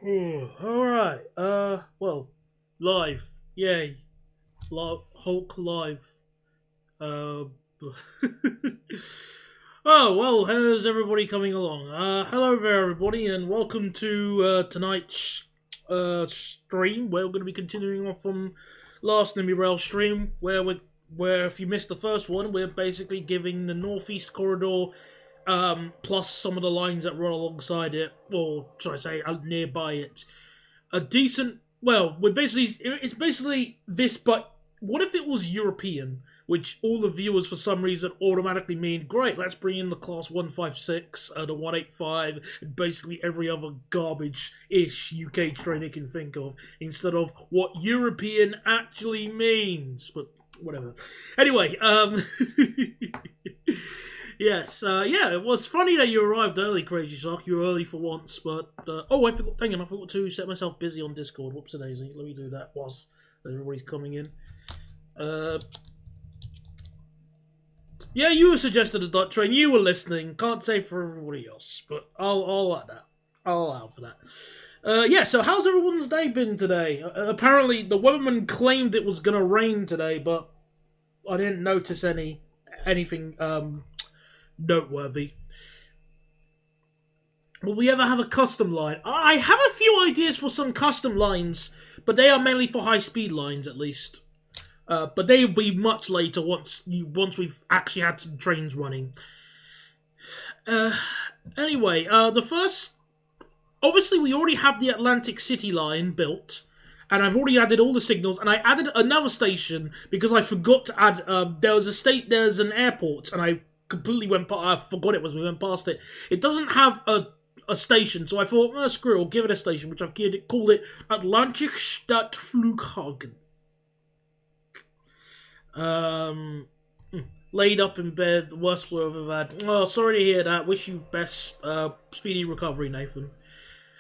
Alright, well, live. Yay. Hulk live. Uh, oh, well, how's everybody coming along? Hello there, everybody, and welcome to tonight's stream, where we're going to be continuing off from last Nimby Rail stream, where if you missed the first one, we're basically giving the Northeast Corridor plus some of the lines that run alongside it, or should I say, out nearby it. A decent, well, it's basically this, but what if it was European, which all the viewers for some reason automatically mean, great, let's bring in the Class 156, the 185, and basically every other garbage-ish UK train you can think of, instead of what European actually means, but whatever. Anyway, yes, yeah, it was funny that you arrived early, Crazy Shark. You were early for once, but, oh, I forgot to set myself busy on Discord. Whoops-a-daisy. Let me do that whilst everybody's coming in. Yeah, you were suggested a dot train. You were listening. Can't say for everybody else, but I'll let that. I'll allow for that. Yeah, so how's everyone's day been today? Apparently, the weatherman claimed it was gonna rain today, but I didn't notice anything, noteworthy. Will we ever have a custom line? I have a few ideas for some custom lines, but they are mainly for high-speed lines, at least. But they'll be much later once we've actually had some trains running. Anyway, the first... Obviously, we already have the Atlantic City line built, and I've already added all the signals, and I added another station because I forgot to add... there's an airport, and I completely I forgot it was we went past it. It doesn't have a station, so I thought, screw it, I'll give it a station, which I've called it Atlantic Stadtflughafen. Laid up in bed, the worst flu I've ever had. Oh, sorry to hear that. Wish you best, speedy recovery, Nathan.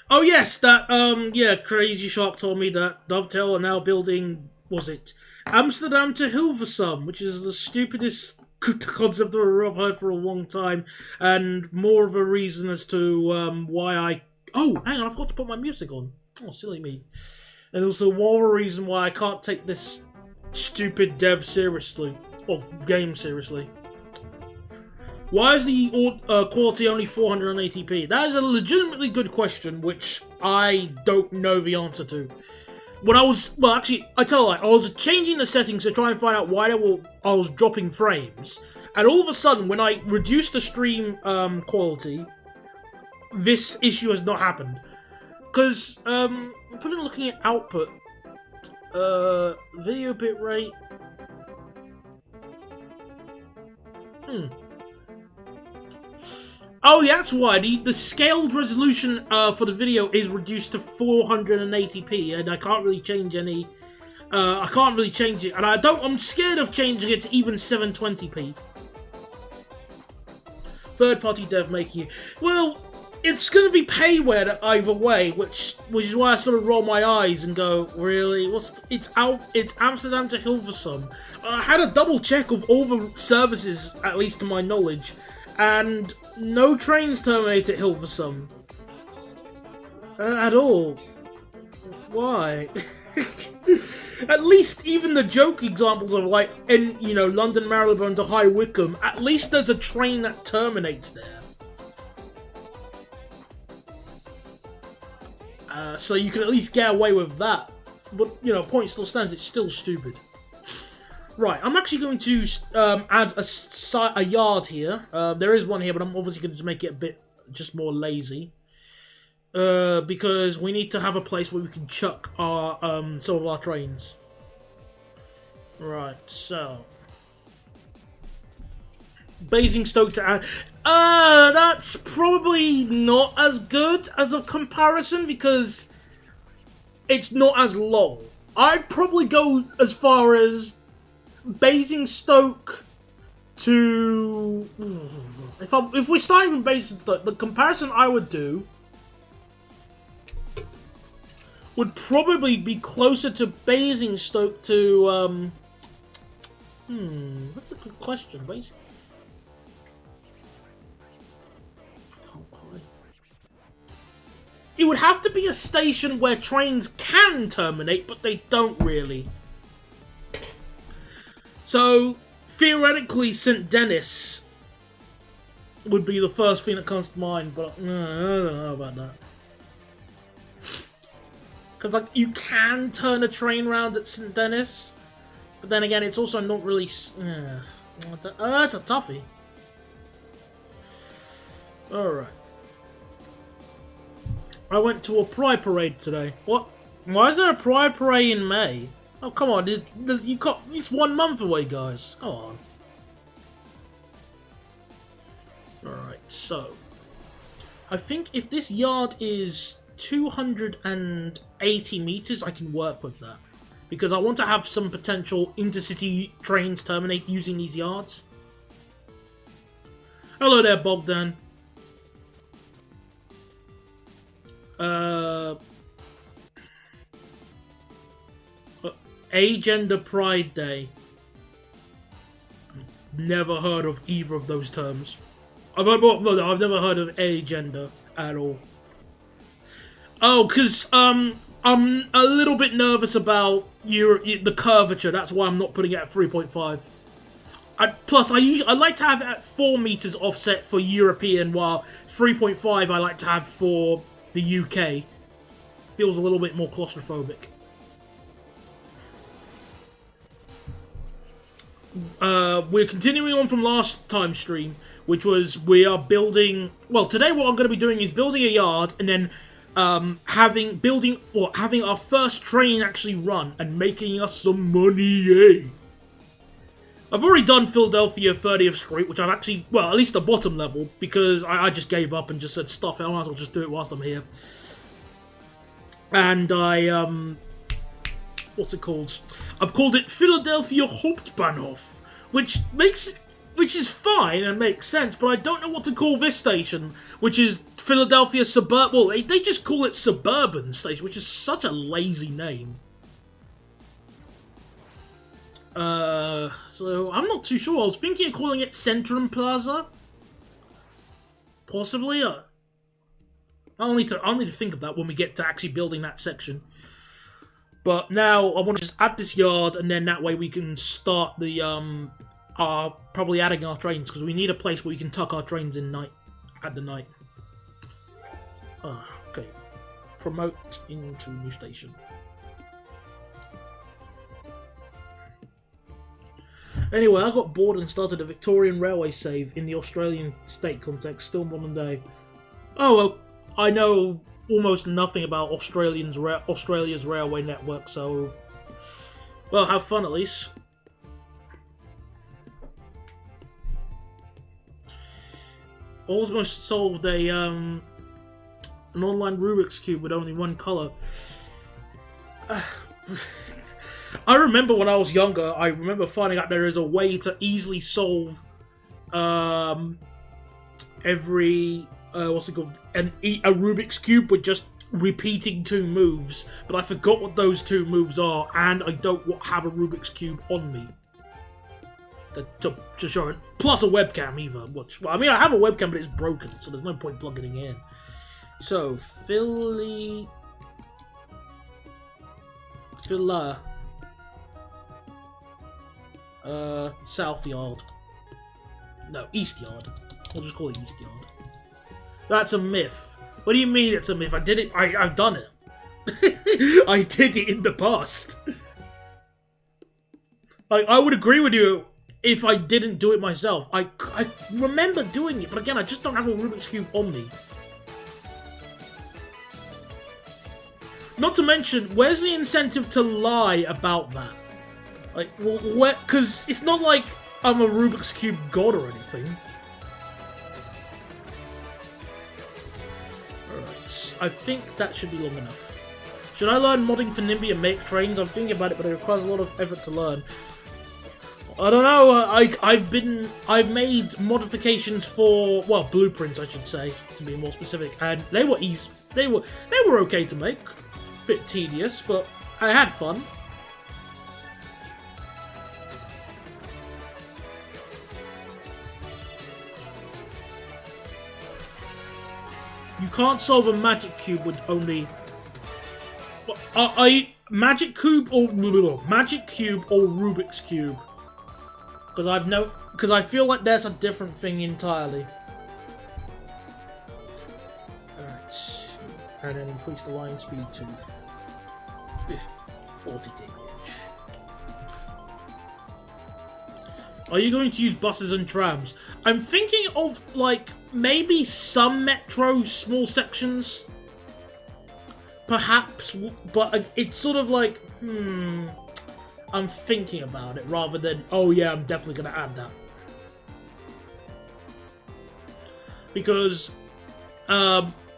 Oh yes, yeah, Crazy Shark told me that Dovetail are now building, was it, Amsterdam to Hilversum, which is the stupidest concept I've heard for a long time, and more of a reason as to, why I... Oh, hang on, I forgot to put my music on. Oh, silly me. And also more a reason why I can't take this stupid dev seriously, or game seriously. Why is the quality only 480p? That is a legitimately good question, which I don't know the answer to. When I was, well actually, I tell you what, I was changing the settings to try and find out why I was dropping frames, and all of a sudden, when I reduced the stream quality, this issue has not happened. Because, looking at output, video bitrate. Oh, yeah, that's why the scaled resolution for the video is reduced to 480p, and I can't really change any. I can't really change it, and I'm scared of changing it to even 720p. Third-party dev making it. Well, it's going to be payware either way, which is why I sort of roll my eyes and go, really? It's Amsterdam to Hilversum. I had a double check of all the services, at least to my knowledge, and no trains terminate at Hilversum. At all. Why? At least even the joke examples of like, London Marylebone to High Wycombe, at least there's a train that terminates there. So you can at least get away with that. But, point still stands, it's still stupid. Right, I'm actually going to add a yard here. There is one here, but I'm obviously going to make it a bit just more lazy. Because we need to have a place where we can chuck our some of our trains. Right, so... Basingstoke to add... that's probably not as good as a comparison because it's not as long. I'd probably go as far as Basingstoke to... If we're starting from Basingstoke, the comparison I would do would probably be closer to Basingstoke to... that's a good question. Basingstoke. it would have to be a station where trains can terminate, but they don't really. So, theoretically, St. Denis would be the first thing that comes to mind, but I don't know about that. Because, like, you can turn a train around at St. Denis, but then again, it's also not really... it's a toughie. Alright. I went to a Pride Parade today. What? Why is there a Pride Parade in May? Oh, come on. It's 1 month away, guys. Come on. Alright, so. I think if this yard is 280 meters, I can work with that. Because I want to have some potential intercity trains terminate using these yards. Hello there, Bogdan. Agender Pride Day. Never heard of either of those terms. I've never heard of agender at all. Oh, because I'm a little bit nervous about the curvature. That's why I'm not putting it at 3.5. Plus, I like to have it at 4 meters offset for European, while 3.5 I like to have for the UK. Feels a little bit more claustrophobic. We're continuing on from last time's stream, which was we are building... Well, today what I'm going to be doing is building a yard, and then having our first train actually run, and making us some money, yay! I've already done Philadelphia 30th Street, which I've actually... Well, at least the bottom level, because I just gave up and just said, stuff it, I might as well just do it whilst I'm here. And I, what's it called? I've called it Philadelphia Hauptbahnhof, which is fine and makes sense, but I don't know what to call this station, which is Philadelphia Well, they just call it Suburban Station, which is such a lazy name. So I'm not too sure. I was thinking of calling it Centrum Plaza. Possibly. I'll need to think of that when we get to actually building that section. But now I want to just add this yard, and then that way we can start the probably adding our trains, because we need a place where we can tuck our trains in at the night. Okay. Promote into new station. Anyway, I got bored and started a Victorian Railway save in the Australian state context, still modern day. Oh well, I know almost nothing about Australia's railway network, so... Well, have fun at least. Almost solved an online Rubik's Cube with only one colour. I remember when I was younger, I remember finding out there is a way to easily solve every what's it called? A Rubik's Cube with just repeating 2 moves, but I forgot what those 2 moves are, and I don't have a Rubik's Cube on me to show it. Plus a webcam either. Which, well, I mean, I have a webcam, but it's broken, so there's no point plugging it in. So, Phila. South Yard. No, East Yard. I'll just call it East Yard. That's a myth. What do you mean it's a myth? I did it. I've done it. I did it in the past. Like, I would agree with you if I didn't do it myself. I remember doing it, but again, I just don't have a Rubik's Cube on me. Not to mention, where's the incentive to lie about that? Like, well, because it's not like I'm a Rubik's Cube god or anything. Alright, I think that should be long enough. Should I learn modding for Nimby and make trains? I'm thinking about it, but it requires a lot of effort to learn. I don't know, I've made modifications for, well, blueprints I should say, to be more specific, and they were easy, they were okay to make. Bit tedious, but I had fun. You can't solve a magic cube with only. Magic cube or Rubik's cube? Because I feel like there's a different thing entirely. Alright. And then increase the line speed to 40 gauge. Are you going to use buses and trams? I'm thinking of, like, maybe some metro small sections. Perhaps, but it's sort of like, I'm thinking about it rather than, oh yeah, I'm definitely going to add that. Because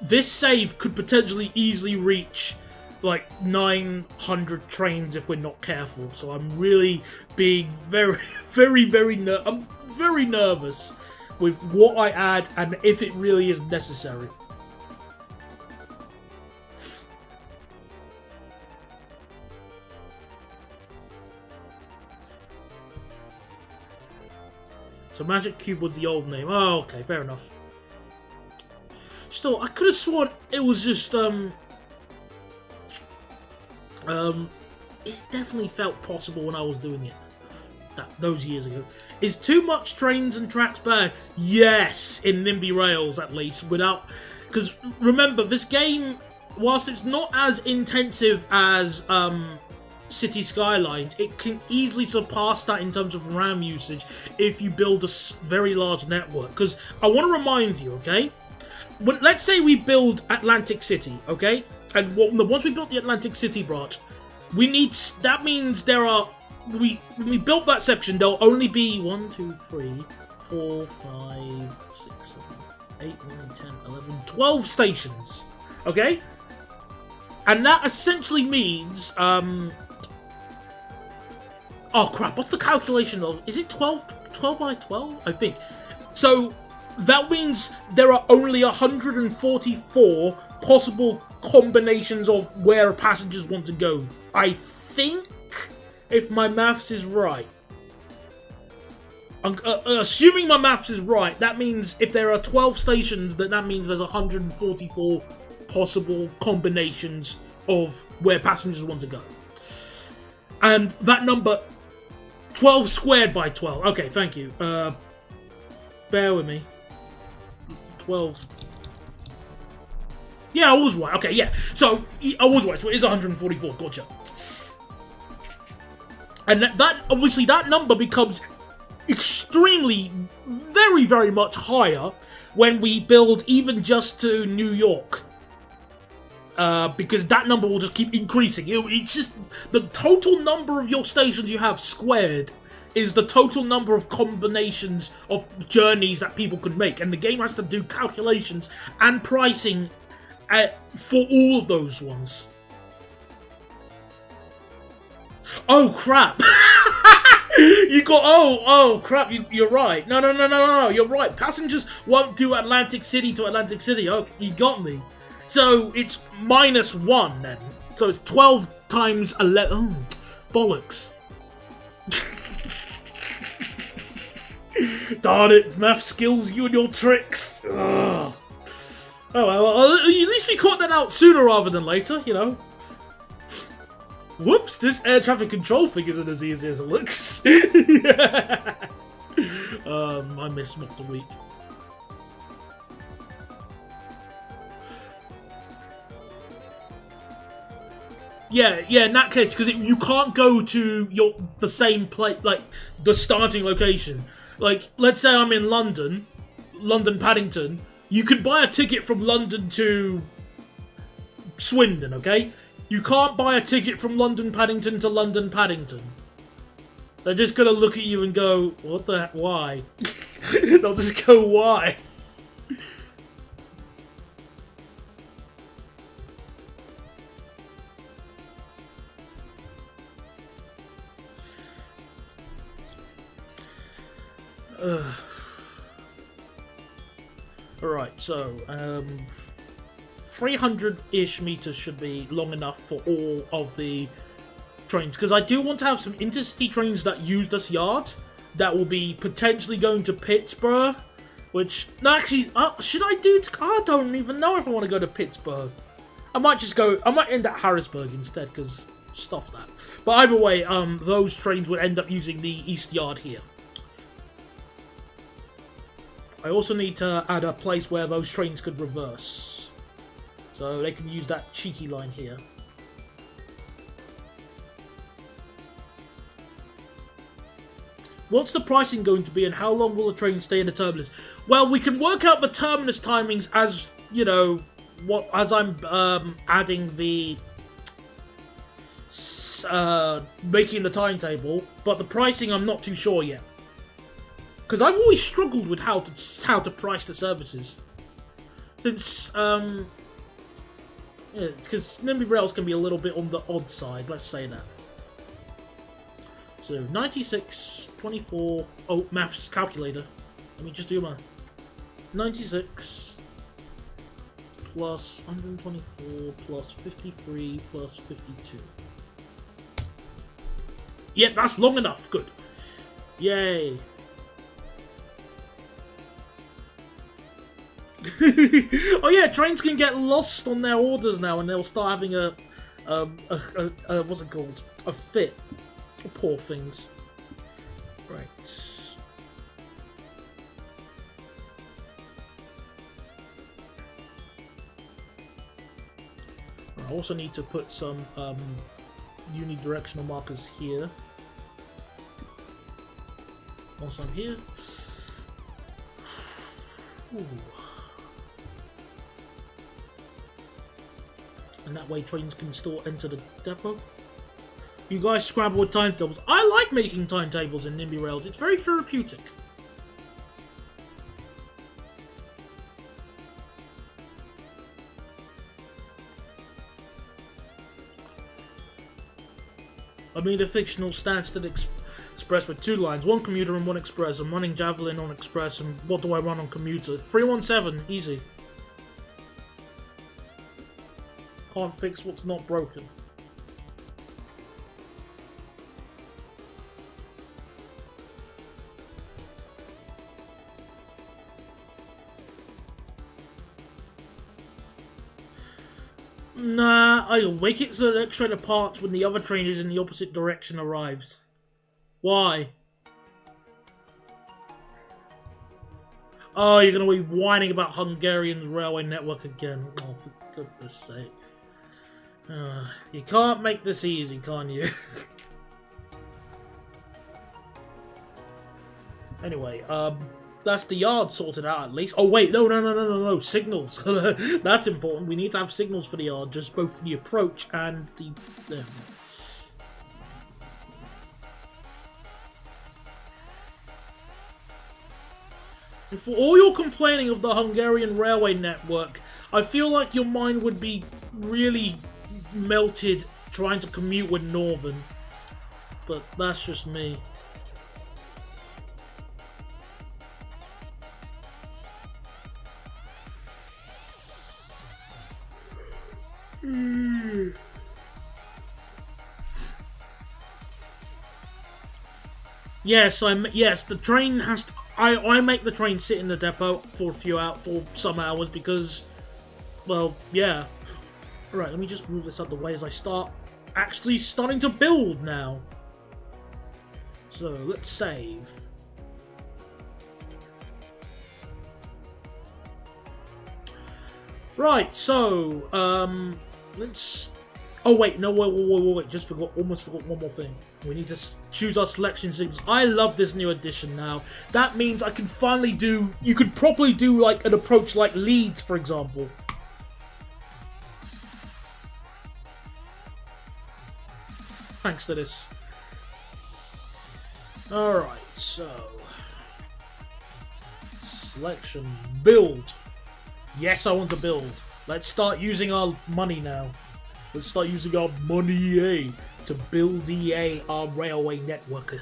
this save could potentially easily reach like 900 trains if we're not careful. So I'm really being very, I'm very nervous with what I add and if it really is necessary. So Magic Cube was the old name. Oh, okay, fair enough. Still, I could have sworn it was just, it definitely felt possible when I was doing it. Those years ago. Is too much trains and tracks bad? Yes, in Nimby Rails at least. Without, because remember, this game, whilst it's not as intensive as, City Skylines, it can easily surpass that in terms of RAM usage if you build a very large network. Because I want to remind you, okay? Let's say we build Atlantic City, okay? And once we built the Atlantic City branch, that means there are, when we built that section, there'll only be 1, 2, 3, 4, 5, 6, 7, 8, 9, 10, 11, 12 stations, okay? And that essentially means, oh crap, what's the calculation of, is it 12 by 12? I think. So, that means there are only 144 possible combinations of where passengers want to go. I think, if my maths is right. Assuming my maths is right, that means if there are 12 stations, that means there's 144 possible combinations of where passengers want to go. And that number, 12 squared by 12. Okay, thank you. Bear with me. 12. Yeah, I was right. Okay, yeah. So, I was right. So it is 144. Gotcha. And that obviously, that number becomes extremely, very, very much higher when we build even just to New York. Because that number will just keep increasing. It's just, the total number of your stations you have squared is the total number of combinations of journeys that people could make. And the game has to do calculations and pricing for all of those ones. Oh, crap. You got, oh, crap, you're right. No, you're right. Passengers won't do Atlantic City to Atlantic City. Oh, you got me. So, it's -1 then. So, it's 12 times 11. Oh, bollocks. Darn it, math skills, you and your tricks. Ugh. Oh, well, at least we caught that out sooner rather than later, you know. Whoops, this air traffic control thing isn't as easy as it looks. I missed Mock the Week. Yeah, in that case, because you can't go to the same place, like, the starting location. Like, let's say I'm in London, Paddington, you could buy a ticket from London to Swindon, okay? You can't buy a ticket from London, Paddington to London, Paddington. They're just gonna look at you and go, what the heck, why? They'll just go, why? Alright, so, 300-ish meters should be long enough for all of the trains, because I do want to have some intercity trains that use this yard, that will be potentially going to Pittsburgh, Which, no, actually, should I do... I don't even know if I want to go to Pittsburgh. I might end at Harrisburg instead, because stuff that. But either way, those trains would end up using the East Yard here. I also need to add a place where those trains could reverse. So they can use that cheeky line here. What's the pricing going to be, and how long will the train stay in the terminus? Well, we can work out the terminus timings as, you know, as I'm adding the making the timetable, but the pricing I'm not too sure yet, because I've always struggled with how to price the services, since because Nimby rails can be a little bit on the odd side. Let's say that. So 96, 24. Oh, maths calculator. Let me just do my 96 plus 124 plus 53 plus 52. Yep, that's long enough. Good. Yay. Oh yeah, trains can get lost on their orders now, and they'll start having a what's it called? A fit. Poor things. Right. I also need to put some unidirectional markers here. Once I'm here. Ooh. And that way trains can still enter the depot. You guys scrabble with timetables. I like making timetables in Nimby Rails. It's very therapeutic. I mean, the fictional Stansted Express with 2 lines, 1 commuter and 1 express. I'm running Javelin on express, and what do I run on commuter? 317, easy. Can't fix what's not broken. Nah, I'll make it so the next train departs when the other train is in the opposite direction arrives. Why? Oh, you're gonna be whining about Hungarian's railway network again. Oh, for goodness sake. You can't make this easy, can you? Anyway, that's the yard sorted out at least. Oh wait, no, signals. That's important. We need to have signals for the yard, just both the approach and the... And for all your complaining of the Hungarian railway network, I feel like your mind would be really melted trying to commute with Northern. But that's just me. Yes, the train has to, I make the train sit in the depot for some hours because, well, yeah. Alright, let me just move this out the way as I actually starting to build now. So, let's save. Right, so, let's... Oh wait, no, wait, almost forgot one more thing. We need to choose our selection signals. I love this new addition now. That means I can finally do... You could probably do, like, an approach like Leeds, for example. Thanks to this. Alright, so... Selection. Build. Yes, I want to build. Let's start using our money now. Let's start using our money EA to build EA, our railway network.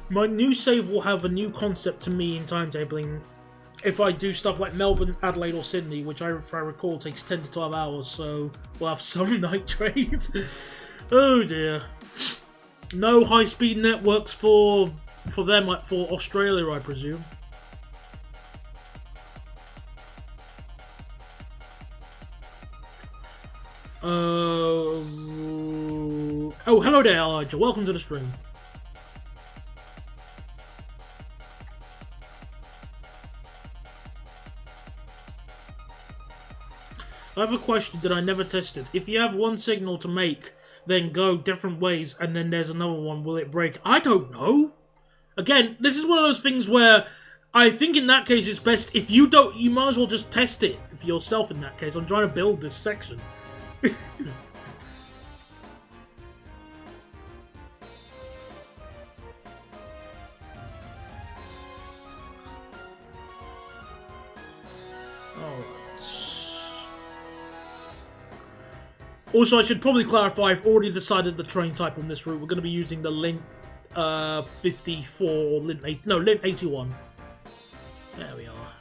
My new save will have a new concept to me in timetabling, if I do stuff like Melbourne, Adelaide, or Sydney, which if I recall takes 10 to 12 hours, so we'll have some night trains. Oh dear. No high-speed networks for them, like for Australia, I presume. Oh, hello there, Elijah. Welcome to the stream. I have a question that I never tested. If you have one signal to make, then go different ways, and then there's another one, will it break? I don't know. Again, this is one of those things where I think in that case it's best if you don't, you might as well just test it for yourself in that case. I'm trying to build this section. Also, I should probably clarify, I've already decided the train type on this route. We're going to be using the Lint 54 or Lint 81. There we are.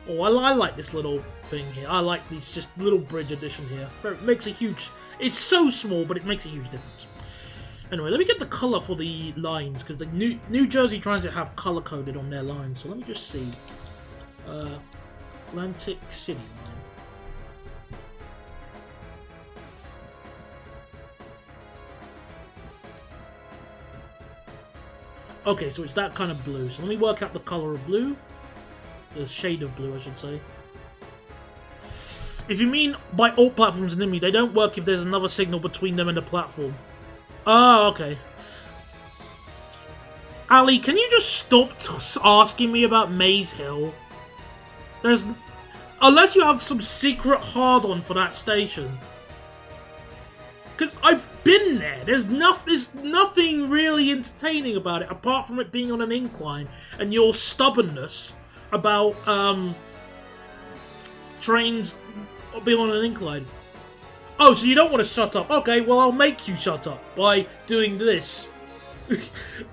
Oh, I like this little thing here. I like these just little bridge addition here. It makes a huge... It's so small, but it makes a huge difference. Anyway, let me get the colour for the lines, because the New Jersey Transit have colour-coded on their lines. So let me just see. Atlantic City. Okay, so it's that kind of blue. So let me work out the colour of blue. The shade of blue, I should say. If you mean by all platforms in Nimby, they don't work if there's another signal between them and the platform. Oh, okay. Ali, can you just stop asking me about Maze Hill? There's... Unless you have some secret hard-on for that station. Because I've been there. There's nothing really entertaining about it, apart from it being on an incline, and your stubbornness about trains being on an incline. Oh, so you don't want to shut up. Okay, well, I'll make you shut up by doing this.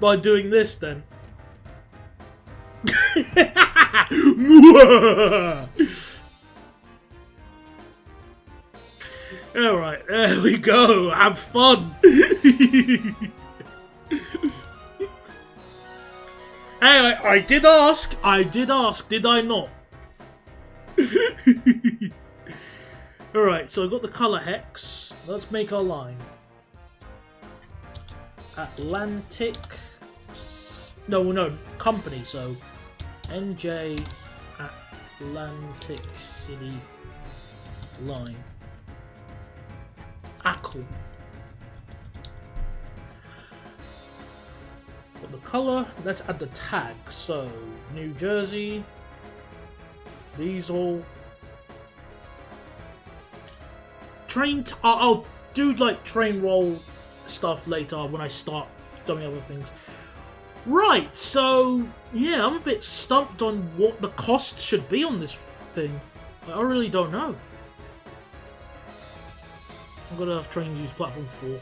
By doing this, then. Alright, there we go. Have fun. Anyway, I did ask, did I not? Alright, so I've got the colour hex. Let's make our line. Atlantic... No, company, so... NJ Atlantic City line. Ackle. Got the colour, let's add the tag. So, New Jersey, these all. Train, I'll do like train roll stuff later when I start doing other things. Right, so, yeah, I'm a bit stumped on what the cost should be on this thing. I really don't know. I'm gonna have trains use platform 4. Okay.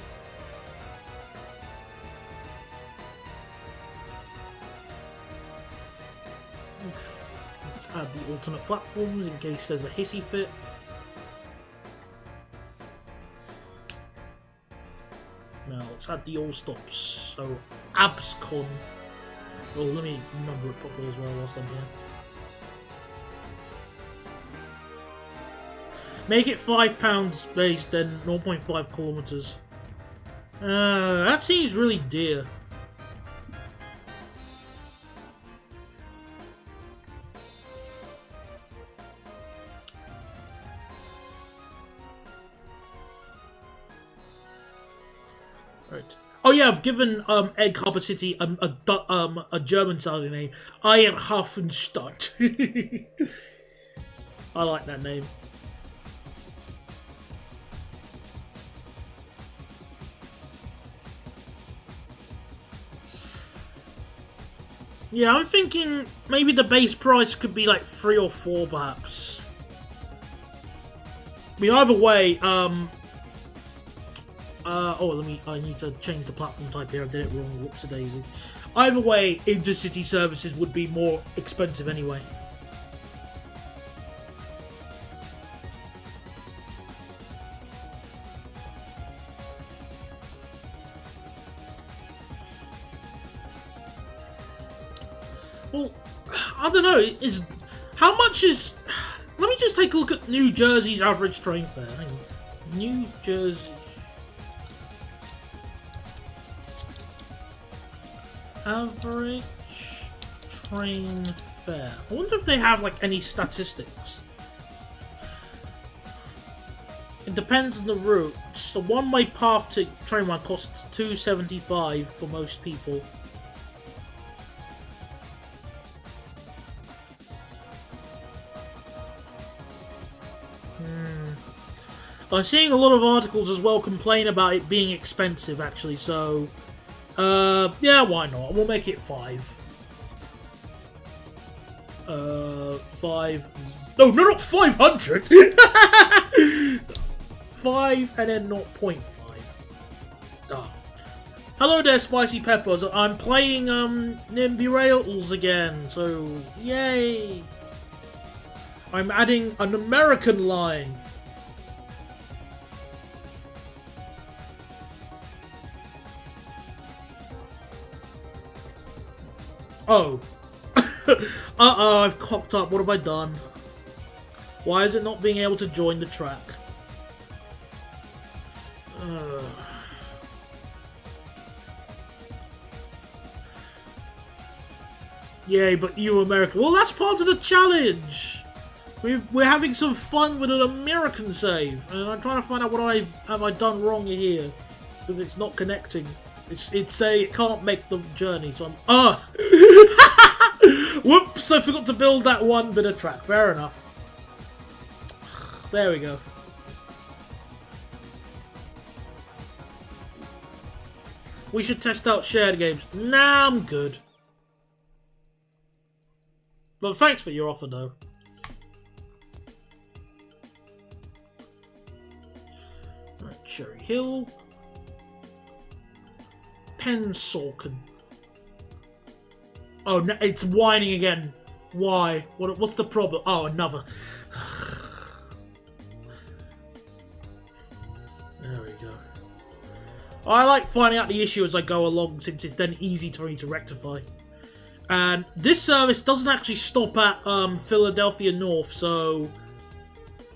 Let's add the alternate platforms in case there's a hissy fit. Now let's add the all stops. So Abscon. Well, let me number it properly as well whilst I'm here. Make it £5 based, then 0.5 kilometers. That seems really dear. Right. Oh yeah, I've given Egg Harbor City a German sounding name. Eierhafenstadt. I like that name. Yeah, I'm thinking maybe the base price could be like 3 or 4 perhaps. I mean, either way, I need to change the platform type here, I did it wrong, whoops-a-daisy. Either way, intercity services would be more expensive anyway. Well, I don't know. How much is? Let me just take a look at New Jersey's average train fare. Hang on. New Jersey average train fare. I wonder if they have like any statistics. It depends on the route. The one-way path to train line costs $2.75 for most people. I'm seeing a lot of articles as well complain about it being expensive, actually, so... yeah, why not? We'll make it 5. 5... No, not 500! 5 and then 0.5. Ah. Hello there, Spicy Peppers. I'm playing, Nimby Rails again, so... Yay! I'm adding an American line. Oh. Uh-oh, I've cocked up. What have I done? Why is it not being able to join the track? Yay, but you American. Well, that's part of the challenge! We're having some fun with an American save. And I'm trying to find out what have I done wrong here. Because it's not connecting. It's saying it can't make the journey, so I'm... Whoops, I forgot to build that one bit of track. Fair enough. There we go. We should test out shared games. Nah, I'm good. But thanks for your offer, though. Right, Cherry Hill. Pensalken. Oh, no, it's whining again. Why? What's the problem? Oh, another. There we go. I like finding out the issue as I go along, since it's then easy for me to rectify. And this service doesn't actually stop at Philadelphia North, so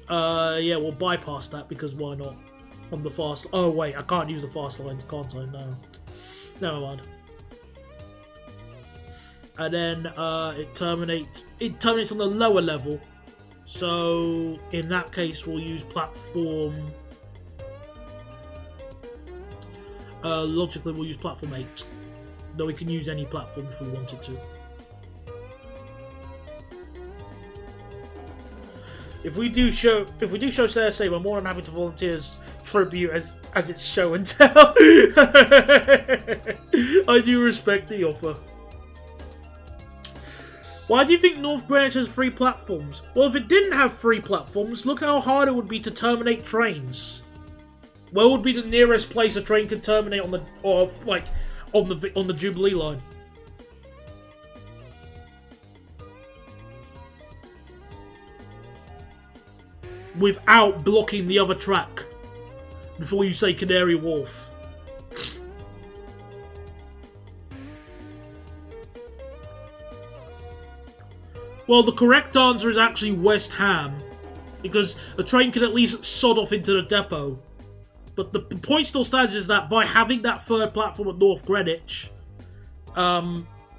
yeah, we'll bypass that because why not? On the fast. Oh wait, I can't use the fast line, can't I? No. Never mind. And then it terminates on the lower level. So in that case, we'll use platform. Logically, we'll use platform 8. Though we can use any platform if we wanted to. If we do show CSA, we're more than happy to volunteer as tribute as it's show and tell. I do respect the offer. Why do you think North Greenwich has 3 platforms? Well, if it didn't have 3 platforms, look how hard it would be to terminate trains. Where would be the nearest place a train could terminate on the on the Jubilee line? Without blocking the other track. Before you say Canary Wharf. Well, the correct answer is actually West Ham. Because the train can at least sod off into the depot. But the point still stands is that by having that 3rd platform at North Greenwich,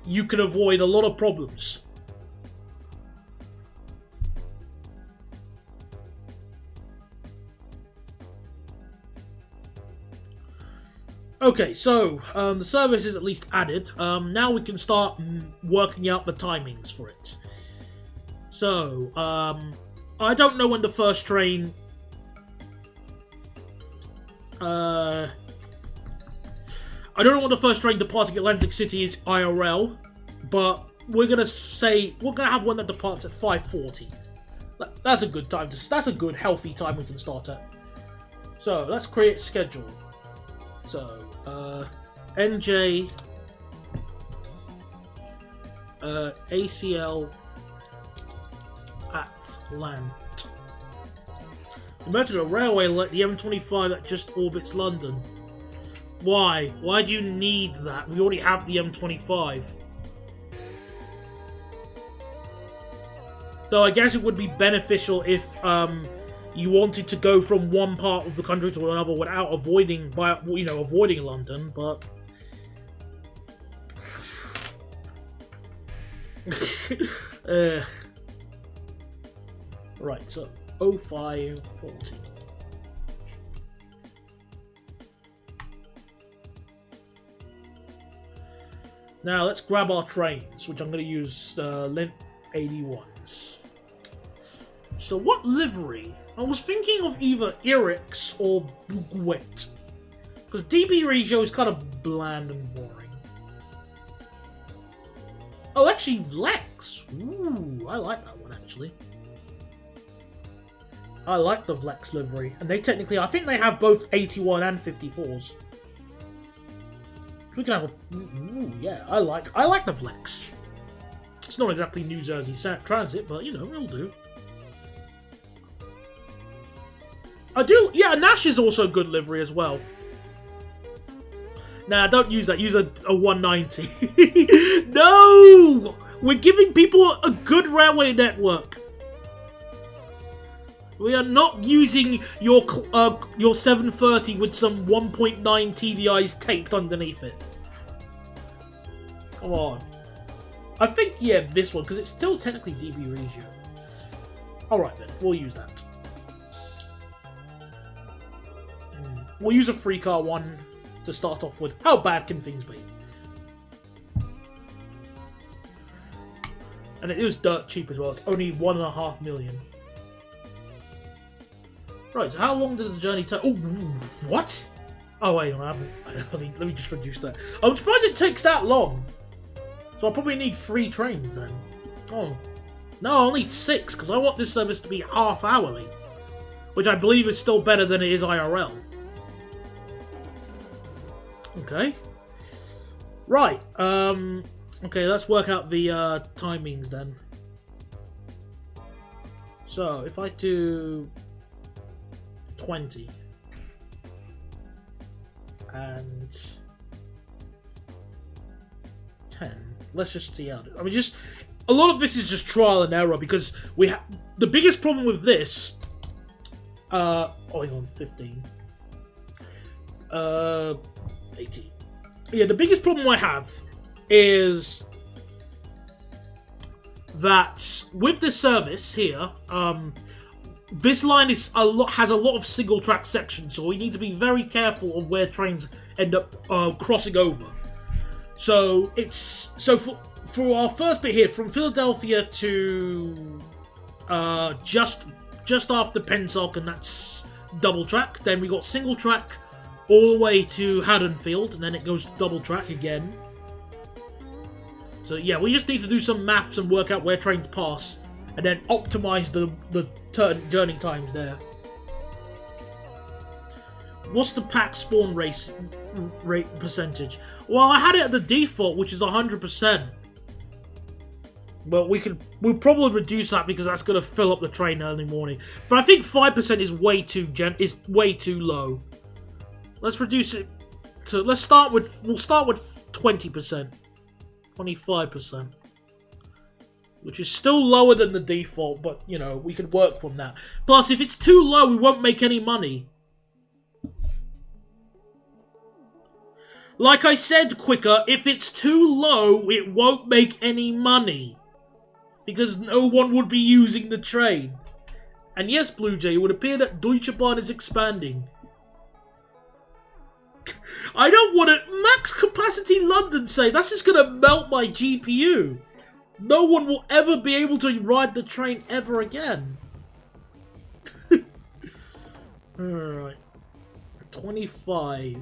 you can avoid a lot of problems. Okay, so the service is at least added. Now we can start working out the timings for it. So, I don't know when the first train... I don't know when the first train departing Atlantic City is IRL, but we're gonna have one that departs at 5:40. That's a good time. That's a good, healthy time we can start at. So let's create a schedule. So NJ ACL Atlant. Imagine a railway like the M25 that just orbits London. Why? Why do you need that? We already have the M25. Though I guess it would be beneficial if you wanted to go from one part of the country to another without avoiding, avoiding London. But right, so 0540. Now let's grab our trains, which I'm going to use Lint 81s. So what livery? I was thinking of either Irix or Buguet. Because DB Regio is kind of bland and boring. Oh, actually, Vlex. Ooh, I like that one, actually. I like the Vlex livery. And they technically, I think they have both 81 and 54s. We can have a... Ooh, yeah, I like the Vlex. It's not exactly New Jersey Transit, but, you know, it'll do. I do... Yeah, Nash is also good livery as well. Nah, don't use that. Use a 190. No! We're giving people a good railway network. We are not using your 730 with some 1.9 TDIs taped underneath it. Come on. I think, yeah, this one, because it's still technically DB Regio. Alright then, we'll use that. We'll use a 3-car one to start off with. How bad can things be? And it is dirt cheap as well. It's only 1.5 million. Right, so how long did the journey take? Oh, what? Oh, wait, let me just reduce that. I'm surprised it takes that long. So I'll probably need 3 trains then. Oh. No, I'll need 6, because I want this service to be half-hourly. Which I believe is still better than it is IRL. Okay. Right, okay, let's work out the timings then. So, if I do 20 and 10, let's just see how. I mean, just a lot of this is just trial and error because we have the biggest problem with this. Oh, hang on, 15. 18. Yeah, the biggest problem I have is that with this service here, this line is has a lot of single track sections, so we need to be very careful of where trains end up crossing over. So for our first bit here, from Philadelphia to just after Pensacola, and that's double track. Then we got single track all the way to Haddonfield, and then it goes double track again. So yeah, we just need to do some maths and work out where trains pass, and then optimize the journey times there. What's the pack spawn rate percentage? Well, I had it at the default, which is 100%. But we'll probably reduce that because that's going to fill up the train early morning. But I think 5% is way too low. Let's reduce it to. We'll start with 20%, 25%, which is still lower than the default. But you know, we can work from that. Plus, if it's too low, we won't make any money. Like I said, Quicker, if it's too low, it won't make any money. Because no one would be using the train. And yes, Blue Jay, it would appear that Deutsche Bahn is expanding. I don't want it. Max capacity London save. That's just going to melt my GPU. No one will ever be able to ride the train ever again. Alright. 25.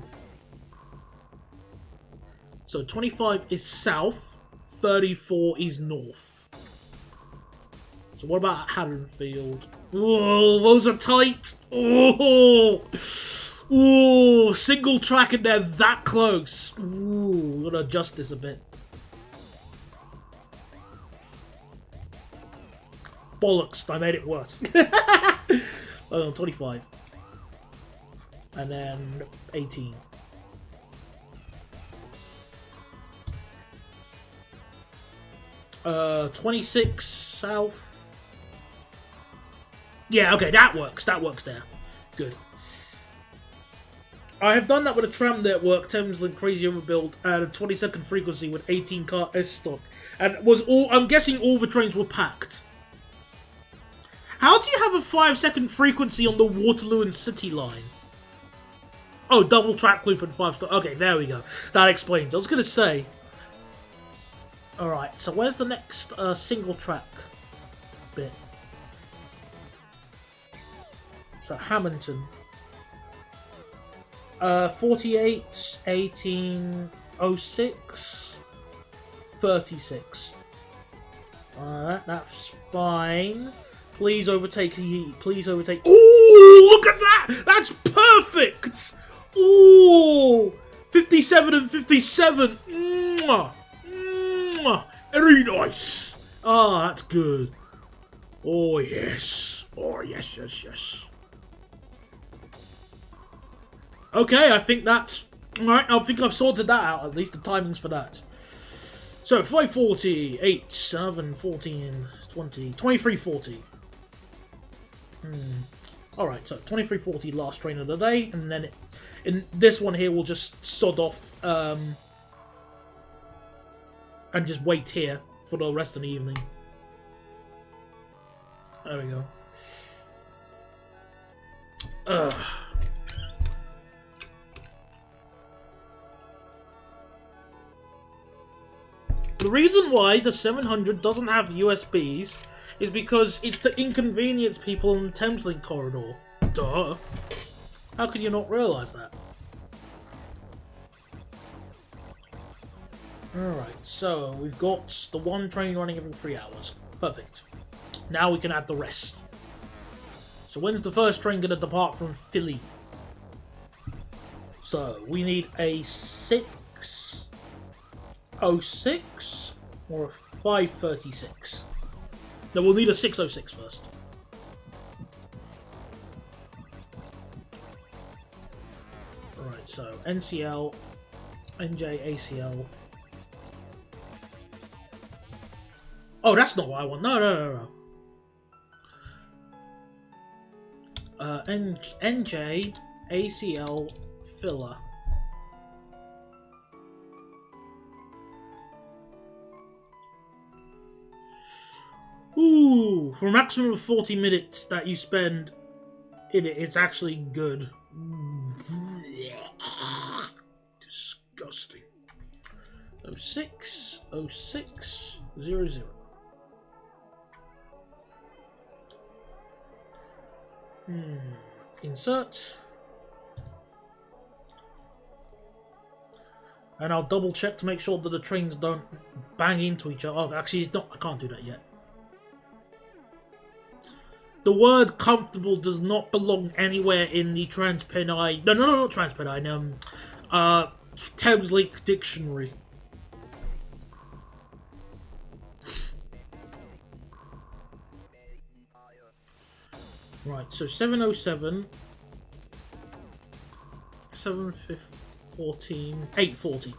So 25 is south, 34 is north. So what about Haddonfield? Oh, those are tight. Oh, oh, single track and they're that close. Ooh, I'm gonna adjust this a bit. Bollocks! I made it worse. Oh, 25, and then 18. 26 south, Yeah, okay, that works. That works there. Good. I have done that with a tram network, Thameslink Crazy Overbuild, at a 20-second frequency with 18 car S stock. And was all I'm guessing all the trains were packed. How do you have a 5-second frequency on the Waterloo and City line? Oh, double track loop and 5 star. Okay, there we go. That explains. I was gonna say. Alright, so where's the next single track bit? So Hamilton. 48, 18, 06, 36. That's fine. Please overtake Heat. Please overtake. Ooh, look at that! That's perfect! Ooh! 57 and 57. Mwah! Mwah! Very nice. Ah, that's good. Oh, yes. Oh, yes, yes, yes. Okay, I think that's... Alright, I think I've sorted that out, at least the timings for that. So, 5:40, 8, 7, 14, 20, 23:40. Alright, so 23:40 last train of the day, and then in this one here we'll just sod off and just wait here for the rest of the evening. There we go. The reason why the 700 doesn't have USBs is because it's to inconvenience people on the Thameslink corridor. Duh. How could you not realise that? Alright, so we've got the one train running every 3 hours. Perfect. Now we can add the rest. So when's the first train going to depart from Philly? So we need a 6:06 or a 5:36. No, we'll need a 6:06 first. Alright, so NCL, NJ, ACL. Oh, that's not what I want. No, no, no, no. NJ, ACL, filler. Ooh, for a maximum of 40 minutes that you spend in it, it's actually good. Disgusting. 06, 06, 00. Insert. And I'll double check to make sure that the trains don't bang into each other. Oh, actually, it's not. I can't do that yet. The word comfortable does not belong anywhere in the Transpennine. No, not Transpennine. Thameslink dictionary. Right, so 7:07, 7:14, 8:40.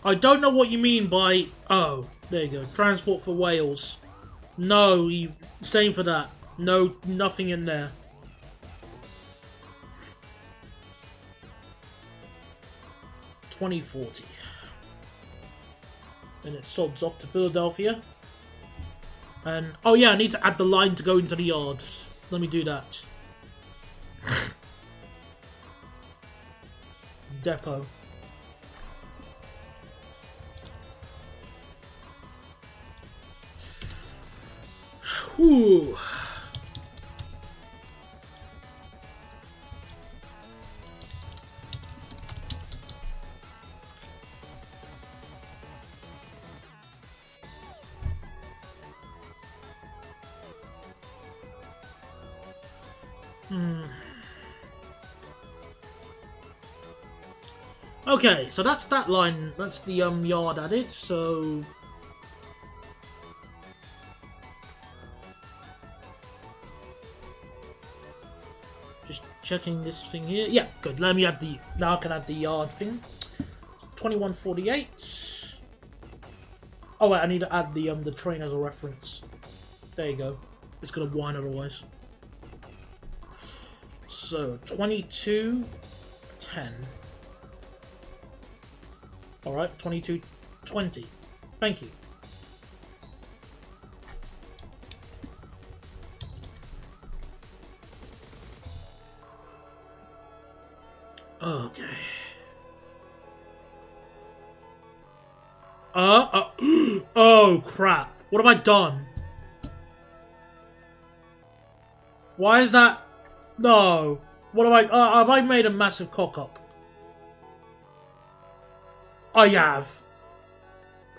I don't know what you mean by... Oh, there you go. Transport for Wales. No, same for that. No, nothing in there. $20.40. And it sods off to Philadelphia. And, oh yeah, I need to add the line to go into the yard. Let me do that. Depot. Whew. Okay, so that's that line. That's the yard added. So just checking this thing here. Yeah, good. Let me add the. Now I can add the yard thing. 2148. Oh wait, I need to add the train as a reference. There you go. It's gonna whine otherwise. So 2210. All right, 2220. Thank you. Okay. Oh crap. What have I done? Why is that? No. What have I made a massive cock up? I have.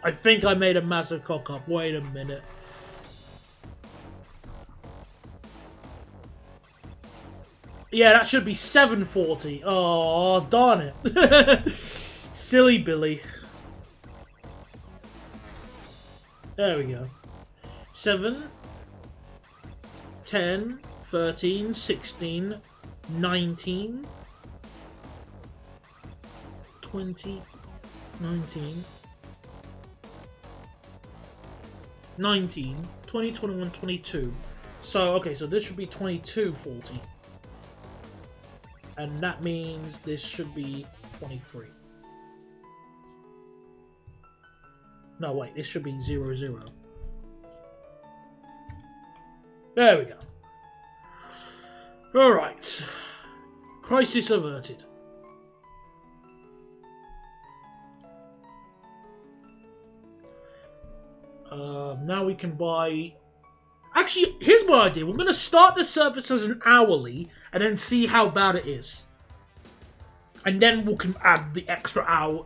I think I made a massive cock up. Wait a minute. Yeah, that should be 740. Oh, darn it. Silly Billy. There we go. 7, 10, 13, 16, 19, 20, 19, 19, 20, 21, 22. So, okay, so this should be 2240. And that means this should be 23. No, wait, this should be 00. There we go. Alright. Crisis averted. Now we can buy... Actually, here's my idea. We're going to start the service as an hourly and then see how bad it is. And then we can add the extra hour,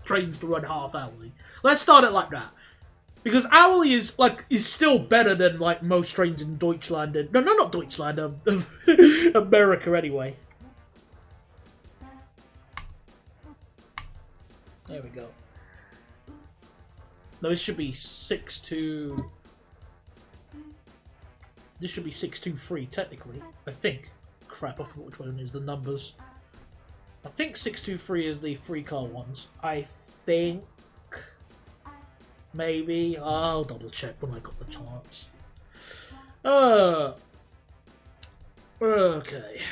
trains to run half hourly. Let's start it like that. Because hourly is still better than like most trains in Deutschland and no, not Deutschland, America anyway. There we go. No, this should be 6-2. This should be 623 technically. I think. Crap, I forgot which one is the numbers. I think 623 is the free car ones. I think. Maybe. I'll double check when I got the chance. Okay.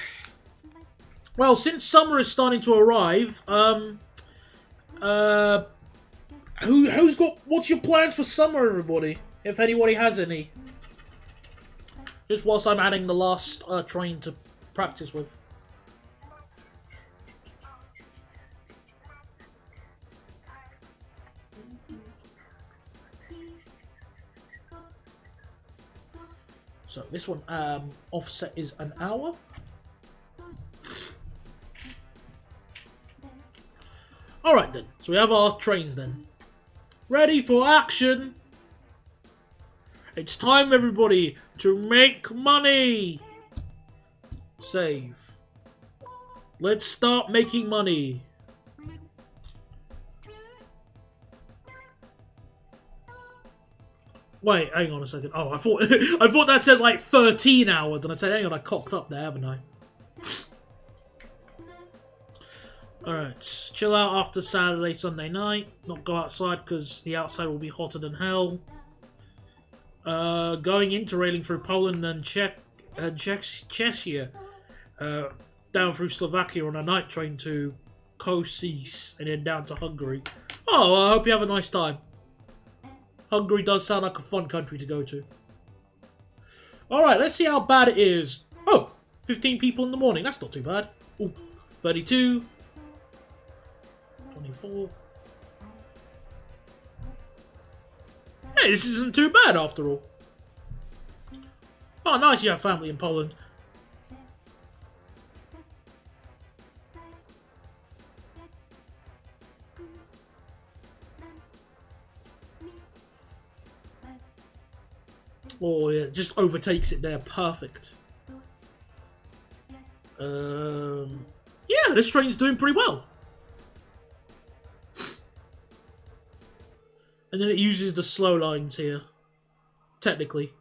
Well, since summer is starting to arrive, who's got, what's your plans for summer, everybody? If anybody has any. Just whilst I'm adding the last train to practice with. So this one, offset is an hour. Alright then, so we have our trains then. Ready for action! It's time, everybody, to make money! Save. Let's start making money. Wait, hang on a second. Oh, I thought I thought that said like 13 hours, and I said, hang on, I cocked up there, haven't I? Alright, chill out after Saturday, Sunday night. Not go outside because the outside will be hotter than hell. Going interrailing through Poland and Czechia. Down through Slovakia on a night train to Kosice and then down to Hungary. Oh, I hope you have a nice time. Hungary does sound like a fun country to go to. Alright, let's see how bad it is. Oh, 15 people in the morning. That's not too bad. Ooh, 32. 24. Hey, this isn't too bad after all. Oh, nice you have family in Poland. Oh yeah, just overtakes it there. Perfect. Yeah, this train's doing pretty well. And then it uses the slow lines here. Technically.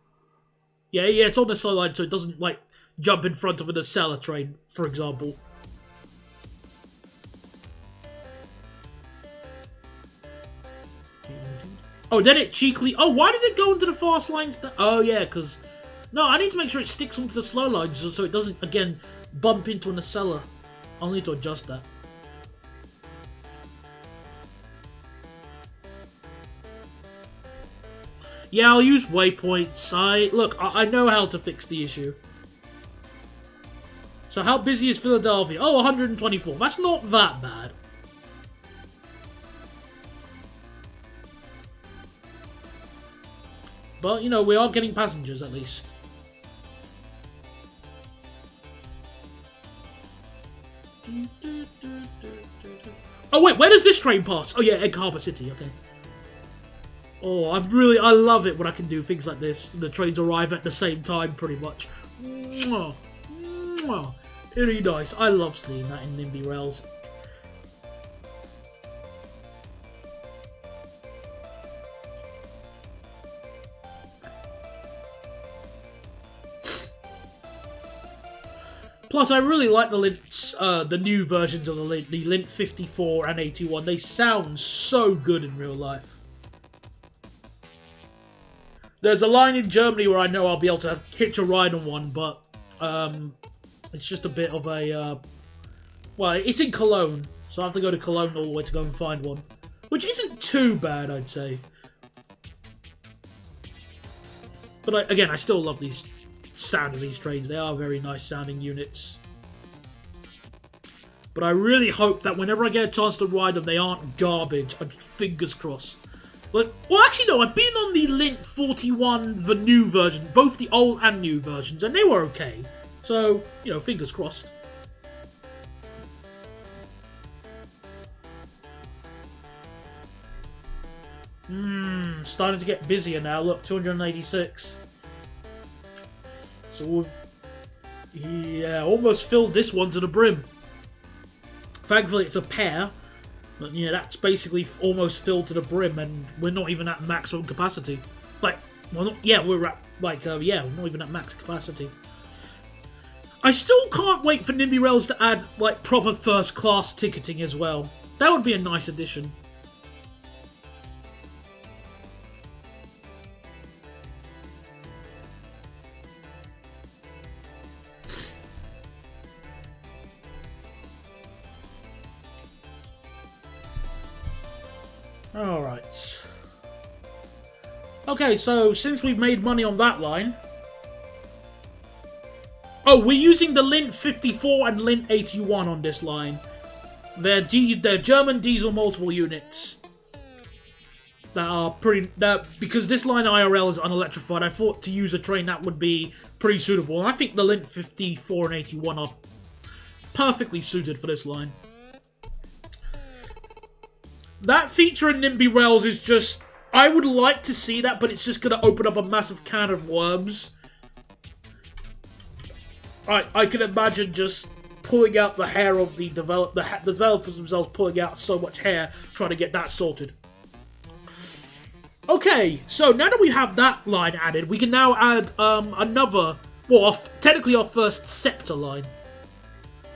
Yeah, it's on the slow line so it doesn't, like, jump in front of an Acela train, for example. Oh, then it cheekily... Oh, why does it go into the fast lines? Oh, yeah, because... No, I need to make sure it sticks onto the slow lines so it doesn't, again, bump into an Acela. I'll need to adjust that. Yeah, I'll use waypoints. Look, I know how to fix the issue. So how busy is Philadelphia? Oh, 124. That's not that bad. But, you know, we are getting passengers at least. Oh wait, where does this train pass? Oh yeah, Egg Harbor City, okay. Oh, I love it when I can do things like this. The trains arrive at the same time, pretty much. Mwah. Mwah. Really nice. I love seeing that in Nimby Rails. Plus, I really like the lints, the new versions of the lint 54 and 81. They sound so good in real life. There's a line in Germany where I know I'll be able to hitch a ride on one, but it's just a bit of a... well, it's in Cologne, so I have to go to Cologne all the way to go and find one. Which isn't too bad, I'd say. But again, I still love these sound of these trains. They are very nice sounding units. But I really hope that whenever I get a chance to ride them, they aren't garbage. Fingers crossed. Well, actually, no. I've been on the Lint 41, the new version, both the old and new versions, and they were okay. So, you know, fingers crossed. Starting to get busier now. Look, 286. So we've, yeah, almost filled this one to the brim. Thankfully, it's a pair. But yeah, that's basically almost filled to the brim, and we're not even at maximum capacity. Like, well, not, yeah, we're at, like, yeah, we're not even at max capacity. I still can't wait for Nimby Rails to add, like, proper first-class ticketing as well. That would be a nice addition. Alright. Okay, so since we've made money on that line... Oh, we're using the Lint 54 and Lint 81 on this line. They're German diesel multiple units. That are pretty... because this line IRL is unelectrified, I thought to use a train that would be pretty suitable. And I think the Lint 54 and 81 are perfectly suited for this line. That feature in Nimby Rails is just... I would like to see that, but it's just going to open up a massive can of worms. I can imagine just pulling out the hair of the developers themselves, pulling out so much hair, trying to get that sorted. Okay, so now that we have that line added, we can now add another... Well, technically our first sector line.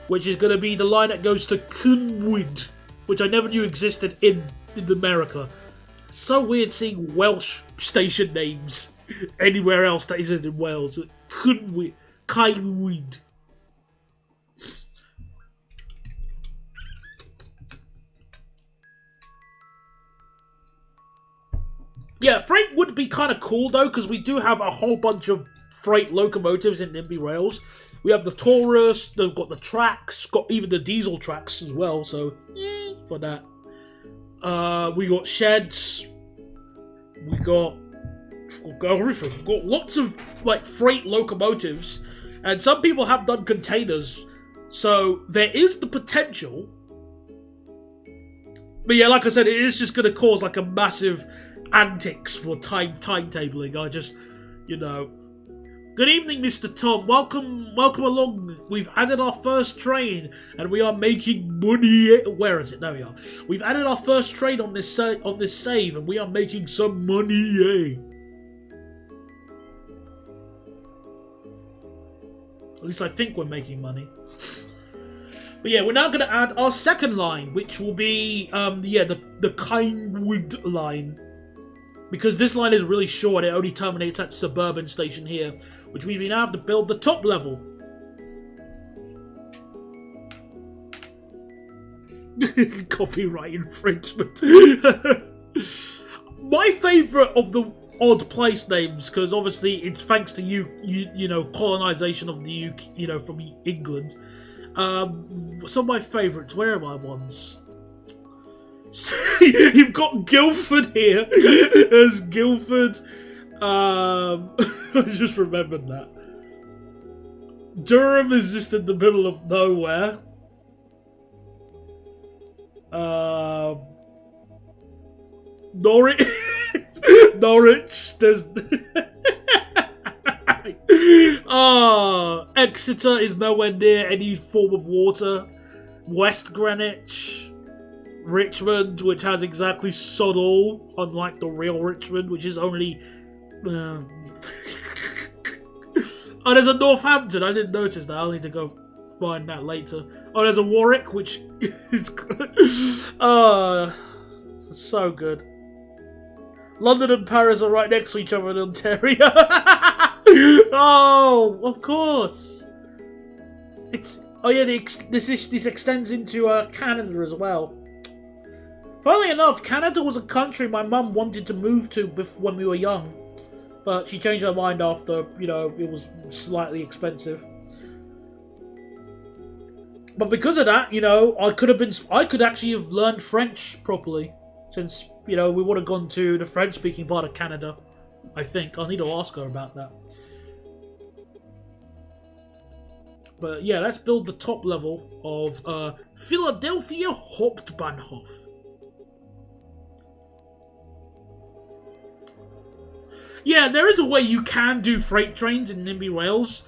Which is going to be the line that goes to Kunwyd, which I never knew existed in America. It's so weird seeing Welsh station names anywhere else that isn't in Wales. Kunwyd. Kynwyd. Yeah, freight would be kind of cool though, because we do have a whole bunch of freight locomotives in Nimby Rails. We have the Taurus, they've got the tracks, got even the diesel tracks as well, so for that. We got sheds. We got everything. We've got lots of like freight locomotives, and some people have done containers, so there is the potential. But yeah, like I said, it is just going to cause like a massive antics for timetabling. I just, you know. Good evening, Mr. Tom. Welcome along. We've added our first train, and we are making money. Where is it? There we are. We've added our first train on this save, and we are making some money. At least I think we're making money. But yeah, we're now going to add our second line, which will be the Kynwyd line. Because this line is really short, it only terminates at Suburban Station here, which means we now have to build the top level. Copyright infringement. My favourite of the odd place names, because obviously it's thanks to you know, colonisation of the UK, you know, from England. Some of my favourites, where are my ones? You've got Guildford here. There's Guildford. I just remembered that. Durham is just in the middle of nowhere. Norwich. Norwich. There's. Exeter is nowhere near any form of water. West Greenwich. Richmond, which has exactly sod all, unlike the real Richmond, which is only. Oh, there's a Northampton. I didn't notice that. I'll need to go find that later. Oh, there's a Warwick, which is. It's so good. London and Paris are right next to each other in Ontario. Oh, of course. It's. Oh yeah, this extends into Canada as well. Funnily enough, Canada was a country my mum wanted to move to when we were young, but she changed her mind after, you know, it was slightly expensive. But because of that, you know, I could actually have learned French properly, since, you know, we would have gone to the French-speaking part of Canada. I think I'll need to ask her about that. But yeah, let's build the top level of Philadelphia Hauptbahnhof. Yeah, there is a way you can do freight trains in Nimby Rails,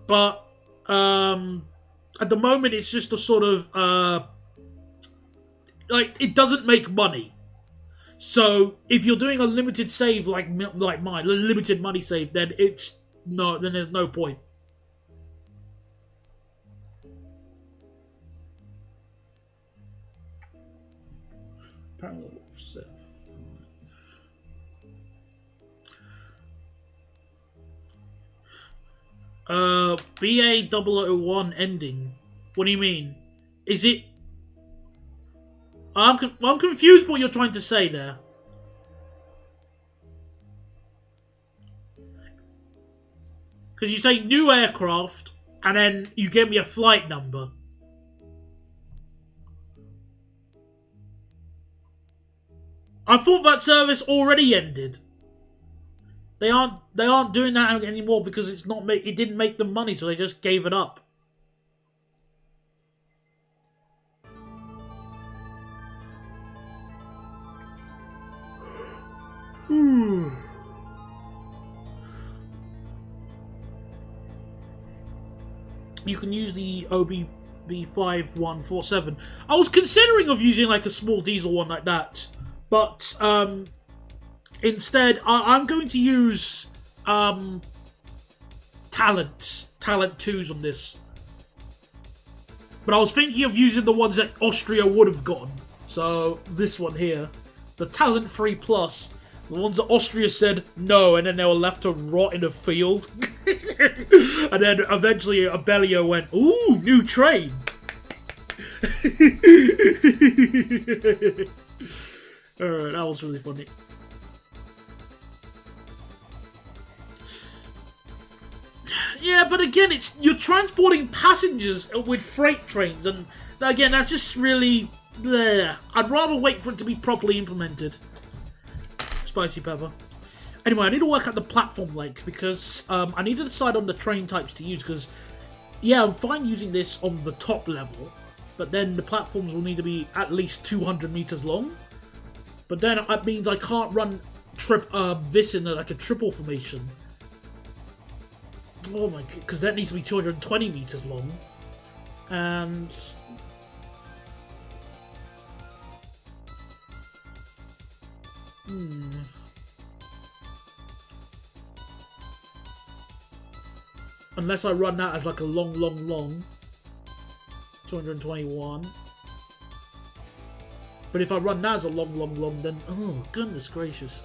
but at the moment it's just a sort of like, it doesn't make money. So if you're doing a limited save like mine, a limited money save, then then there's no point. Parallel offset. BA001 ending. What do you mean? Is it? I'm confused what you're trying to say there. Because you say new aircraft, and then you give me a flight number. I thought that service already ended. They aren't doing that anymore because it didn't make them money, so they just gave it up. You can use the OBB5147. I was considering of using like a small diesel one like that, but instead I'm going to use Talent 2s on this. But I was thinking of using the ones that Austria would have gotten. So this one here, the Talent 3 Plus, the ones that Austria said no, and then they were left to rot in a field. And then eventually Abellio went, ooh, new train. Alright, that was really funny. Yeah, but again, you're transporting passengers with freight trains, and again, that's just really bleh. I'd rather wait for it to be properly implemented. Spicy pepper. Anyway, I need to work out the platform length because I need to decide on the train types to use. Because yeah, I'm fine using this on the top level, but then the platforms will need to be at least 200 meters long. But then that means I can't run this in like a triple formation. Oh my god, because that needs to be 220 meters long. And unless I run that as like a long 221. But if I run that as a long, then oh goodness gracious.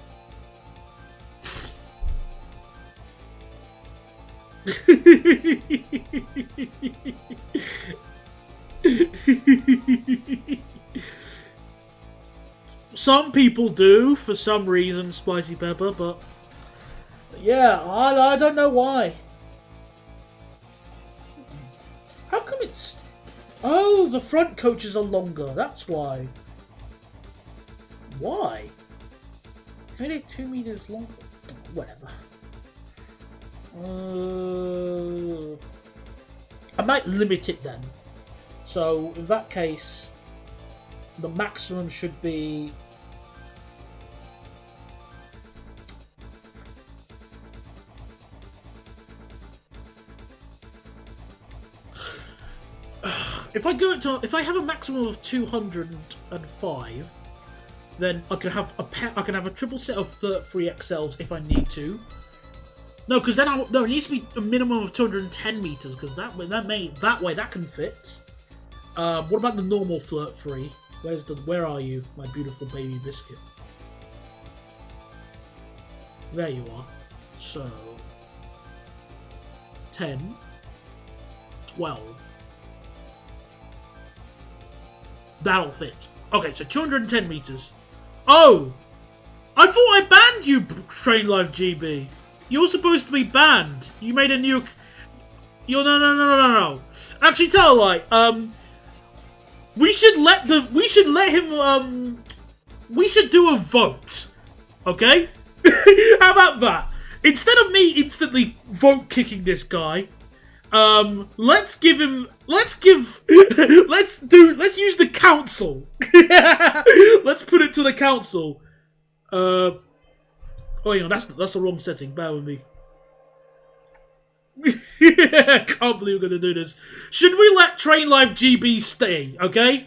Some people do, for some reason, spicy pepper, but yeah, I don't know why. How come it's... Oh, the front coaches are longer, that's why. Why? Made it 2 meters longer. Whatever. I might limit it then. So, in that case, the maximum should be... If I have a maximum of 205, then I can have a triple set of 3 XLs if I need to. No, because then it needs to be a minimum of 210 meters, because that way that can fit. What about the normal Flirt 3? Where are you, my beautiful baby biscuit? There you are. So 10, 12. That'll fit. Okay, so 210 meters. Oh! I thought I banned you, Train Life GB. You're supposed to be banned. You made a new... No. Actually, tell a lie. We should let him, we should do a vote. Okay? How about that? Instead of me instantly vote kicking this guy, let's use the council. Let's put it to the council. Oh, hang on, that's the wrong setting. Bear with me. I can't believe we're gonna do this. Should we let Train Life GB stay? Okay.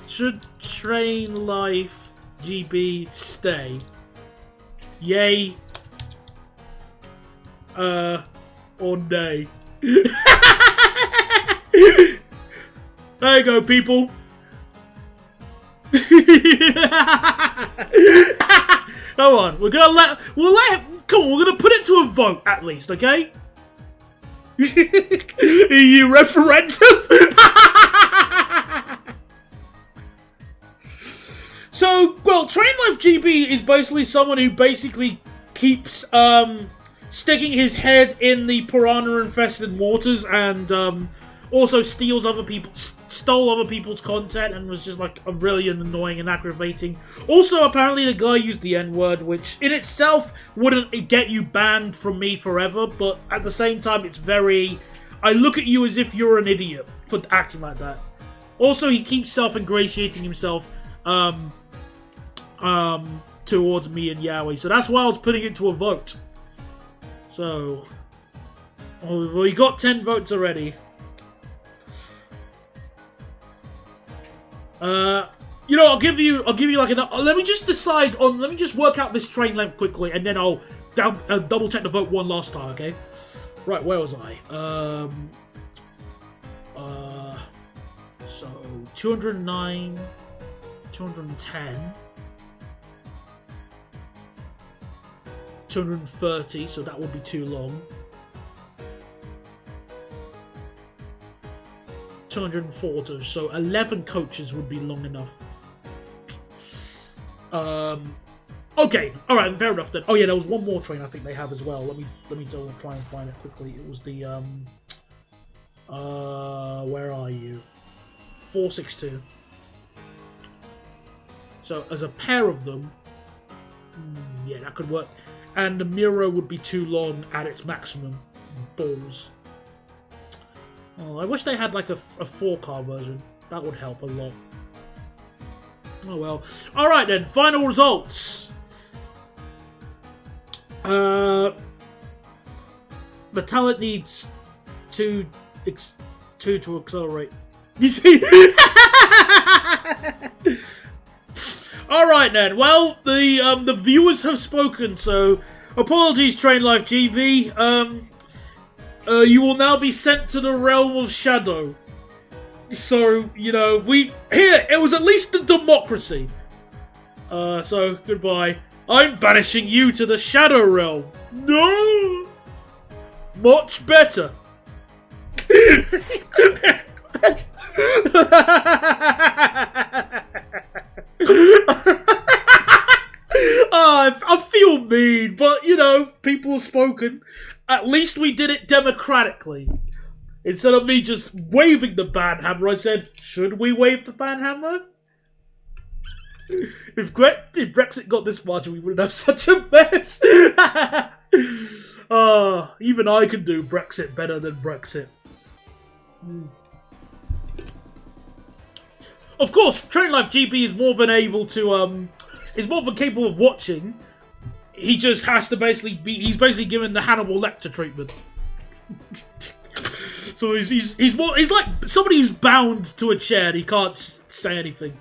Should Train Life GB stay? Yay. Or nay. There you go, people. Come on, we're gonna come on, we're gonna put it to a vote at least, okay? EU referendum. So, well, Train Life GB is basically someone who basically keeps sticking his head in the piranha-infested waters and also stole other people's content and was just like really annoying and aggravating. Also, apparently the guy used the N-word, which in itself wouldn't get you banned from me forever, but at the same time it's very... I look at you as if you're an idiot for acting like that. Also, he keeps self-ingratiating himself towards me and Yowie, so that's why I was putting it to a vote. So, we got 10 votes already. You know, I'll give you like let me just work out this train length quickly, and then I'll double check the vote one last time, okay? Right, where was I? So 209, 210, 230, so that would be too long. 240, so 11 coaches would be long enough. Okay, alright, fair enough then. Oh yeah, there was one more train I think they have as well. Let me try and find it quickly. It was the where are you? 462. So as a pair of them, yeah, that could work. And the Miro would be too long at its maximum. Balls. Oh, I wish they had like a 4-car version. That would help a lot. Oh well. Alright then, final results. The talent needs 2 to accelerate. You see? Alright then, well, the viewers have spoken, so apologies Train Life GB. You will now be sent to the realm of shadow. So, you know, it was at least a democracy. So, goodbye. I'm banishing you to the Shadow Realm. No! Much better. I feel mean, but you know, people have spoken. At least we did it democratically. Instead of me just waving the banhammer, I said, should we wave the banhammer? If Brexit got this much, we wouldn't have such a mess. Even I can do Brexit better than Brexit. Of course, Train Life GB is more than able to, is more than capable of watching. He just has to he's basically given the Hannibal Lecter treatment. So he's like somebody who's bound to a chair and he can't say anything.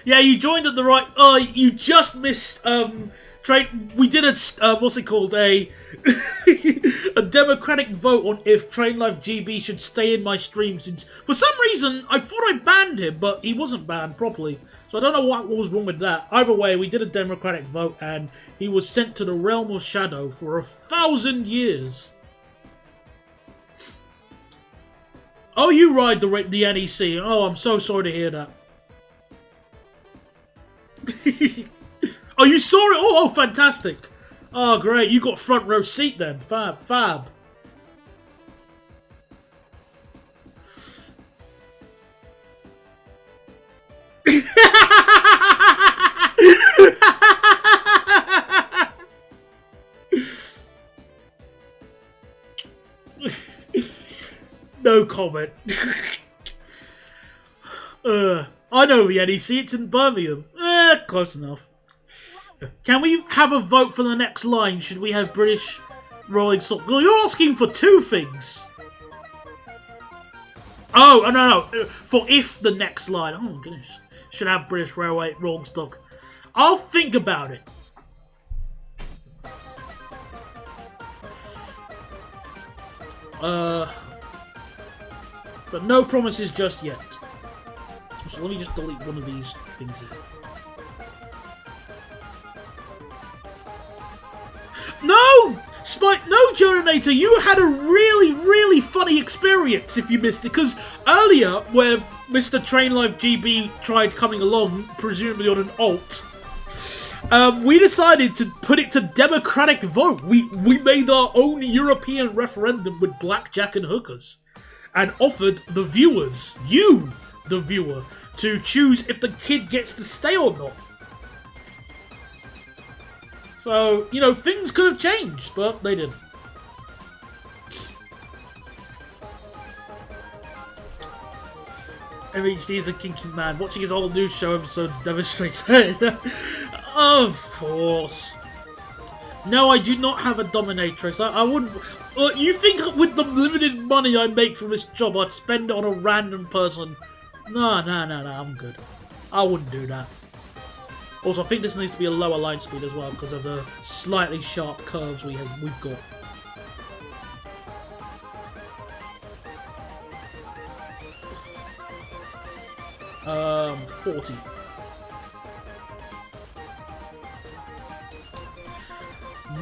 Yeah, you joined at the right. You just missed. We did what's it called? A democratic vote on if Train Life GB should stay in my stream, since for some reason I thought I banned him, but he wasn't banned properly. So I don't know what was wrong with that. Either way, we did a democratic vote and he was sent to the Realm of Shadow for 1,000 years. Oh, you ride the NEC. Oh, I'm so sorry to hear that. Oh, you saw it? Oh, fantastic. Oh, great. You got front row seat then. Fab. No comment. I know the NEC. It's in Birmingham. Close enough. Can we have a vote for the next line? Should we have British rolling stock? Well, you're asking for two things. Oh, no. For if the next line. Oh, my goodness. Should have British Railway rolling stock. I'll think about it. But no promises just yet. So let me just delete one of these things here. No! Spike, no, Journator, you had a really funny experience if you missed it, because earlier, where Mr. Train Life GB tried coming along, presumably on an alt, we decided to put it to democratic vote. We made our own European referendum with blackjack and hookers, and offered the viewers, you, the viewer, to choose if the kid gets to stay or not. So, you know, things could have changed, but they didn't. MHD is a kinky man. Watching his old news show episodes demonstrates it. Of course. No, I do not have a dominatrix. I wouldn't... you think with the limited money I make from this job, I'd spend it on a random person? No, I'm good. I wouldn't do that. Also, I think this needs to be a lower line speed as well because of the slightly sharp curves we've got. Um, 40.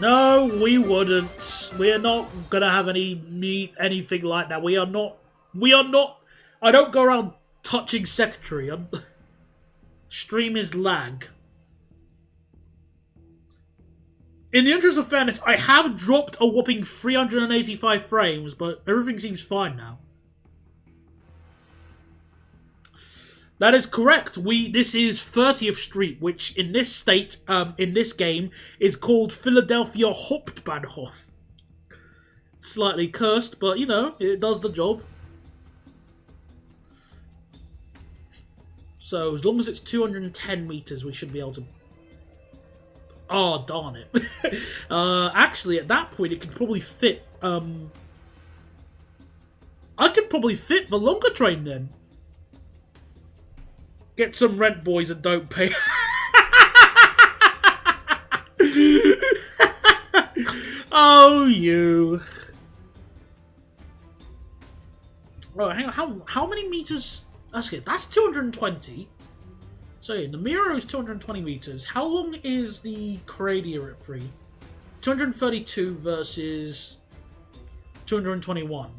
No, we wouldn't. We're not gonna have anything like that. We are not. I don't go around touching secretary. Stream is lag. In the interest of fairness, I have dropped a whopping 385 frames, but everything seems fine now. That is correct. This is 30th Street, which in this state, in this game, is called Philadelphia Hauptbahnhof. Slightly cursed, but you know, it does the job. So as long as it's 210 meters, we should be able to... Oh, darn it. Actually, at that point, it could probably fit, I could probably fit the longer train then. Get some rent, boys, and don't pay. Oh, you. Oh, hang on. How many meters? That's 220. So yeah, the mirror is 220 meters. How long is the Cradia at 3? 232 versus 221.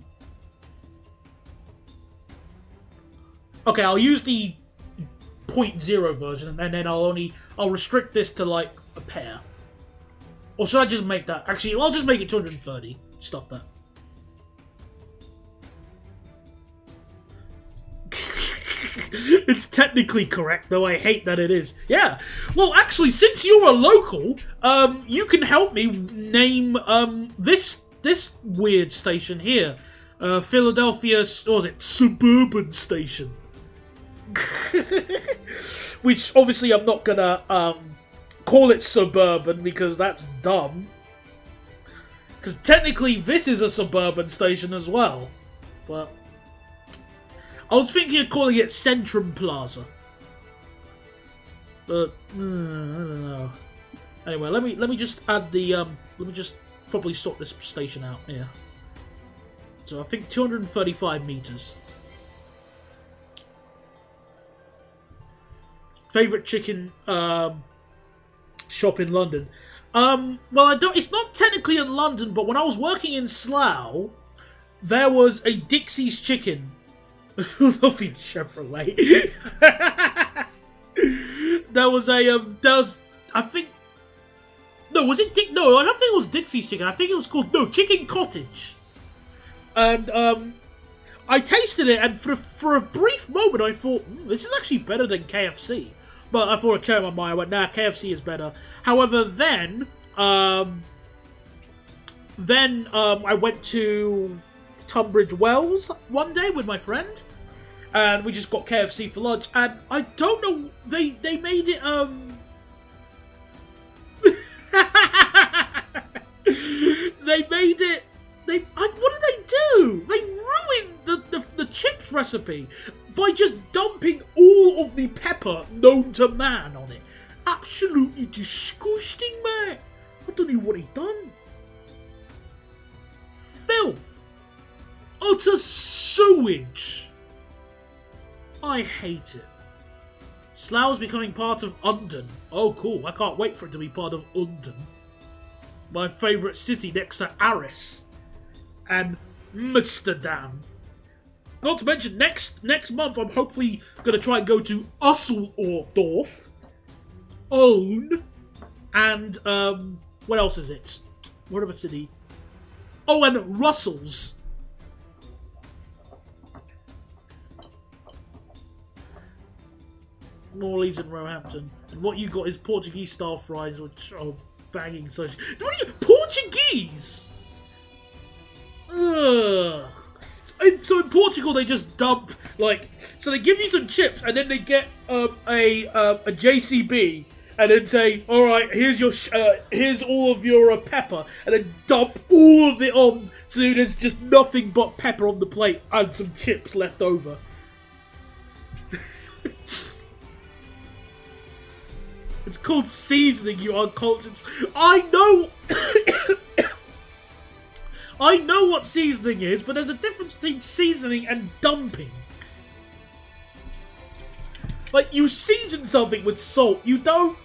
Okay, I'll use the 0.0 version, and then I'll restrict this to like a pair. Or should I just make that? Actually, I'll just make it 230. Stuff that. It's technically correct, though I hate that it is. Yeah. Well, actually, since you're a local, you can help me name this weird station here, Philadelphia. What was it? Suburban Station. Which obviously I'm not gonna call it suburban because that's dumb. Because technically this is a suburban station as well, but. I was thinking of calling it Centrum Plaza, but I don't know. Anyway, let me just add the let me just probably sort this station out here. So I think 235 meters. Favorite chicken shop in London. Well, I don't. It's not technically in London, but when I was working in Slough, there was a Dixie's Chicken. Philadelphia Chevrolet. There was I think. No, was it No, I don't think it was Dixie's Chicken. I think it was called Chicken Cottage. And I tasted it, and for a brief moment, I thought this is actually better than KFC. But I thought I'd change my mind. I went, nah, KFC is better. However, then I went to Tunbridge Wells one day with my friend, and we just got KFC for lunch, and I don't know, they made it what did they do? They ruined the chips recipe by just dumping all of the pepper known to man on it. Absolutely disgusting, man. I don't know what he done. Filth. Utter sewage. I hate it. Slough's becoming part of London. Oh, cool. I can't wait for it to be part of London. My favourite city next to Aris. And Amsterdam. Not to mention, next month I'm hopefully going to try and go to Usseldorf. Own. And, what else is it? What other city? Oh, and Russell's. Morley's and Roehampton. And what you got is Portuguese style fries, which are banging such. What are you? Portuguese? Ugh. So in Portugal they just dump, like, so they give you some chips and then they get a JCB and then say, all right, here's all of your pepper, and then dump all of it on, so there's just nothing but pepper on the plate and some chips left over. It's called seasoning, you uncultured. I know. I know what seasoning is, but there's a difference between seasoning and dumping. Like, you season something with salt. You don't,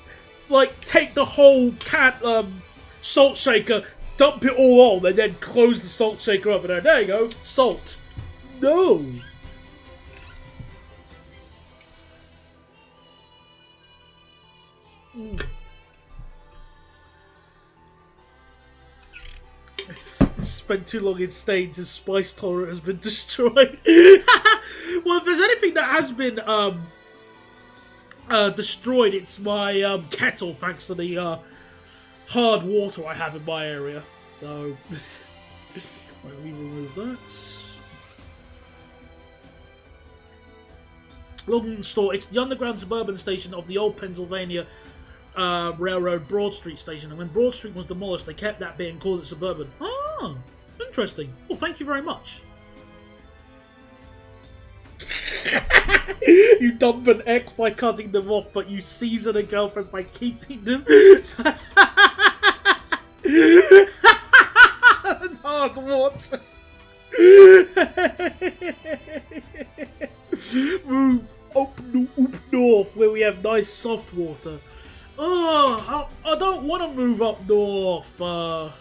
like, take the whole salt shaker, dump it all on, and then close the salt shaker up, and there you go, salt. No. Spent too long in stains, his spice tolerance has been destroyed. Well, if there's anything that has been destroyed, it's my kettle, thanks to the hard water I have in my area. So, let me remove that. London store. It's the underground suburban station of the old Pennsylvania Railroad Broad Street station, and when Broad Street was demolished, they kept that bit and called it suburban. Oh, interesting. Well, thank you very much. You dump an ex by cutting them off, but you season a girlfriend by keeping them. Hard water. we have nice soft water. Oh, I don't want to move up north. I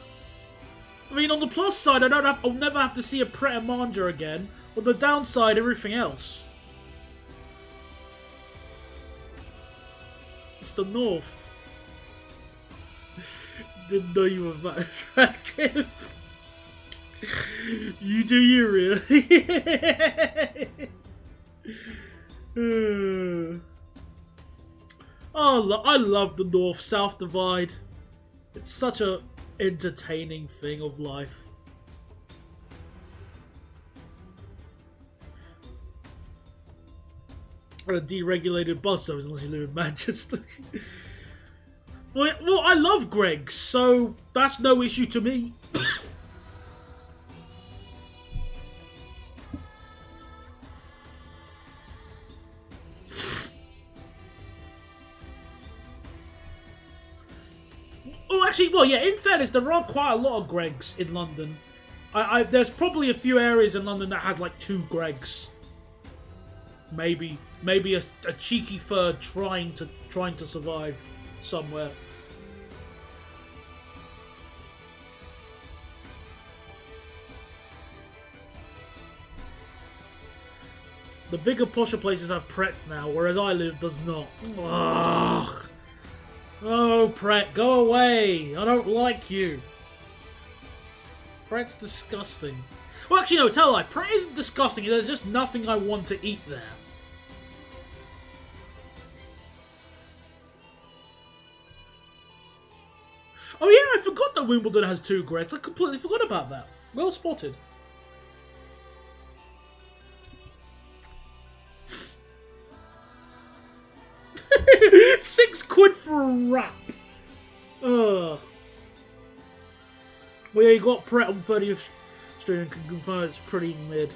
mean, on the plus side, I'll never have to see a Pret a Manger again. On the downside, everything else. It's the north. Didn't know you were that attractive. You do you, really? Oh, I love the North-South divide. It's such a entertaining thing of life. Or a deregulated bus service unless you live in Manchester. Well, I love Greggs, so that's no issue to me. Oh, actually, well, yeah, in fairness, there are quite a lot of Greggs in London. There's probably a few areas in London that has like 2 Greggs. Maybe a cheeky third trying to survive somewhere. The bigger, posher places have Pret now, whereas I live does not. Ugh. Oh, Pret, go away! I don't like you. Pret's disgusting. Well, actually, no, tell a lie. Pret isn't disgusting. There's just nothing I want to eat there. Oh yeah, I forgot that Wimbledon has 2 Greggs. I completely forgot about that. Well spotted. £6 for a wrap. Ugh. Well, yeah, you got Pret on 30th Street and can confirm it's pretty mid.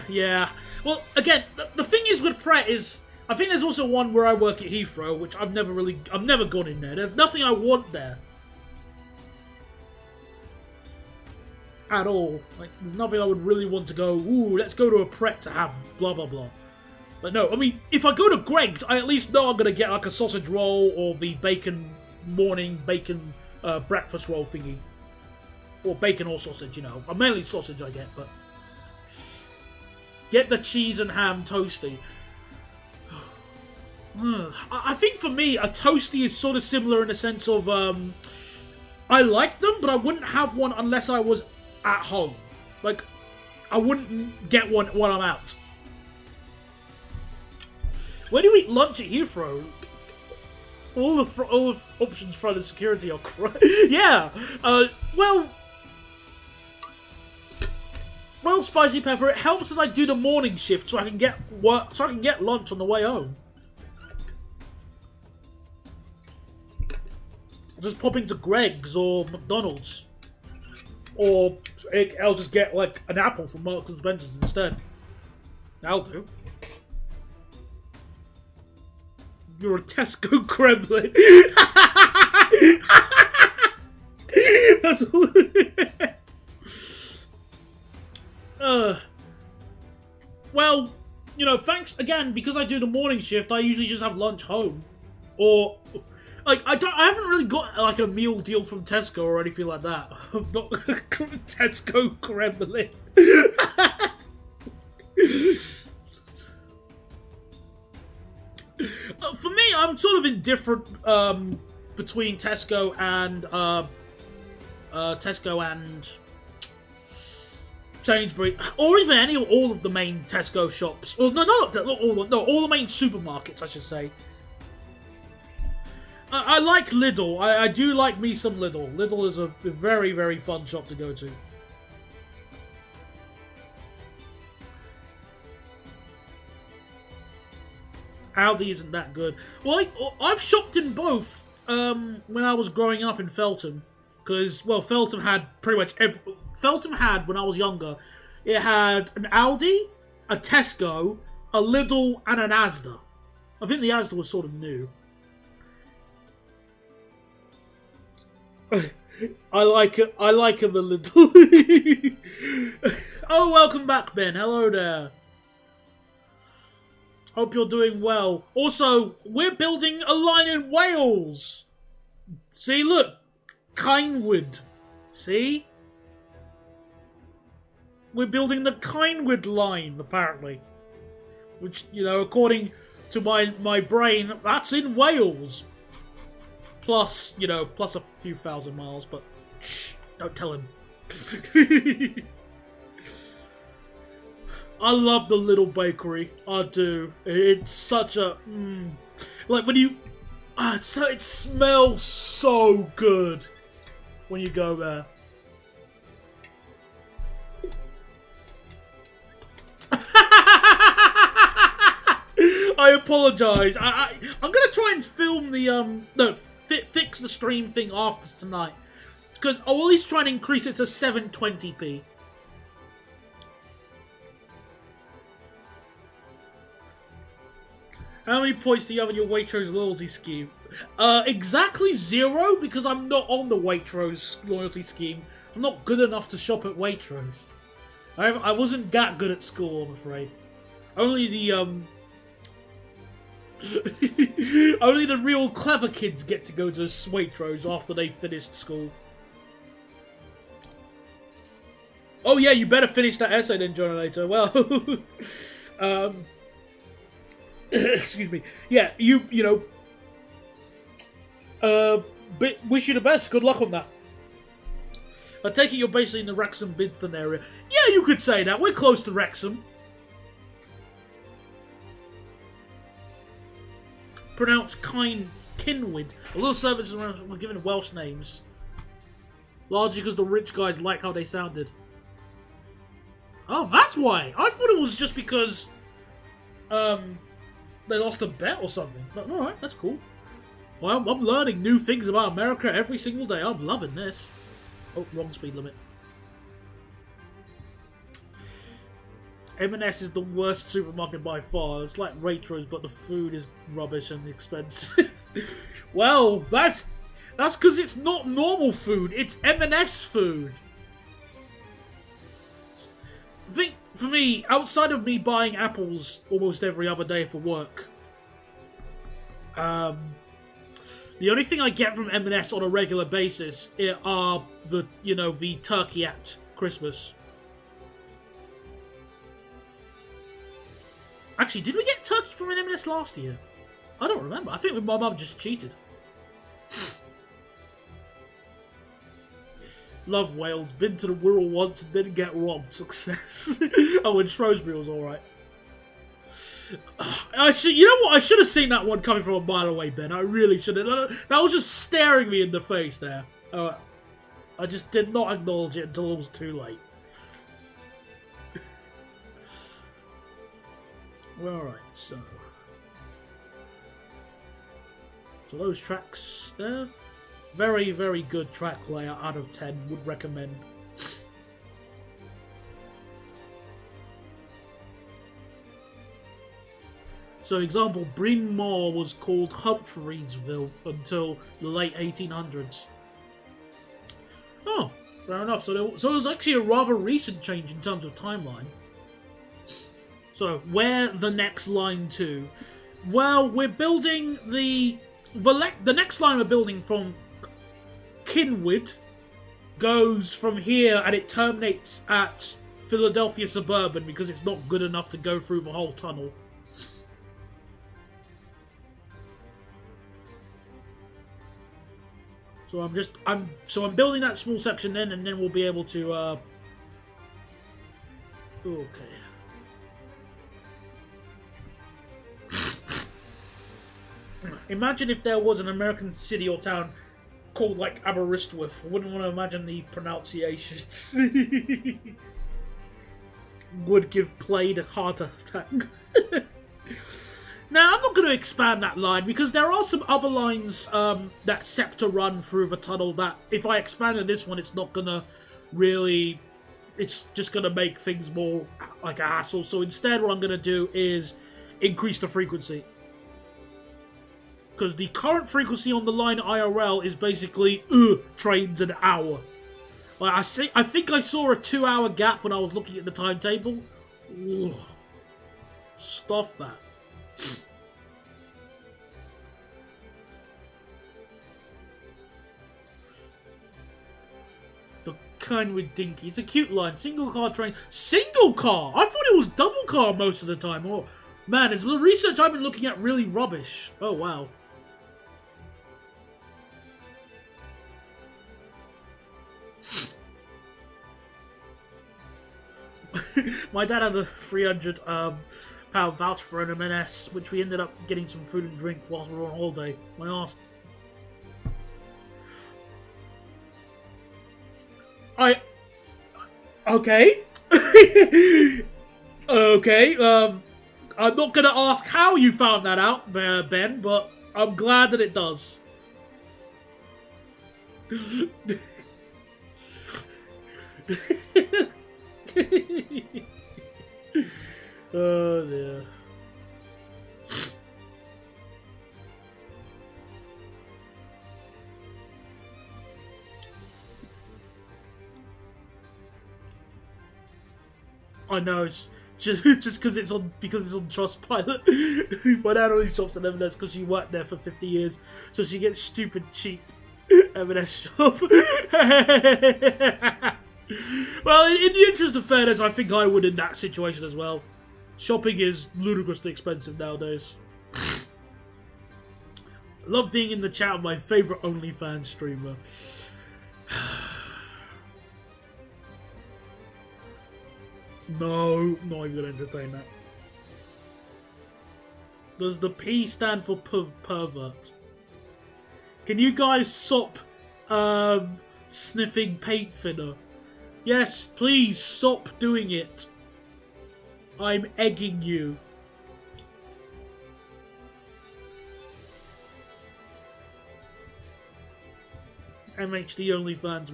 Yeah. Well, again, the thing is with Pret is, I think there's also one where I work at Heathrow, which I've never gone in there. There's nothing I want there. At all. Like, there's nothing I would really want to go, ooh, let's go to a Pret to have blah blah blah. But no, I mean, if I go to Greggs, I at least know I'm going to get like a sausage roll or the morning bacon breakfast roll thingy. Or bacon or sausage, you know. Mainly sausage I get, but... Get the cheese and ham toasty. I think for me, a toasty is sort of similar in the sense of... I like them, but I wouldn't have one unless I was at home. Like, I wouldn't get one when I'm out. Where do you eat lunch at Heathrow? All the options for the security are yeah. Well, Spicy Pepper, it helps that I do the morning shift so I can get lunch on the way home. Just pop into Greggs or McDonald's, or I'll just get like an apple from Marks and Spencer's instead. That'll do. You're a Tesco Kremlin. That's well, you know, thanks again, because I do the morning shift, I usually just have lunch home. Or like I haven't really got like a meal deal from Tesco or anything like that. I'm not Tesco Kremlin. For me, I'm sort of indifferent between Tesco and Sainsbury, or even all of the main Tesco shops. Well, no, not all the main supermarkets, I should say. I like Lidl. I do like me some Lidl. Lidl is a very, very fun shop to go to. Aldi isn't that good. Well, I've shopped in both when I was growing up in Feltham. Because, well, Feltham had pretty much Feltham had, when I was younger, it had an Aldi, a Tesco, a Lidl, and an Asda. I think the Asda was sort of new. I like him a little. Oh, welcome back, Ben. Hello there. Hope you're doing well. Also, we're building a line in Wales. See, look. Kindwood. See? We're building the Kindwood line, apparently. Which, you know, according to my brain, that's in Wales. Plus, you know, plus a few thousand miles, but shh, don't tell him. I love the little bakery. I do. It's such a... like, when you... it smells so good when you go there. I apologise. I'm gonna try and film the fix the stream thing after tonight, because I'll at least try and increase it to 720p. How many points do you have in your Waitrose loyalty scheme? Exactly 0, because I'm not on the Waitrose loyalty scheme. I'm not good enough to shop at Waitrose. I wasn't that good at school, I'm afraid. Only the only the real clever kids get to go to Waitrose after they finished school. Oh yeah, you better finish that essay then, Jonathan. Well, excuse me. Yeah, you know, wish you the best. Good luck on that. I take it you're basically in the Wrexham Bidston area. Yeah, you could say that. We're close to Wrexham. Pronounced Kinwyd. A lot of services were given Welsh names. Largely because the rich guys like how they sounded. Oh, that's why! I thought it was just because they lost a bet or something. But alright, that's cool. Well, I'm learning new things about America every single day. I'm loving this. Oh, wrong speed limit. M&S is the worst supermarket by far. It's like Waitrose, but the food is rubbish and expensive. Well, that's because it's not normal food. It's M&S food. I think, for me, outside of me buying apples almost every other day for work, the only thing I get from M&S on a regular basis are the turkey at Christmas. Actually, did we get turkey from an M&S last year? I don't remember. I think my mum just cheated. Love Wales. Been to the Wirral once and didn't get robbed. Success. Oh, and Shrewsbury was alright. You know what? I should have seen that one coming from a mile away, Ben. I really should have. That was just staring me in the face there. I just did not acknowledge it until it was too late. Well, alright, so those tracks there. Very, very good track layout out of 10. Would recommend. So, example, Bryn Mawr was called Humphreysville until the late 1800s. Oh, fair enough. So it was actually a rather recent change in terms of timeline. So, where the next line to? Well, we're building the next line we're building from Kinwyd goes from here and it terminates at Philadelphia Suburban because it's not good enough to go through the whole tunnel. So I'm building that small section then, and then we'll be able to okay. Imagine if there was an American city or town called, like, Aberystwyth. I wouldn't want to imagine the pronunciations. Would give Plaid a heart attack. Now, I'm not going to expand that line, because there are some other lines that Scepter run through the tunnel that, if I expanded this one, it's not going to really... It's just going to make things more like a hassle. So instead, what I'm going to do is increase the frequency. Because the current frequency on the line IRL is basically trains an hour. Like I think I saw a 2-hour gap when I was looking at the timetable. Ugh. Stuff that. kind with Dinky. It's a cute line. Single car train. Single car? I thought it was double car most of the time. Oh, man, is the research I've been looking at really rubbish? Oh, wow. My dad had a 300 pound voucher for an M&S, which we ended up getting some food and drink whilst we were on holiday. I asked. Okay. Okay, I'm not gonna ask how you found that out, Ben, but I'm glad that it does. Oh dear. I know, it's just because it's on Trustpilot. My dad only shops at M&S because she worked there for 50 years, so she gets stupid cheap M&S shop. Well, in the interest of fairness, I think I would in that situation as well. Shopping is ludicrously expensive nowadays. Love being in the chat with my favourite OnlyFans streamer. No, not even gonna entertain that. Does the P stand for pervert? Can you guys stop sniffing paint thinner? Yes, please stop doing it. I'm egging you. MHD OnlyFans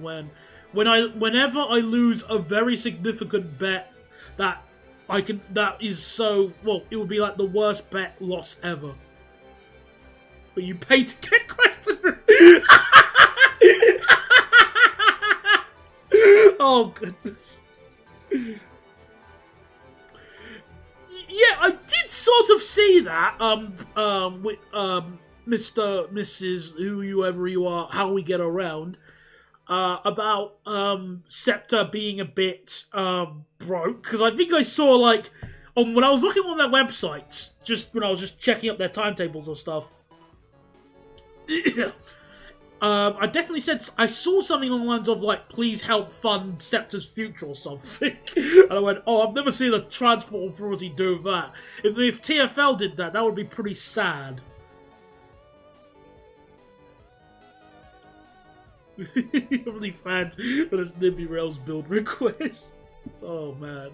whenever I lose a very significant bet that is so, well, it would be like the worst bet loss ever. But you pay to get questions. Oh goodness. Yeah, I did sort of see that. With Mr. Mrs. whoever you are, how we get around. About Scepter being a bit broke, because I think I saw, like, when I was looking on their websites, just when I was just checking up their timetables or stuff. I definitely said I saw something on the lines of, like, please help fund Scepter's future or something. And I went, oh, I've never seen a transport authority do that. If TFL did that, that would be pretty sad. Only fans but it's Nimby Rails build requests. Oh man.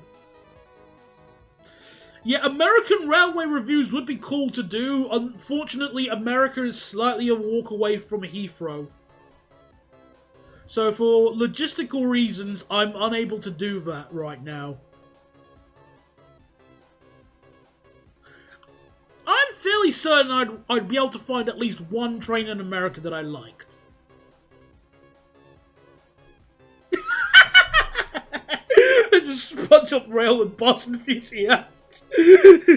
Yeah, American railway reviews would be cool to do. Unfortunately, America is slightly a walk away from Heathrow. So for logistical reasons, I'm unable to do that right now. I'm fairly certain I'd be able to find at least one train in America that I liked. Just a bunch of rail and bus enthusiasts. What do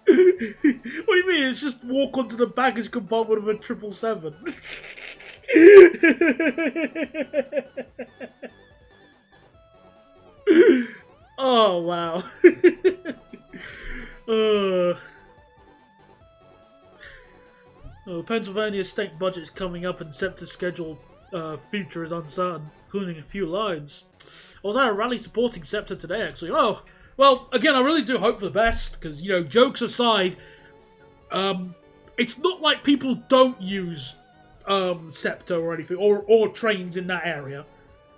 you mean? It's just walk onto the baggage compartment of a 777. Oh wow. Oh, Pennsylvania state budget's coming up and set to schedule. Future is uncertain, including a few lines. I was at a rally supporting Scepter today, actually. Oh, well, again, I really do hope for the best, because, you know, jokes aside, it's not like people don't use Scepter or anything, or trains in that area,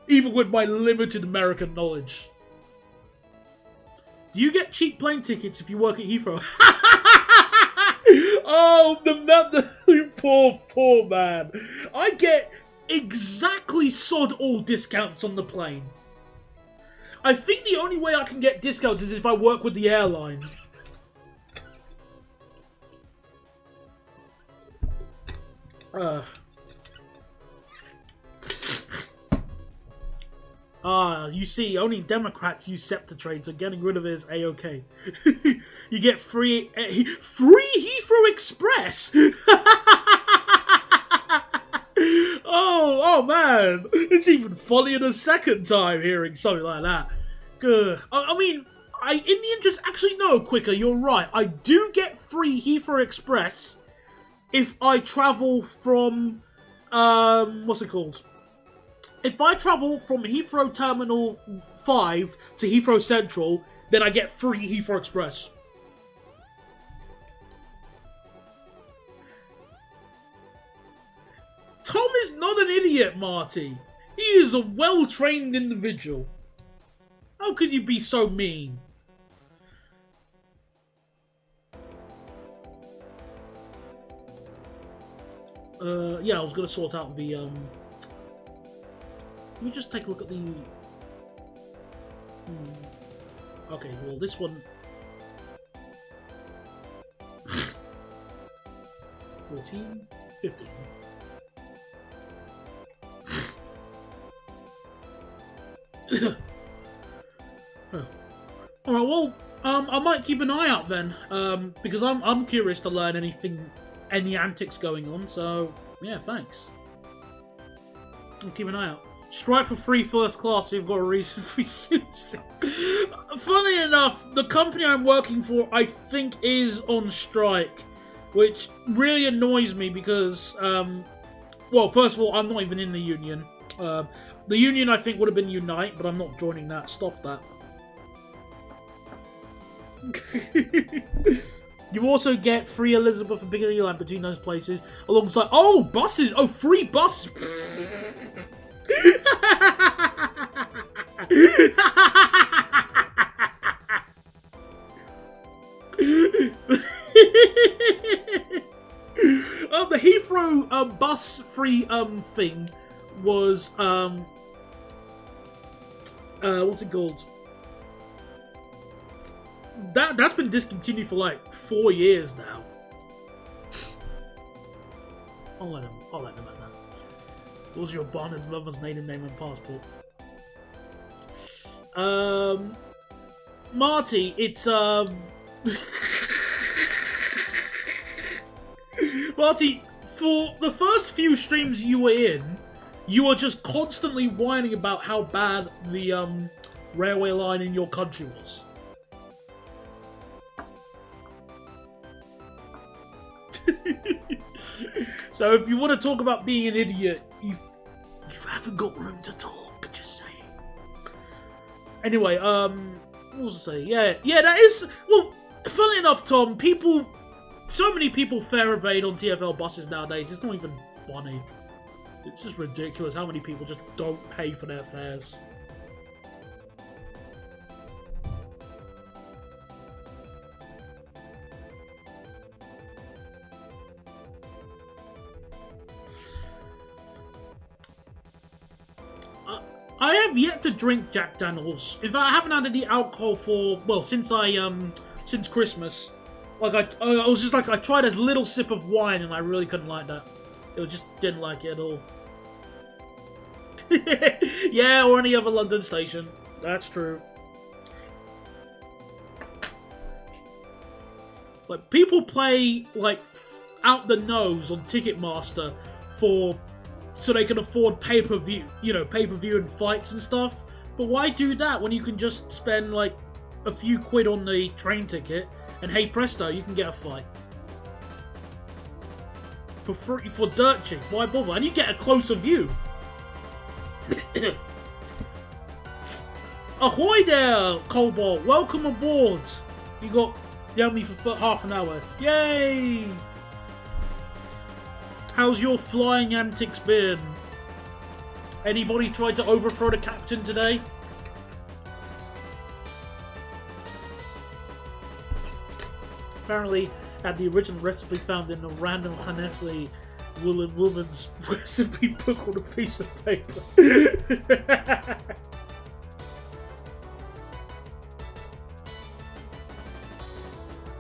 even with my limited American knowledge. Do you get cheap plane tickets if you work at Heathrow? Oh, the poor man. I get exactly sod all discounts on the plane. I think the only way I can get discounts is if I work with the airline. You see, only Democrats use Scepter trade, so getting rid of it is A-OK. You get free Heathrow Express! oh man, it's even funnier the second time hearing something like that. Good. I mean, in the interest, actually no, Quicker, you're right. I do get free Heathrow Express if I travel from, what's it called? If I travel from Heathrow Terminal 5 to Heathrow Central, then I get free Heathrow Express. Tom is not an idiot, Marty. He is a well-trained individual. How could you be so mean? Yeah, I was gonna sort out the, Let me just take a look at the... Okay, well, this one... 14, 15. Oh. Alright, well, I might keep an eye out then, because I'm curious to learn any antics going on, so, yeah, thanks. I'll keep an eye out. Strike for free first class, so you've got a reason for using. Funny enough, the company I'm working for, I think, is on strike, which really annoys me because, well, first of all, I'm not even in the union. The union, I think, would have been Unite, but I'm not joining that. Stop that. You also get free Elizabeth and Piccadilly line between those places, alongside... Oh, buses! Oh, free bus! Oh, the Heathrow bus free thing was what's it called? That's been discontinued for like 4 years now. I'll let him know that. What was your bonded lover's native name and passport? Marty, it's Marty, for the first few streams you were in, you were just constantly whining about how bad the railway line in your country was. So if you want to talk about being an idiot, you haven't got room to talk, just saying. Anyway, what was I saying? Yeah, that is... Well, funnily enough, Tom, so many people fare evade on TfL buses nowadays, it's not even funny. It's just ridiculous how many people just don't pay for their fares. I have yet to drink Jack Daniels. In fact, I haven't had any alcohol for, well, since Christmas. Like, I was just like, I tried a little sip of wine and I really couldn't like that. I just didn't like it at all. Yeah, or any other London station. That's true. Like, people play, like, out the nose on Ticketmaster so they can afford pay-per-view, pay-per-view and fights and stuff. But why do that when you can just spend, like, a few quid on the train ticket and hey presto, you can get a fight? For free, for dirt cheap, why bother? And you get a closer view. Ahoy there, Cobalt! Welcome aboard! You got me for half an hour. Yay! How's your flying antics been? Anybody tried to overthrow the captain today? Apparently, had the original recipe found in a random Hanefli woman's recipe book on a piece of paper.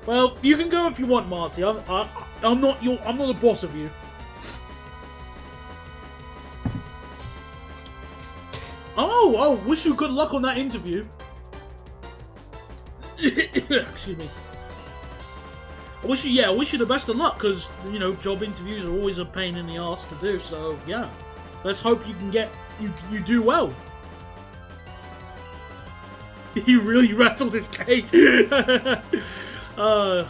Well, you can go if you want, Marty. I'm not the boss of you. Oh, wish you good luck on that interview. Excuse me. I wish you the best of luck, because, job interviews are always a pain in the arse to do, so, yeah. Let's hope you can get you do well. He really rattled his cage. You know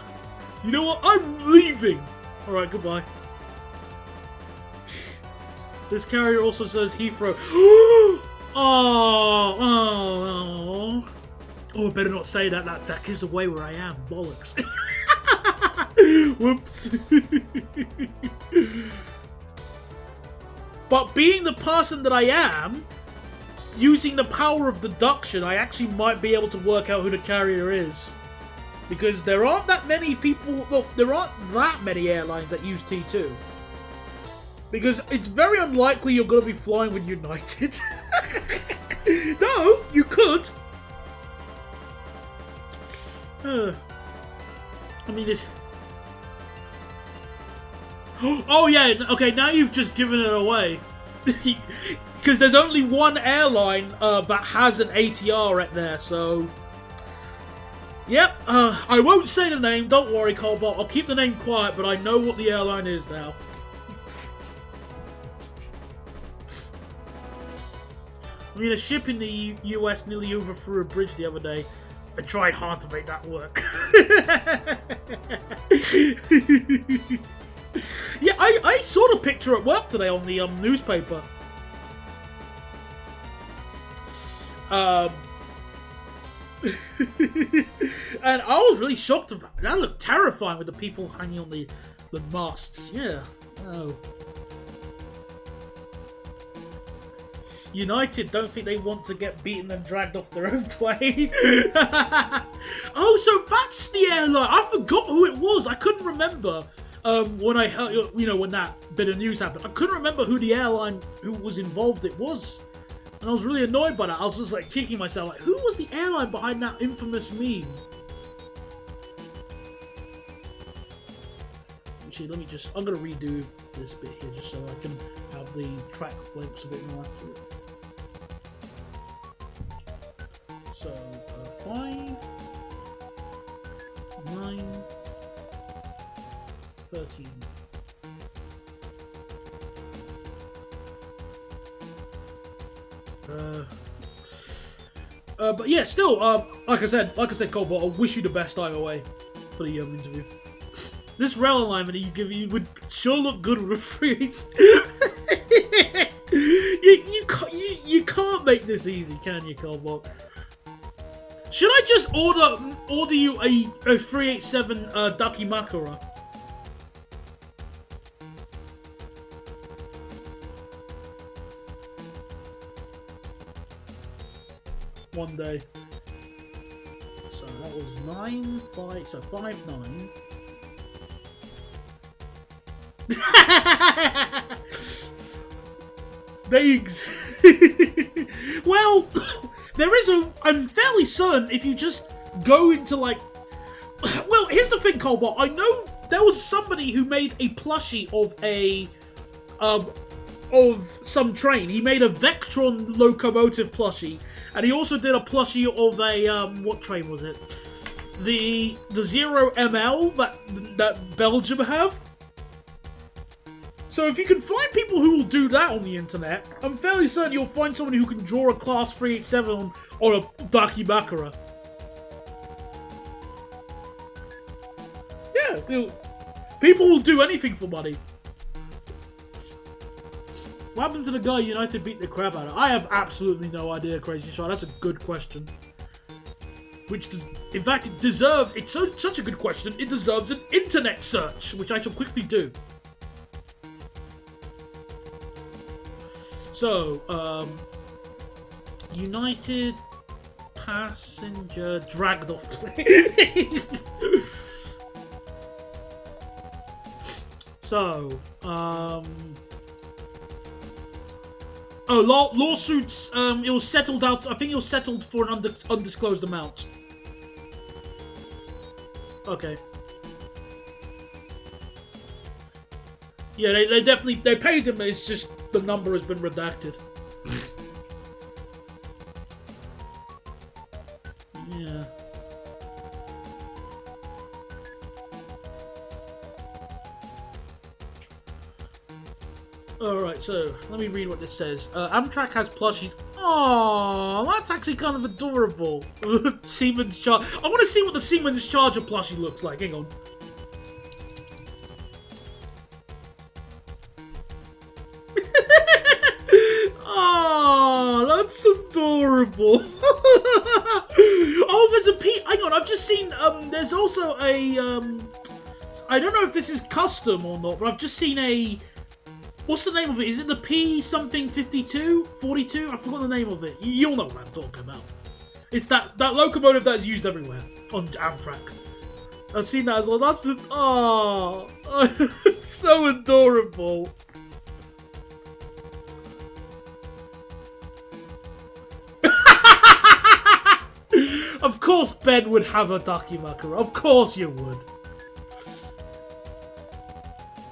what? I'm leaving. All right, goodbye. This carrier also says Heathrow. Oh, I better not say that. That gives away where I am. Bollocks. Whoops. But being the person that I am, using the power of deduction, I actually might be able to work out who the carrier is. Because there aren't that many people... Look, there aren't that many airlines that use T2. Because it's very unlikely you're going to be flying with United. No, you could. I mean, it's... Oh yeah, okay, now you've just given it away. Because there's only one airline that has an ATR at there, so... Yep, I won't say the name, don't worry, Colbot. I'll keep the name quiet, but I know what the airline is now. I mean, a ship in the US nearly overthrew a bridge the other day. I tried hard to make that work. Yeah, I saw the picture at work today on the newspaper. And I was really shocked about it. That looked terrifying with the people hanging on the masts. Yeah. Oh. United don't think they want to get beaten and dragged off their own plane. Oh, so that's the airline. I forgot who it was. I couldn't remember when I heard, when that bit of news happened. I couldn't remember who the airline who was involved it was. And I was really annoyed by that. I was just like kicking myself. Like, who was the airline behind that infamous meme? Actually, let me just... I'm going to redo this bit here just so I can have the track links a bit more accurate. So, 5, 9, 13. But yeah, still, like I said, Colbot, I wish you the best either way for the interview. This rail alignment that you give you would sure look good with a 387. You can't make this easy, can you, Colbot? Should I just order you a 387 Ducky Makara? One day. So that was 9, 5, so 5, 9. Well, there is I'm fairly certain if you just go into like... Well, here's the thing, Colbot. I know there was somebody who made a plushie of some train. He made a Vectron locomotive plushie. And he also did a plushie of a, what train was it? The 0ML that Belgium have. So if you can find people who will do that on the internet, I'm fairly certain you'll find someone who can draw a Class 387 on a Daki Bakara. Yeah, people will do anything for money. What happened to the guy United beat the crap out of? I have absolutely no idea, Crazy Shot. That's a good question. Which, in fact, it deserves... It's such a good question, it deserves an internet search, which I shall quickly do. So, United passenger dragged off plane. So, oh, lawsuits, it was settled out, I think it was settled for an undisclosed amount. Okay. Yeah, they definitely, they paid him, it's just the number has been redacted. Yeah. Alright, so let me read what this says. Amtrak has plushies. Oh, that's actually kind of adorable. Siemens Charger. I want to see what the Siemens Charger plushie looks like. Hang on. Oh, that's adorable. Oh, there's a P. Hang on, I've just seen. There's also a. I don't know if this is custom or not, but I've just seen a. What's the name of it? Is it the P something 52? 42? I forgot the name of it. You'll know what I'm talking about. It's that locomotive that is used everywhere on Amtrak. I've seen that as well. That's the. Oh, it's so adorable. Of course Ben would have a Dakimakura. Of course you would.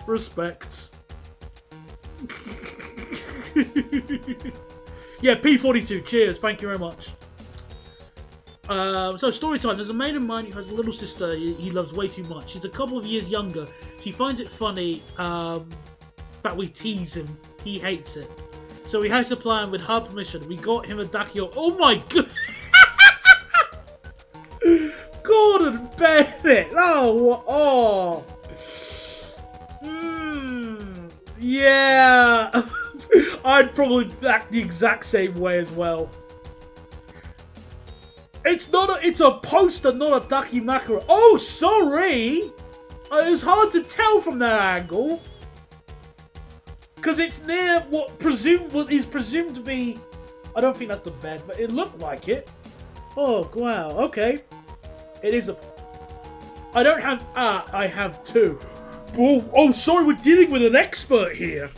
Respect. Yeah, P42. Cheers. Thank you very much. So, story time. There's a mate of mine who has a little sister he loves way too much. She's a couple of years younger. She finds it funny that we tease him. He hates it. So we hatched a plan with her permission. We got him a Dakio. Oh my god! Gordon Bennett! Oh! Yeah! I'd probably act the exact same way as well. It's a poster, not a Dakimakura. Oh, sorry! It was hard to tell from that angle. Because it's near what is presumed to be... I don't think that's the bed, but it looked like it. Oh, wow, okay. It is a... I don't have... I have two. Oh, sorry, we're dealing with an expert here.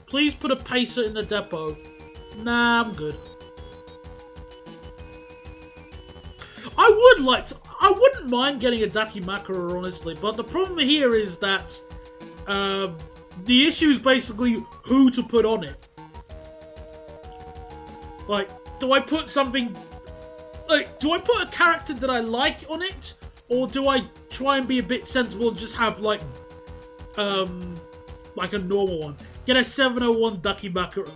Please put a pacer in the depot. Nah, I'm good. I wouldn't mind getting a Dakimakura, honestly, but the problem here is that the issue is basically who to put on it. Like, do I put something... Like, do I put a character that I like on it? Or do I try and be a bit sensible and just have, like a normal one? Get a 701 Dakimakura.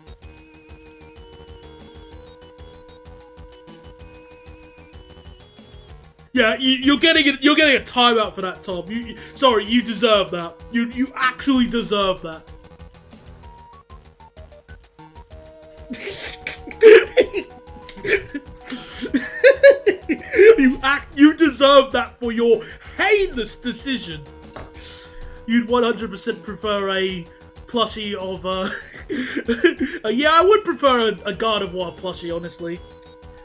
Yeah, you're getting a timeout for that, Tom. Sorry, you deserve that. You actually deserve that. You deserve that for your heinous decision. You'd 100% prefer a plushie of yeah, I would prefer a God of War plushie, honestly.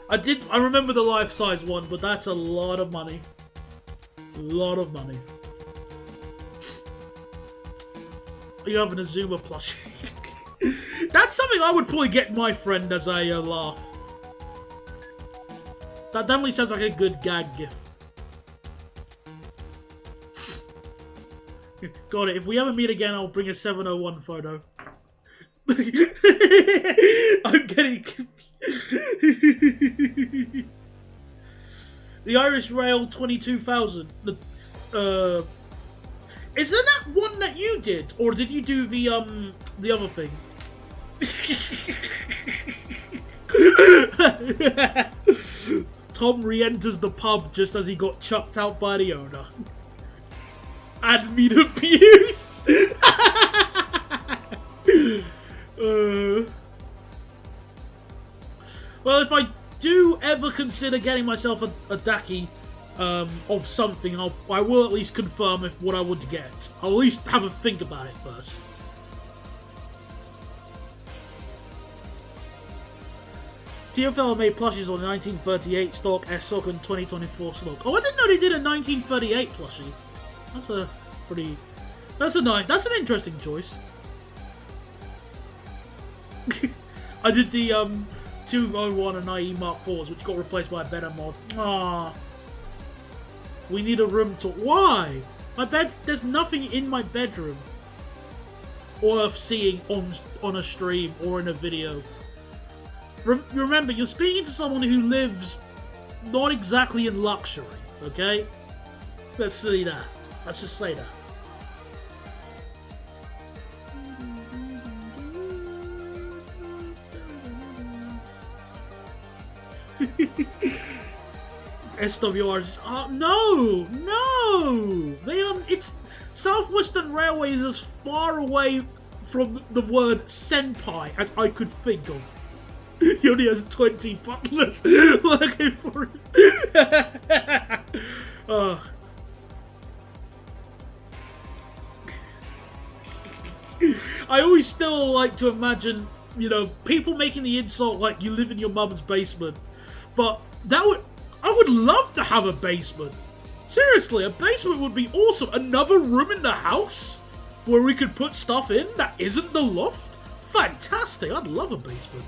I remember the life-size one, but that's a lot of money. A lot of money. You have an Azuma plushie. That's something I would probably get my friend as a laugh. That definitely sounds like a good gag gift. Got it. If we ever meet again, I'll bring a 701 photo. I'm getting the Irish Rail 22,000. Isn't that one that you did, or did you do the other thing? Tom re-enters the pub just as he got chucked out by the owner. Admin abuse. Well, if I do ever consider getting myself a Daki of something, I will at least confirm what I would get. I'll at least have a think about it first. TFL made plushies on 1938 stock, S-Stock, and 2024 stock. Oh, I didn't know they did a 1938 plushie. That's a pretty... That's an interesting choice. I did the 201 and IE Mark 4s, which got replaced by a better mod. Ah, we need a room to... Why? My bed... There's nothing in my bedroom worth seeing on a stream or in a video. Remember, you're speaking to someone who lives not exactly in luxury, okay? Let's see that. Let's just say that. SWR. Oh no! They it's Southwestern Railway is as far away from the word senpai as I could think of. He only has 20 butlers working for him. I always still like to imagine, you know, people making the insult like you live in your mum's basement. But I would love to have a basement. Seriously, a basement would be awesome. Another room in the house where we could put stuff in that isn't the loft. Fantastic, I'd love a basement.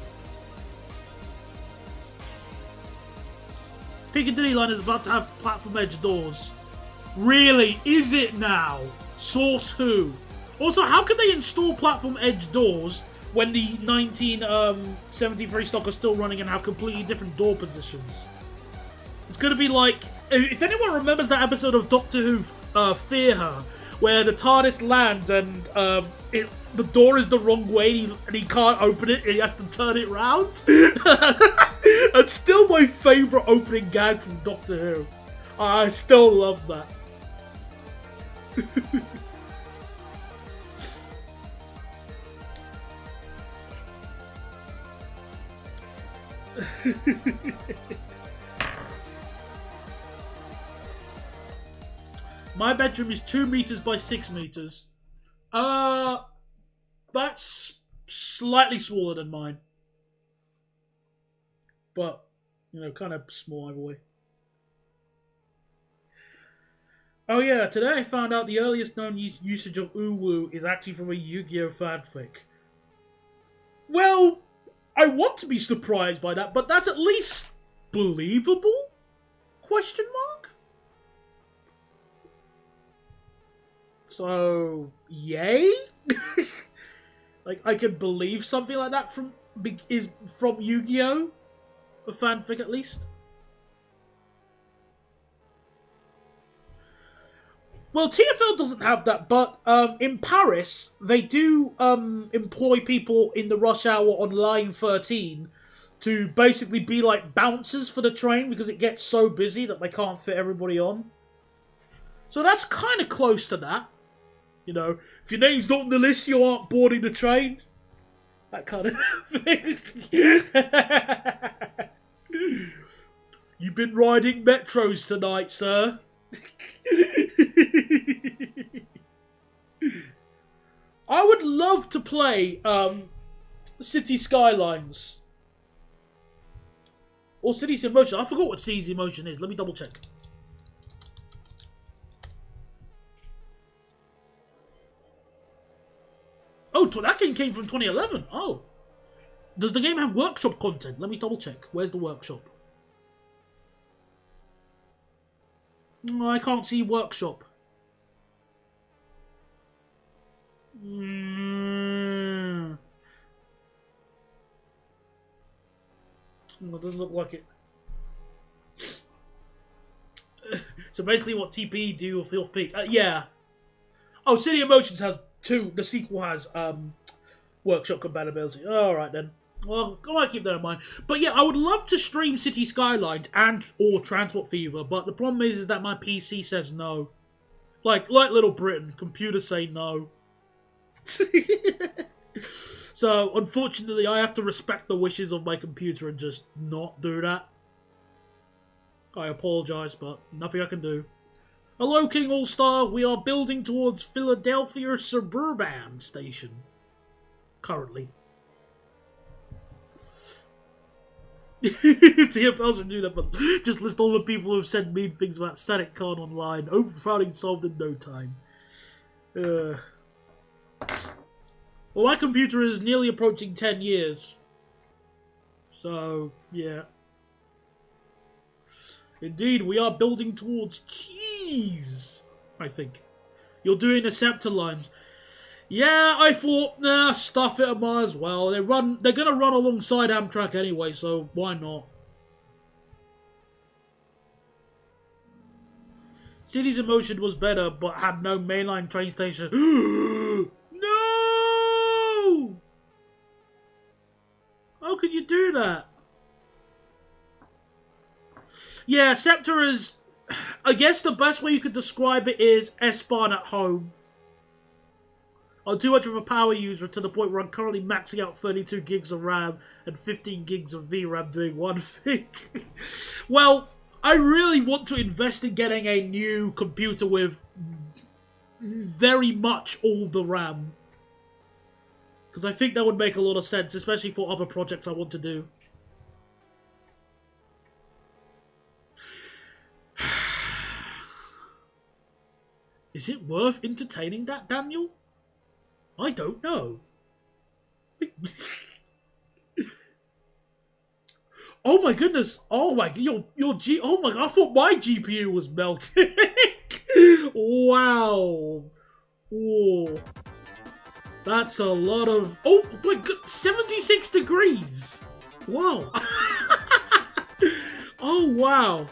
Piccadilly line is about to have platform edge doors. Really? Is it now? Source who? Also, how can they install platform edge doors when the 1973 stock are still running and have completely different door positions? It's gonna be like, if anyone remembers that episode of Doctor Who, Fear Her, where the TARDIS lands and the door is the wrong way and he can't open it, and he has to turn it round. It's still my favourite opening gag from Doctor Who. I still love that. My bedroom is 2 meters by 6 meters. That's slightly smaller than mine. But, you know, kind of small either way. Oh yeah, today I found out the earliest known usage of uwu is actually from a Yu-Gi-Oh fanfic. Well, I want to be surprised by that, but that's at least believable? Question mark? So, yay? Like, I could believe something like that from Yu-Gi-Oh! A fanfic at least. Well, TFL doesn't have that, but in Paris, they do employ people in the rush hour on line 13 to basically be like bouncers for the train because it gets so busy that they can't fit everybody on. So that's kind of close to that. You know, if your name's not on the list, you aren't boarding the train. That kind of thing. You've been riding metros tonight, sir. I would love to play City Skylines. Or Cities in Motion. I forgot what Cities in Motion is. Let me double check. Oh, that game came from 2011. Oh. Does the game have workshop content? Let me double check. Where's the workshop? No, I can't see workshop. It doesn't look like it. So basically what TPE do with Filth Peak. Yeah. Oh, City of Motions has 2. The sequel has workshop compatibility. Alright then. Well, I might keep that in mind. But yeah, I would love to stream City Skylines and or Transport Fever, but the problem is that my PC says no. Like Little Britain, computers say no. So, unfortunately, I have to respect the wishes of my computer and just not do that. I apologise, but nothing I can do. Hello, King All-Star. We are building towards Philadelphia Suburban Station. Currently. TFL should do that, but just list all the people who have said mean things about Static Khan online. Overcrowding solved in no time. Well, my computer is nearly approaching 10 years. So, yeah. Indeed, we are building towards keys, I think. You're doing the scepter lines. Yeah, I thought, nah, stuff it, I might as well. They're gonna run alongside Amtrak anyway, so why not? Cities in Motion was better, but had no mainline train station. No! How could you do that? Yeah, Scepter is... I guess the best way you could describe it is S-Bahn at home. I'm too much of a power user to the point where I'm currently maxing out 32 gigs of RAM and 15 gigs of VRAM doing one thing. Well, I really want to invest in getting a new computer with very much all the RAM. Because I think that would make a lot of sense, especially for other projects I want to do. Is it worth entertaining that, Daniel? I don't know. Oh my goodness! Oh my, oh my! I thought my GPU was melting. Wow. Whoa. That's a lot of. Oh my god! 76 degrees. Wow. Oh wow.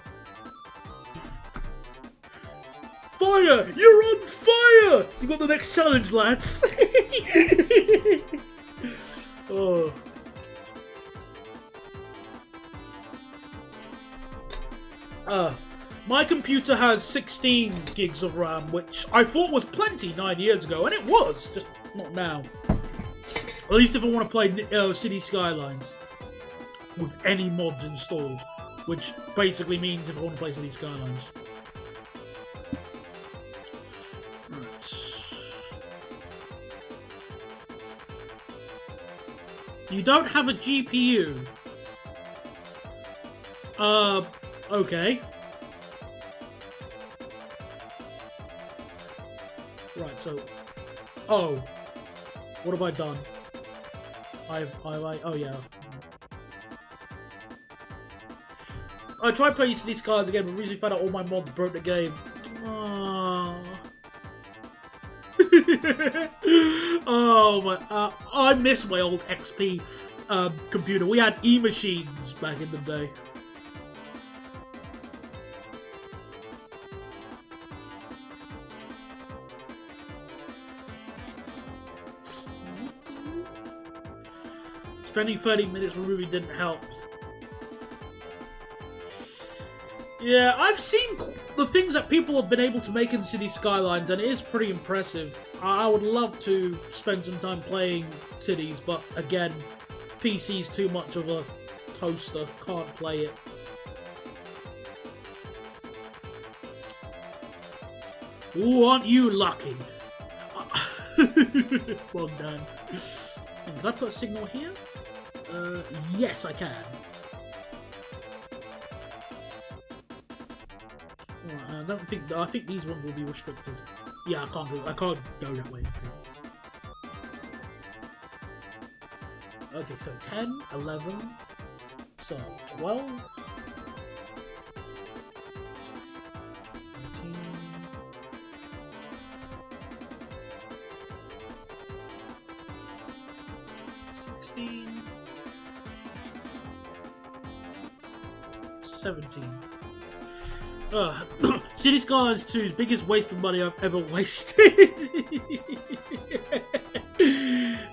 Fire! You're on fire! You got the next challenge, lads. Oh. My computer has 16 gigs of RAM, which I thought was plenty 9 years ago, and it was, just not now. At least if I want to play City Skylines with any mods installed, which basically means if I want to play City Skylines. You don't have a GPU? Okay. Right, so... Oh. What have I done? Oh yeah. I tried playing these cards again, but recently found out all my mods broke the game. Aww. Oh my! I miss my old XP computer. We had e-machines back in the day. Spending 30 minutes with Ruby didn't help. Yeah, I've seen the things that people have been able to make in City Skylines, and it is pretty impressive. I would love to spend some time playing Cities, but again, PC's too much of a toaster. Can't play it. Ooh, aren't you lucky? Well done. Can I put a signal here? Yes, I can. I think these ones will be restricted. Yeah, I can't go that way. Okay, so 10, 11, so 12, 13, 16, 17. City Skylines 2's biggest waste of money I've ever wasted.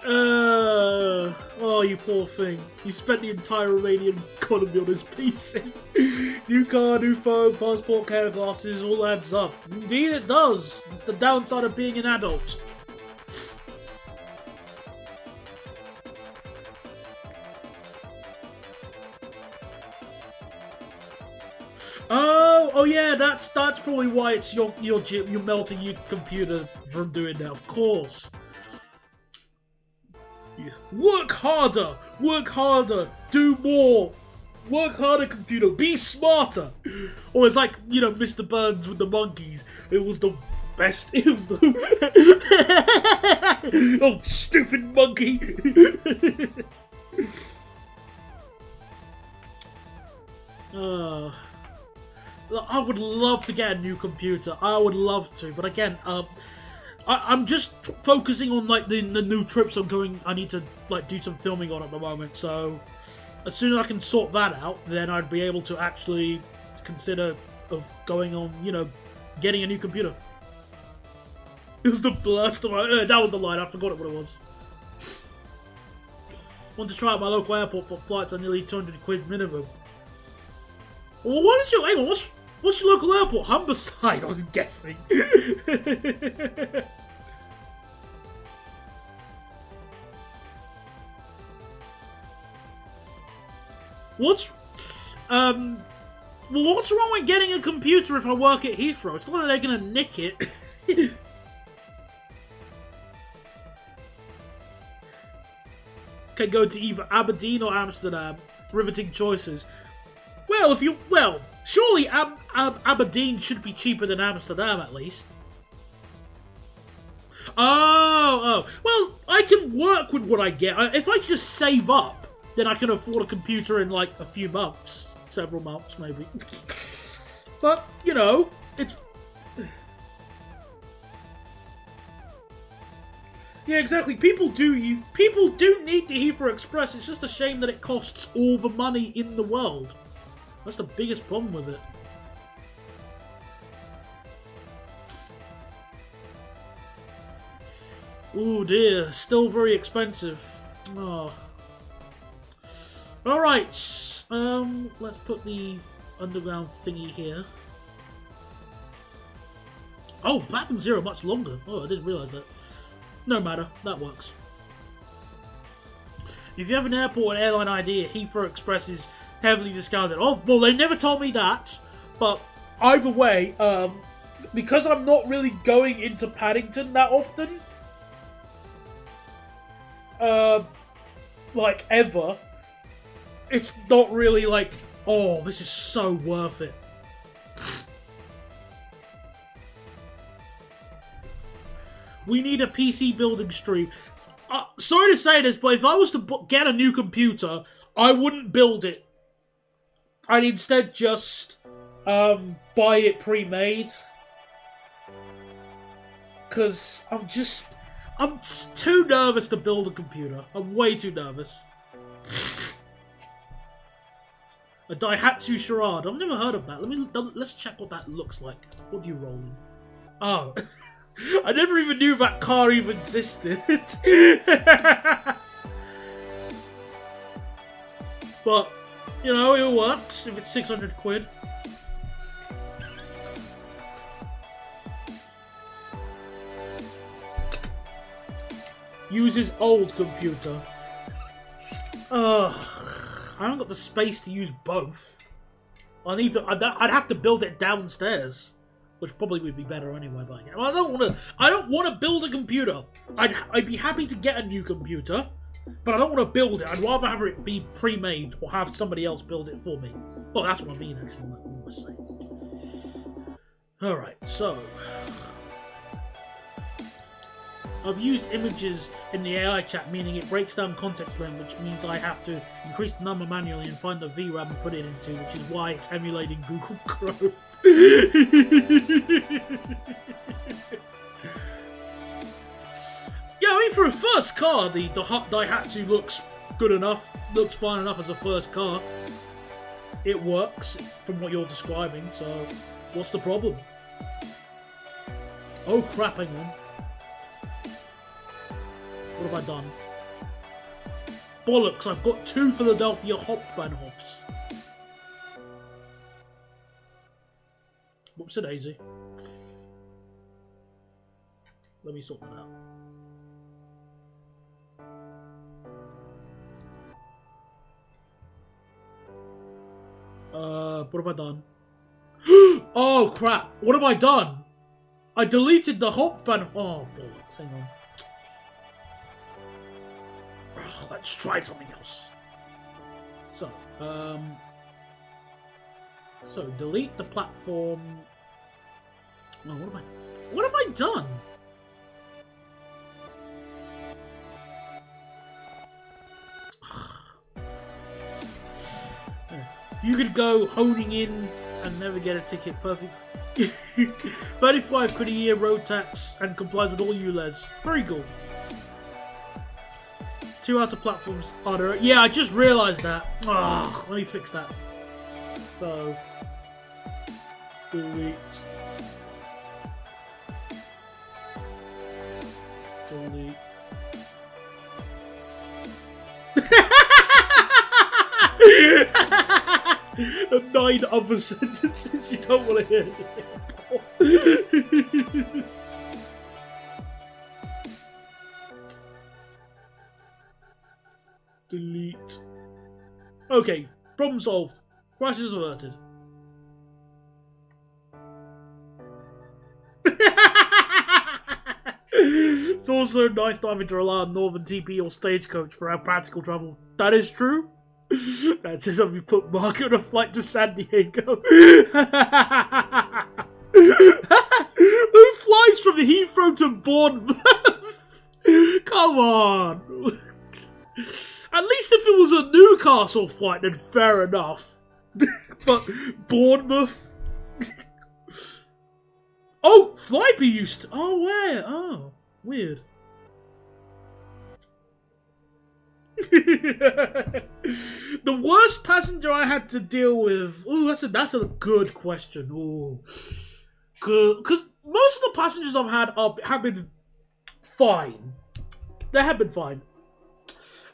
Oh, you poor thing. You spent the entire Romanian economy on his PC. New car, new phone, passport, care glasses, all adds up. Indeed it does. It's the downside of being an adult. Oh yeah, that's probably why it's you're melting your computer from doing that. Of course. Work harder, do more. Work harder, computer. Be smarter. Or it's like, you know, Mr. Burns with the monkeys. It was the best. It was the oh, stupid monkey. I would love to get a new computer. I would love to, but again, I'm just focusing on like the new trips I'm going. I need to like do some filming on at the moment. So as soon as I can sort that out, then I'd be able to actually consider of going on, you know, getting a new computer. It was the blast of my... that was the line, I forgot what it was. Want to try out my local airport, but flights are nearly 200 quid minimum. Well, what is your... Hang on, what's your local airport? Humberside, I was guessing. What's... well, what's wrong with getting a computer if I work at Heathrow? It's not like they're gonna nick it. Can go to either Aberdeen or Amsterdam. Riveting choices. Well, if you... Well, surely Aberdeen should be cheaper than Amsterdam, at least. Oh. Well, I can work with what I get. If I just save up, then I can afford a computer in, like, a few months. Several months, maybe. But, you know, it's... Yeah, exactly. People do need the Heathrow Express. It's just a shame that it costs all the money in the world. That's the biggest problem with it. Oh dear, still very expensive. Oh. Alright, let's put the underground thingy here. Oh, Platinum Zero much longer. Oh, I didn't realise that. No matter, that works. If you have an airport and airline ID, Heathrow Express is heavily discounted. Oh, well, they never told me that. But either way, because I'm not really going into Paddington that often, like ever, it's not really like, oh, this is so worth it. We need a PC building stream. Sorry to say this, but if I was to get a new computer, I wouldn't build it. I'd instead just buy it pre-made. Because I'm too nervous to build a computer. I'm way too nervous. A Daihatsu Charade. I've never heard of that. Let's check what that looks like. What do you roll in? Oh. I never even knew that car even existed. But, you know, it works if it's 600 quid. Uses old computer. I haven't got the space to use both. I'd have to build it downstairs. Which probably would be better anyway. But I don't want to build a computer. I'd be happy to get a new computer, but I don't want to build it. I'd rather have it be pre-made or have somebody else build it for me. Well, that's what I mean. Actually, what I was saying. All right, so I've used images in the AI chat, meaning it breaks down context length, which means I have to increase the number manually and find the VRAM and put it into, which is why it's emulating Google Chrome. Yeah, I mean, for a first car, the Daihatsu looks good enough, looks fine enough as a first car. It works from what you're describing, so what's the problem? Oh crap, hang on. What have I done? Bollocks, I've got 2 Philadelphia Hauptbahnhofs. Whoops a daisy. Let me sort that out. What have I done? Oh crap! What have I done? I deleted the Hauptbahnhof. Oh bollocks! Hang on. Oh, let's try something else. So delete the platform. Oh, what have I done? You could go honing in and never get a ticket. Perfect. 35 quid a year road tax and complies with all ULEZ. Very good. 2 outer platforms are there. Yeah, I just realised that. Let me fix that. So delete 9 other sentences you don't want to hear. Delete. Okay, problem solved. Crisis averted. It's also nice not having to rely on Northern TP or Stagecoach for our practical travel. That is true. That's as if we put Mark on a flight to San Diego. Who flies from Heathrow to Bournemouth? Come on. At least if it was a Newcastle flight, then fair enough. But Bournemouth? Oh, Flyby used to. Oh, where? Oh, weird. The worst passenger I had to deal with. Ooh, that's a good question. Ooh, because most of the passengers I've had have been fine. They have been fine,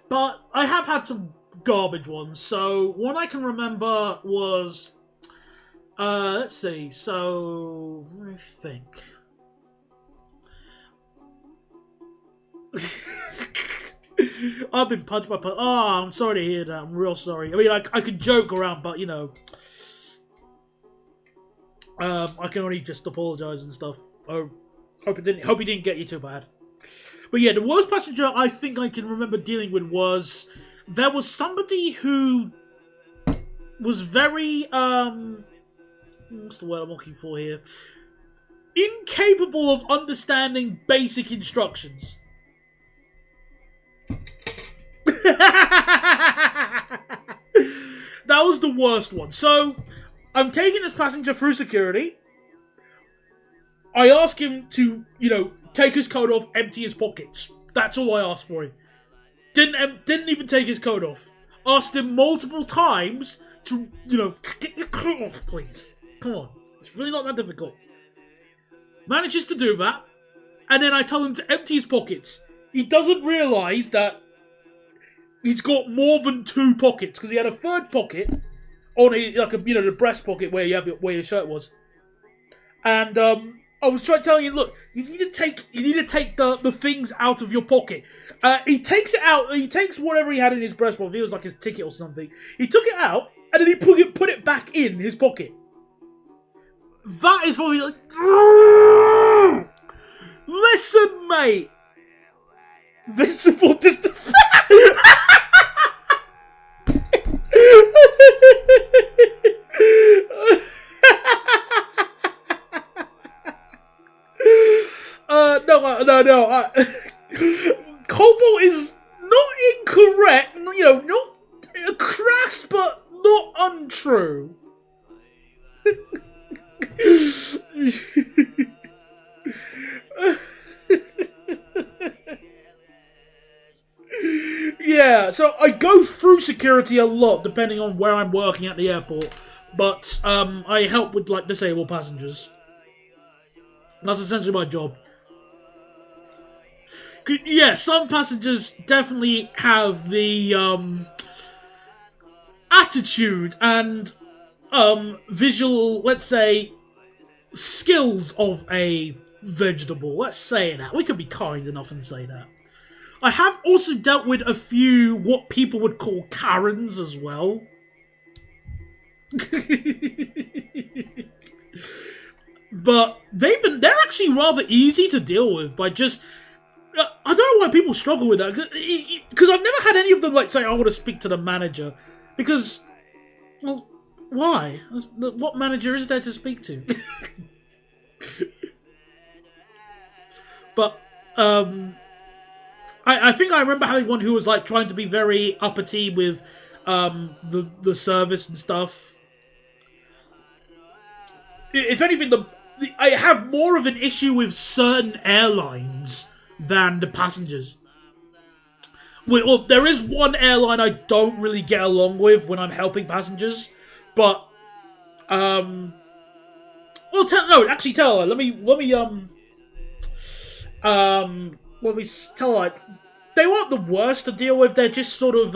but I have had some garbage ones. So one I can remember was. Let's see. So, let me think. I've been punched by punch. Oh, I'm sorry to hear that. I'm real sorry. I mean, I could joke around, but you know, I can only just apologise and stuff. Hope he didn't get you too bad. But yeah, the worst passenger I think I can remember dealing with was there was somebody who was very what's the word I'm looking for here? Incapable of understanding basic instructions. That was the worst one. So, I'm taking this passenger through security. I ask him to, take his coat off, empty his pockets. That's all I asked for him. Didn't even take his coat off. Asked him multiple times to, get your coat off, please. Come on. It's really not that difficult. Manages to do that. And then I tell him to empty his pockets. He doesn't realise that he's got more than 2 pockets. Because he had a third pocket on the breast pocket where your shirt was. And I was trying to tell you, look, you need to take the things out of your pocket. He takes it out. He takes whatever he had in his breast pocket. It was like his ticket or something. He took it out and then he put it back in his pocket. That is probably like, listen, mate. Invincible just. No. Cobalt is not incorrect. Not crass, but not untrue. Yeah, so I go through security a lot depending on where I'm working at the airport, but I help with disabled passengers. That's essentially my job. Yeah, some passengers definitely have the attitude and visual, let's say, skills of a vegetable. Let's say that. We could be kind enough and say that. I have also dealt with a few what people would call Karens as well. But they're actually rather easy to deal with by just. I don't know why people struggle with that, because I've never had any of them say I want to speak to the manager, because, well, why? What manager is there to speak to? But I think I remember having one who was trying to be very uppity with the service and stuff. If anything, I have more of an issue with certain airlines than the passengers. Well, there is one airline I don't really get along with when I'm helping passengers, but tell her. Let me tell her. They weren't the worst to deal with. They're just sort of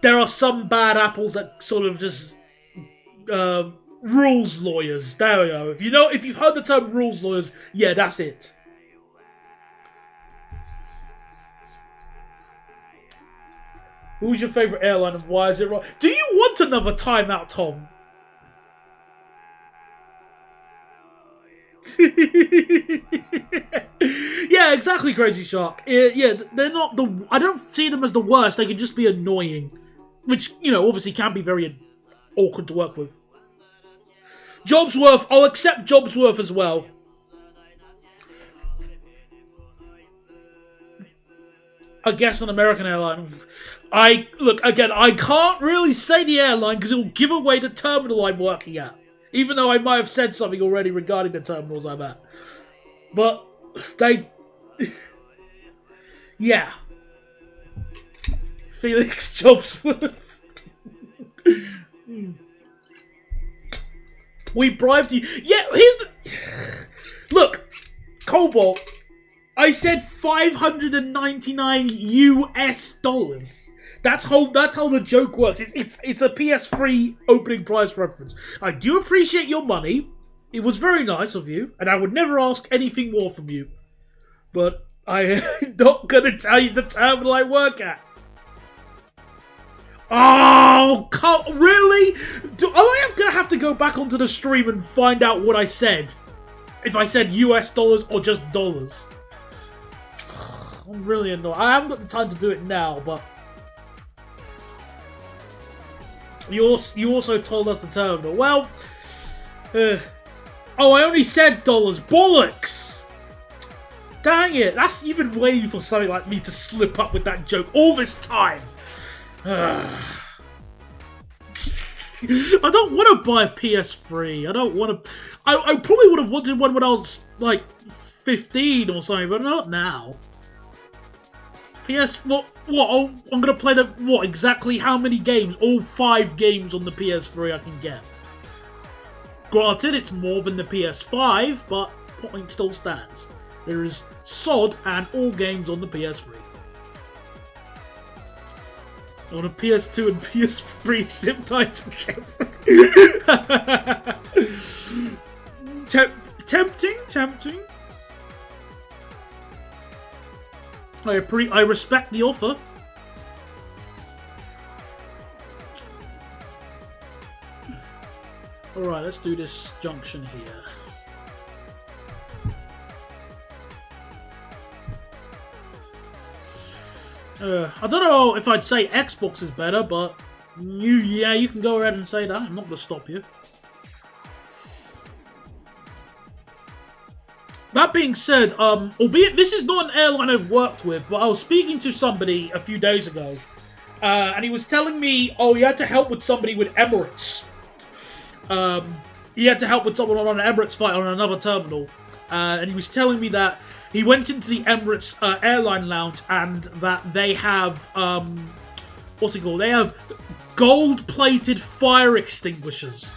there are some bad apples that sort of just rules lawyers. There we go. If you've heard the term rules lawyers, yeah, that's it. Who's your favourite airline and why is it wrong? Do you want another timeout, Tom? Yeah, exactly, Crazy Shark. Yeah, they're not the... I don't see them as the worst. They can just be annoying. Which, obviously can be very awkward to work with. Jobsworth. I'll accept Jobsworth as well. I guess an American airline. Look, again, I can't really say the airline because it will give away the terminal I'm working at. Even though I might have said something already regarding the terminals I'm at. But, they... yeah. Felix Jobsworth. We bribed you. Yeah, here's the... Look, Cobalt, I said $599 US. That's how the joke works. It's a PS3 opening price reference. I do appreciate your money. It was very nice of you, and I would never ask anything more from you. But I am not gonna tell you the terminal I work at. Oh, really? I am gonna have to go back onto the stream and find out what I said. If I said US dollars or just dollars. I'm really annoyed. I haven't got the time to do it now, but... You also told us the terminal. Well... oh, I only said dollars. Bollocks! Dang it. That's even waiting for something like me to slip up with that joke all this time. I don't want to buy a PS3. I don't want to... I probably would have wanted one when I was, like, 15 or something, but not now. What? Oh, I'm going to play the... What, exactly how many games? All 5 games on the PS3 I can get. Granted, it's more than the PS5, but point still stands. There is SOD and all games on the PS3. On a PS2 and PS3 sim tied together. Tempting. I respect the offer. Alright, let's do this junction here. I don't know if I'd say Xbox is better, but you can go ahead and say that. I'm not going to stop you. That being said, albeit this is not an airline I've worked with, but I was speaking to somebody a few days ago, and he was telling me, oh, he had to help with somebody with Emirates. He had to help with someone on an Emirates flight on another terminal, and he was telling me that he went into the Emirates airline lounge and that they have, what's it called? They have gold-plated fire extinguishers.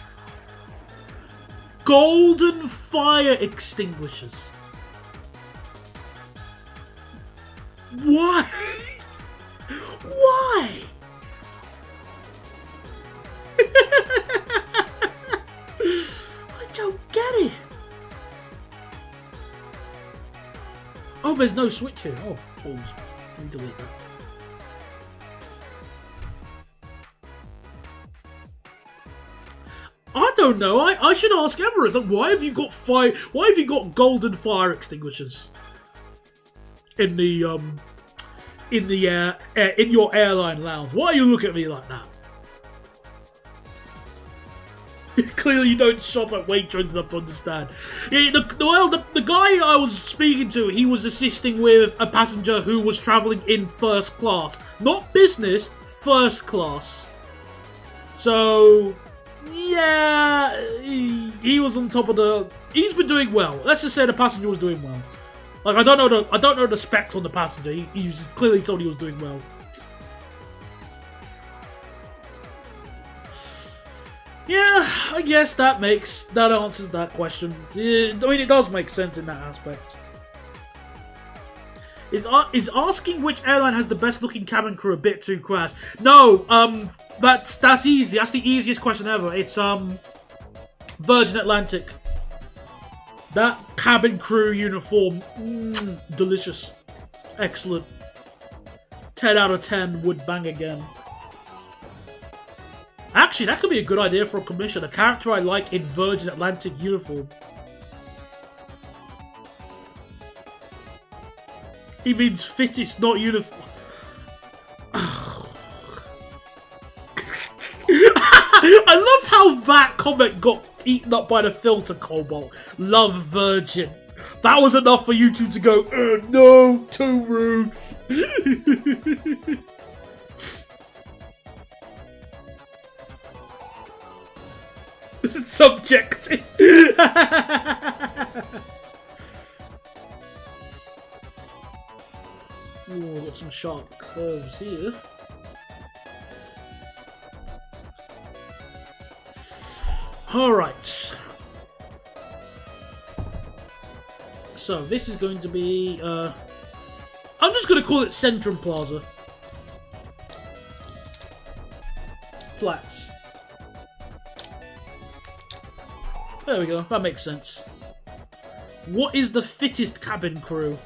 Golden fire extinguishers. Why? Why? I don't get it. Oh, there's no switch here. Oh, balls. Let me delete that. I don't know. I should ask Emirates. Why have you got Why have you got golden fire extinguishers in the in your airline lounge? Why are you looking at me like that? Clearly, you don't shop at Waitrose enough to understand. Yeah, the guy I was speaking to, he was assisting with a passenger who was traveling in first class, not business, first class. So. Yeah, he was on top of the... He's been doing well. Let's just say the passenger was doing well. Like, I don't know the specs on the passenger. He was clearly told he was doing well. Yeah, I guess that answers that question. Yeah, I mean, it does make sense in that aspect. Is asking which airline has the best looking cabin crew a bit too crass? No, that's easy. That's the easiest question ever. It's Virgin Atlantic. That cabin crew uniform, delicious, excellent. 10 out of 10 would bang again. Actually, that could be a good idea for a commission. A character I like in Virgin Atlantic uniform. He means fittest, not uniform. I love how that comment got eaten up by the filter, Cobalt. Love Virgin. That was enough for YouTube to go, no, too rude. Subjective. Ooh, got some sharp curves here. Alright. So, this is going to be, I'm just going to call it Centrum Plaza. Flats. There we go, that makes sense. What is the fittest cabin crew?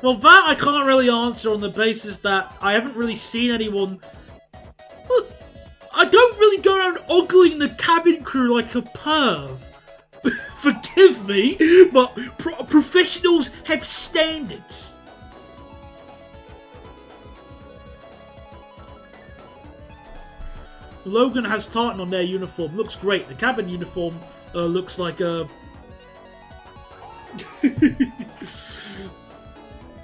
Well, that I can't really answer on the basis that I haven't really seen anyone... Look, I don't really go around ogling the cabin crew like a perv. Forgive me, but professionals have standards. Logan has tartan on their uniform. Looks great. The cabin uniform looks like a...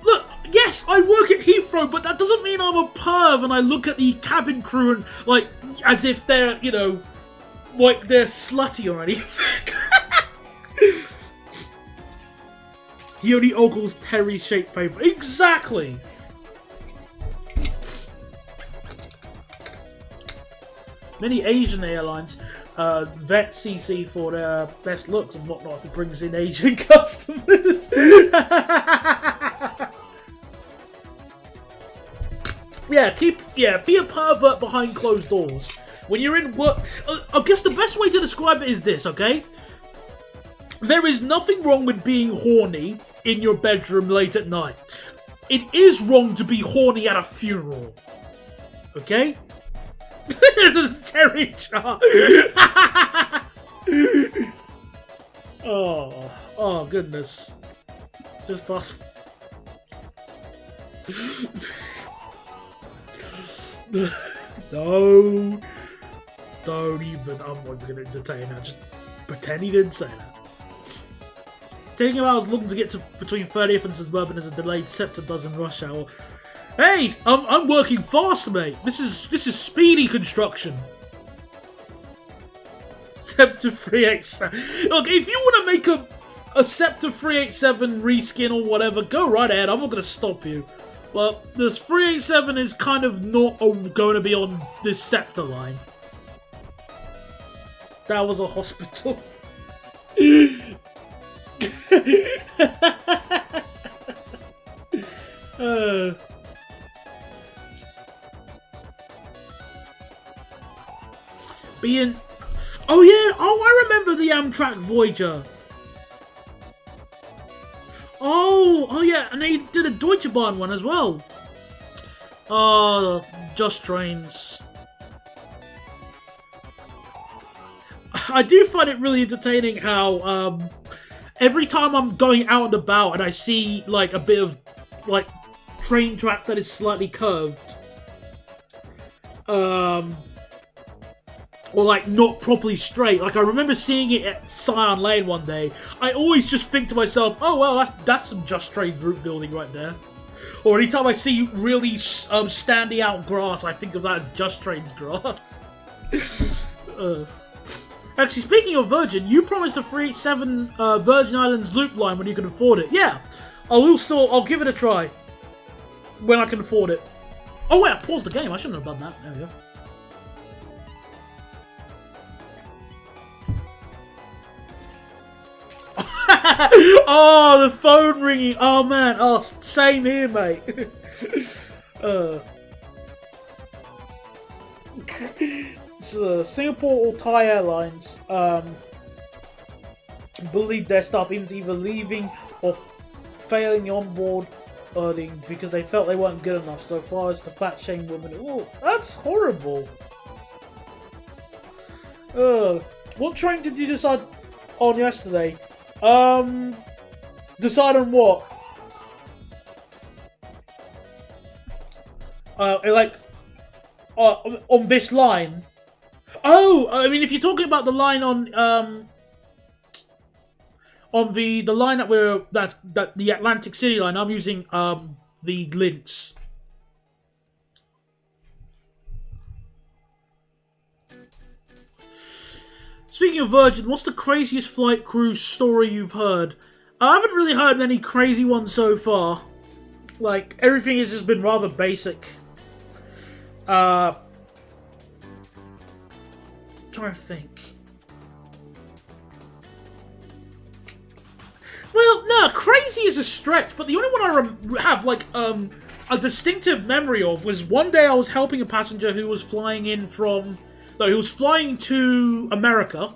Look, yes, I work at Heathrow, but that doesn't mean I'm a perv and I look at the cabin crew and, like, as if they're, you know, like they're slutty or anything. He only ogles terry-shaped paper. Exactly! Many Asian airlines vet CC for their best looks and whatnot if it brings in Asian customers. Be a pervert behind closed doors. When you're in work, I guess the best way to describe it is this, okay? There is nothing wrong with being horny in your bedroom late at night. It is wrong to be horny at a funeral. Okay? Terry chart. Oh goodness. Just ask. No. Don't even. I'm not going to entertain that. Just pretend he didn't say that. Taking about as long to get to between 30th and Suburban as a delayed Scepter does in rush hour. Hey, I'm working fast, mate. This is speedy construction. Scepter 387. Look, if you want to make a Scepter 387 reskin or whatever, go right ahead. I'm not going to stop you. But this 387 is kind of not going to be on this Scepter line. That was a hospital. Being... Oh yeah, I remember the Amtrak Voyager. Oh yeah, and they did a Deutsche Bahn one as well. Oh, Just Trains. I do find it really entertaining how every time I'm going out and about and I see like a bit of like train track that is slightly curved, or like not properly straight. Like I remember seeing it at Scion Lane one day. I always just think to myself, oh well, that's some Just Train route building right there. Or anytime I see really standing out grass, I think of that as Just Train's grass. Actually, speaking of Virgin, you promised a 387 Virgin Islands loop line when you can afford it. Yeah, I'll give it a try when I can afford it. Oh wait, I paused the game. I shouldn't have done that. There we go. Oh, the phone ringing. Oh man. Oh, same here, mate. So, Singapore or Thai Airlines bullied their staff into either leaving or failing the onboard earning because they felt they weren't good enough. So far as the fat shame woman. Oh, that's horrible. What train did you decide on yesterday? Decide on what? On this line. Oh, I mean, if you're talking about the line on the line that the Atlantic City line, I'm using the Links. Speaking of Virgin, what's the craziest flight crew story you've heard? I haven't really heard any crazy ones so far. Like, everything has just been rather basic. Trying to think. Well, no, crazy is a stretch, but the only one I have, like, a distinctive memory of was one day I was helping a passenger who was flying in from... No, he was flying to America.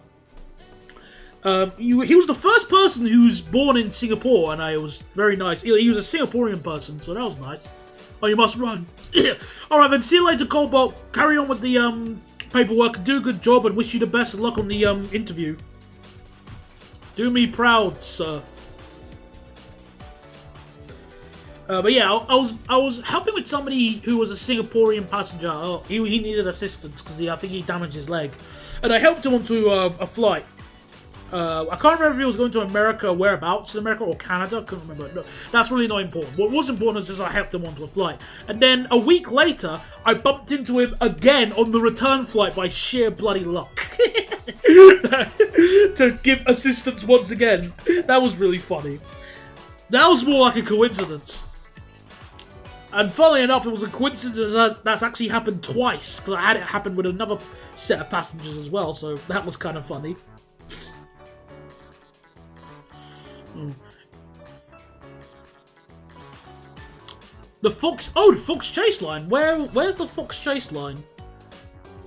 He was the first person who was born in Singapore, and it was very nice. He was a Singaporean person, so that was nice. Oh, you must run. Alright, then see you later, Cobalt. Carry on with the paperwork. Do a good job, and wish you the best of luck on the interview. Do me proud, sir. But yeah, I was helping with somebody who was a Singaporean passenger. Oh, he needed assistance because I think he damaged his leg, and I helped him onto a flight. I can't remember if he was going to America, whereabouts in America, or Canada. I couldn't remember. No, that's really not important. What was important is I helped him onto a flight, and then a week later, I bumped into him again on the return flight by sheer bloody luck to give assistance once again. That was really funny. That was more like a coincidence. And funnily enough, it was a coincidence that's actually happened twice, because I had it happen with another set of passengers as well, so that was kind of funny. The Fox Chase line. Where's the Fox Chase line?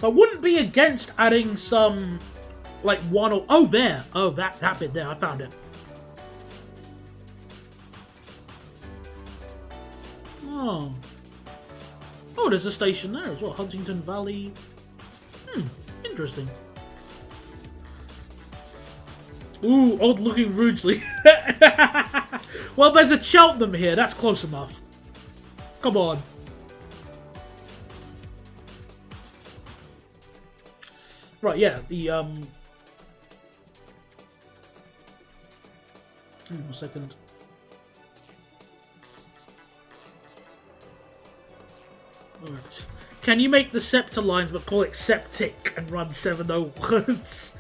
I wouldn't be against adding some, like, one or... Oh, there. Oh, that bit there. I found it. Oh. Oh, there's a station there as well. Huntington Valley. Interesting. Ooh, odd-looking Rougeley. Well, there's a Cheltenham here. That's close enough. Come on. Right, yeah, the, Hang on a second. Alright. Can you make the Scepter lines but call it Septic and run 7 words?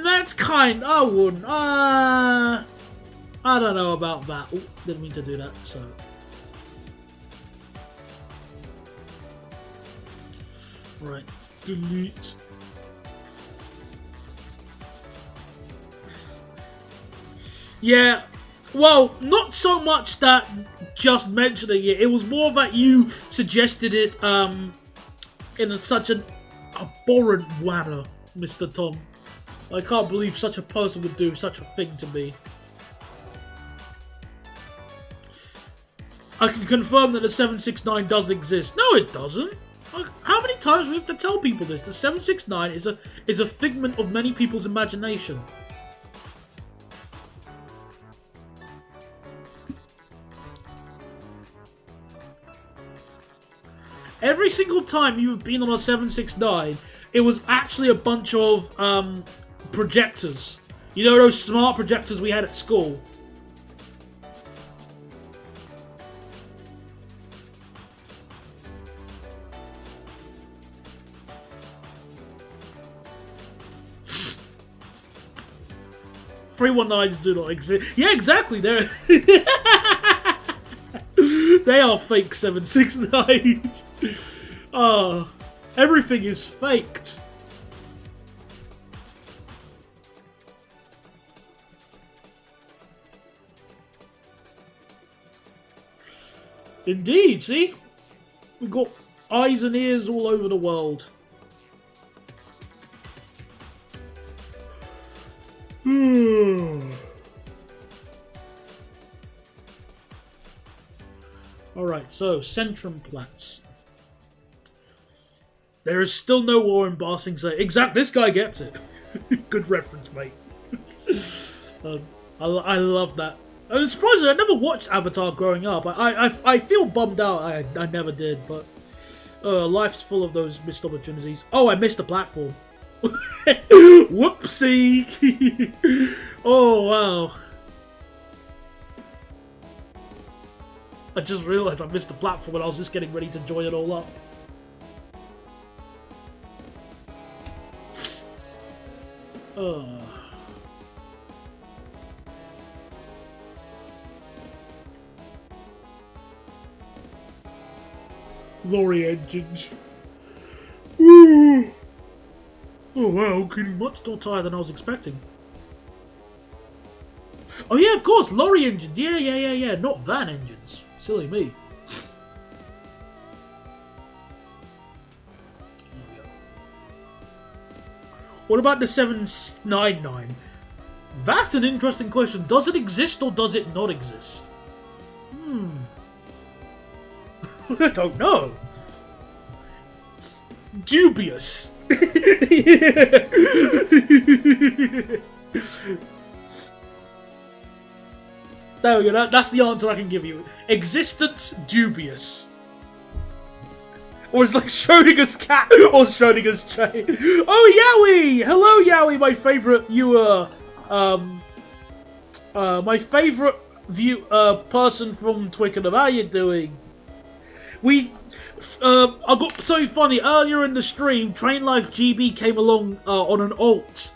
That's kind. I wouldn't. I don't know about that. Ooh, didn't mean to do that, so. Right. Delete. Yeah. Well, not so much that just mentioning it. It was more that you suggested it in such an abhorrent manner, Mr. Tom. I can't believe such a person would do such a thing to me. I can confirm that the 769 does exist. No, it doesn't. How many times do we have to tell people this? The 769 is a figment of many people's imagination. Every single time you've been on a 769, it was actually a bunch of projectors. You know those smart projectors we had at school? .319s do not exist. Yeah, exactly. They're they are fake 769s. Everything is faked. Indeed, see? We've got eyes and ears all over the world. Alright, so Centrumplatz. There is still no war in Ba Sing Se. Exact, this guy gets it. Good reference, mate. I love that. I'm surprised I never watched Avatar growing up. I feel bummed out I never did, but life's full of those missed opportunities. Oh, I missed the platform. Whoopsie! Oh, wow. I just realised I missed the platform and I was just getting ready to join it all up. Lorry engines. Ooh. Oh wow, getting much more tired than I was expecting. Oh yeah, of course, lorry engines. Yeah. Not van engines. Silly me. What about the 799? That's an interesting question. Does it exist or does it not exist? I don't know. Dubious. There we go. That's the answer I can give you. Existence dubious. Or it's like Schrodinger's cat or Schrodinger's train. Oh, Yowie! Hello, Yowie, my favourite viewer. My favourite person from Twickenham. How you doing? I got so funny earlier in the stream. Train Life GB came along on an alt,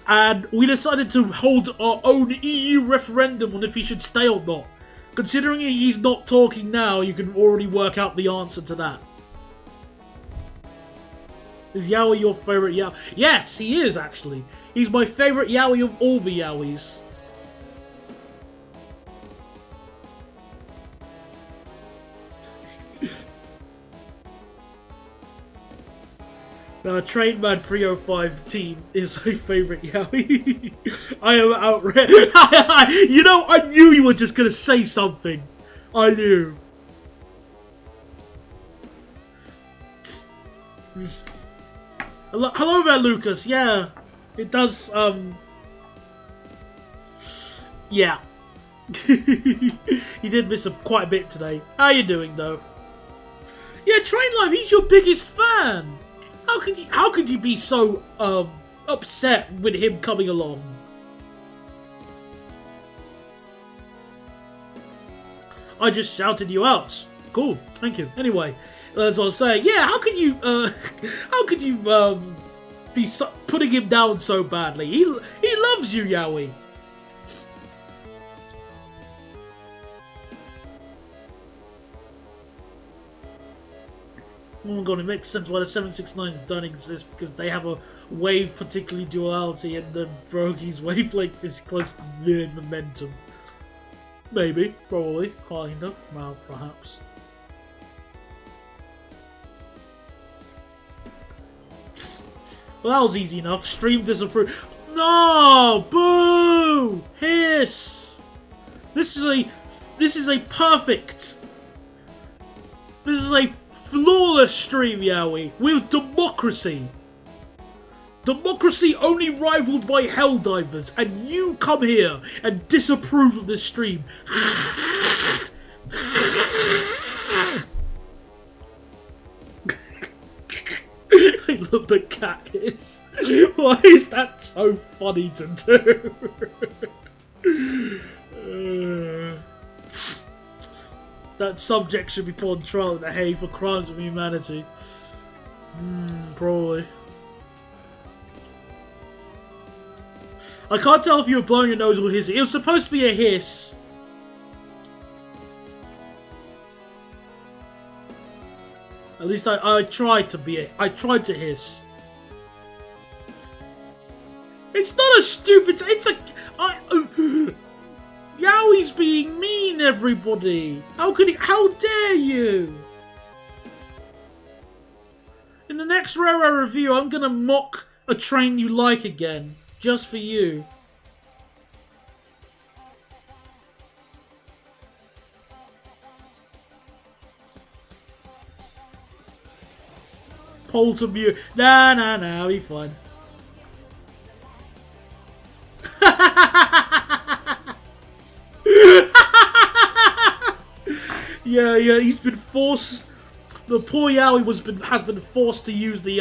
and we decided to hold our own EU referendum on if he should stay or not. Considering he's not talking now, you can already work out the answer to that. Is Yowie your favourite Yowie? Yes, he is actually. He's my favourite Yowie of all the Yowies. Trainman 305 team is my favourite Yowie. I am outraged. You know, I knew you were just going to say something. I knew. Hello there, Lucas. Yeah, it does, yeah. You did miss quite a bit today. How you doing, though? Yeah, Train Life, he's your biggest fan. How could you be so, upset with him coming along? I just shouted you out. Cool, thank you. Anyway. As I was saying, yeah, how could you be putting him down so badly? He loves you, Yowie. Oh my god, it makes sense why the 769s don't exist, because they have a wave particularly duality and the Brogy's wavelength is close to weird momentum. Maybe, probably, kinda, well, perhaps. Well, that was easy enough. Stream disapproved. No! Boo! Hiss! This is a perfect. This is a flawless stream, Yowie. With democracy. Democracy only rivaled by Helldivers, and you come here and disapprove of this stream. I love the cat hiss. Why is that so funny to do? That subject should be put on trial in The Hague for crimes of humanity. Probably. I can't tell if you were blowing your nose or hissing. It was supposed to be a hiss. At least I tried to be I tried to hiss. It's not a stupid. It's a. Yowie he's being mean, everybody! How could he? How dare you! In the next railway review, I'm gonna mock a train you like again, just for you. Pull to mute. Nah, I'll be fine. Yeah, he's been forced. The poor Yowie has been forced to use the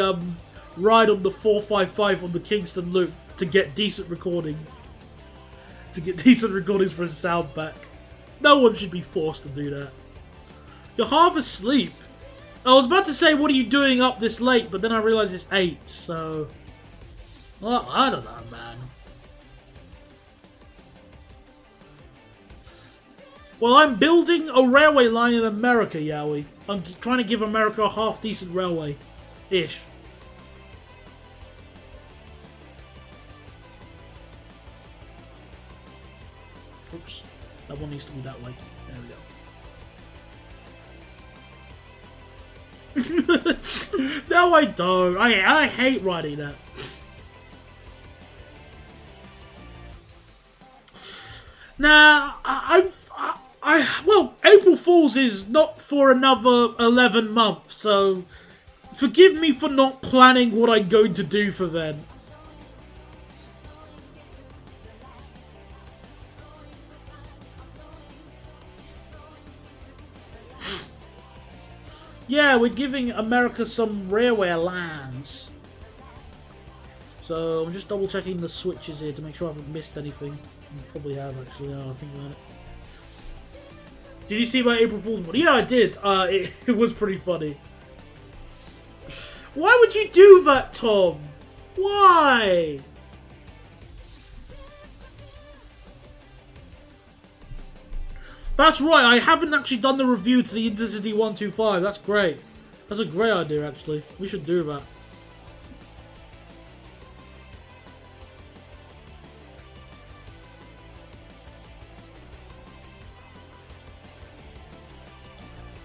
ride on the 455 on the Kingston Loop to get decent recording. To get decent recordings for his sound back. No one should be forced to do that. You're half asleep. I was about to say, what are you doing up this late? But then I realized it's 8, so... Well, I don't know, man. Well, I'm building a railway line in America, Yowie. I'm trying to give America a half-decent railway-ish. Oops. That one needs to be that way. There we go. No, I don't. I hate writing that. Nah, well, April Fool's is not for another 11 months, so forgive me for not planning what I'm going to do for then. Yeah, we're giving America some railway lines. So I'm just double checking the switches here to make sure I haven't missed anything. You probably have actually, now I think about it. Did you see my April Fool's? Yeah, I did. It was pretty funny. Why would you do that, Tom? Why? That's right, I haven't actually done the review to the Intercity 125. That's great. That's a great idea, actually. We should do that.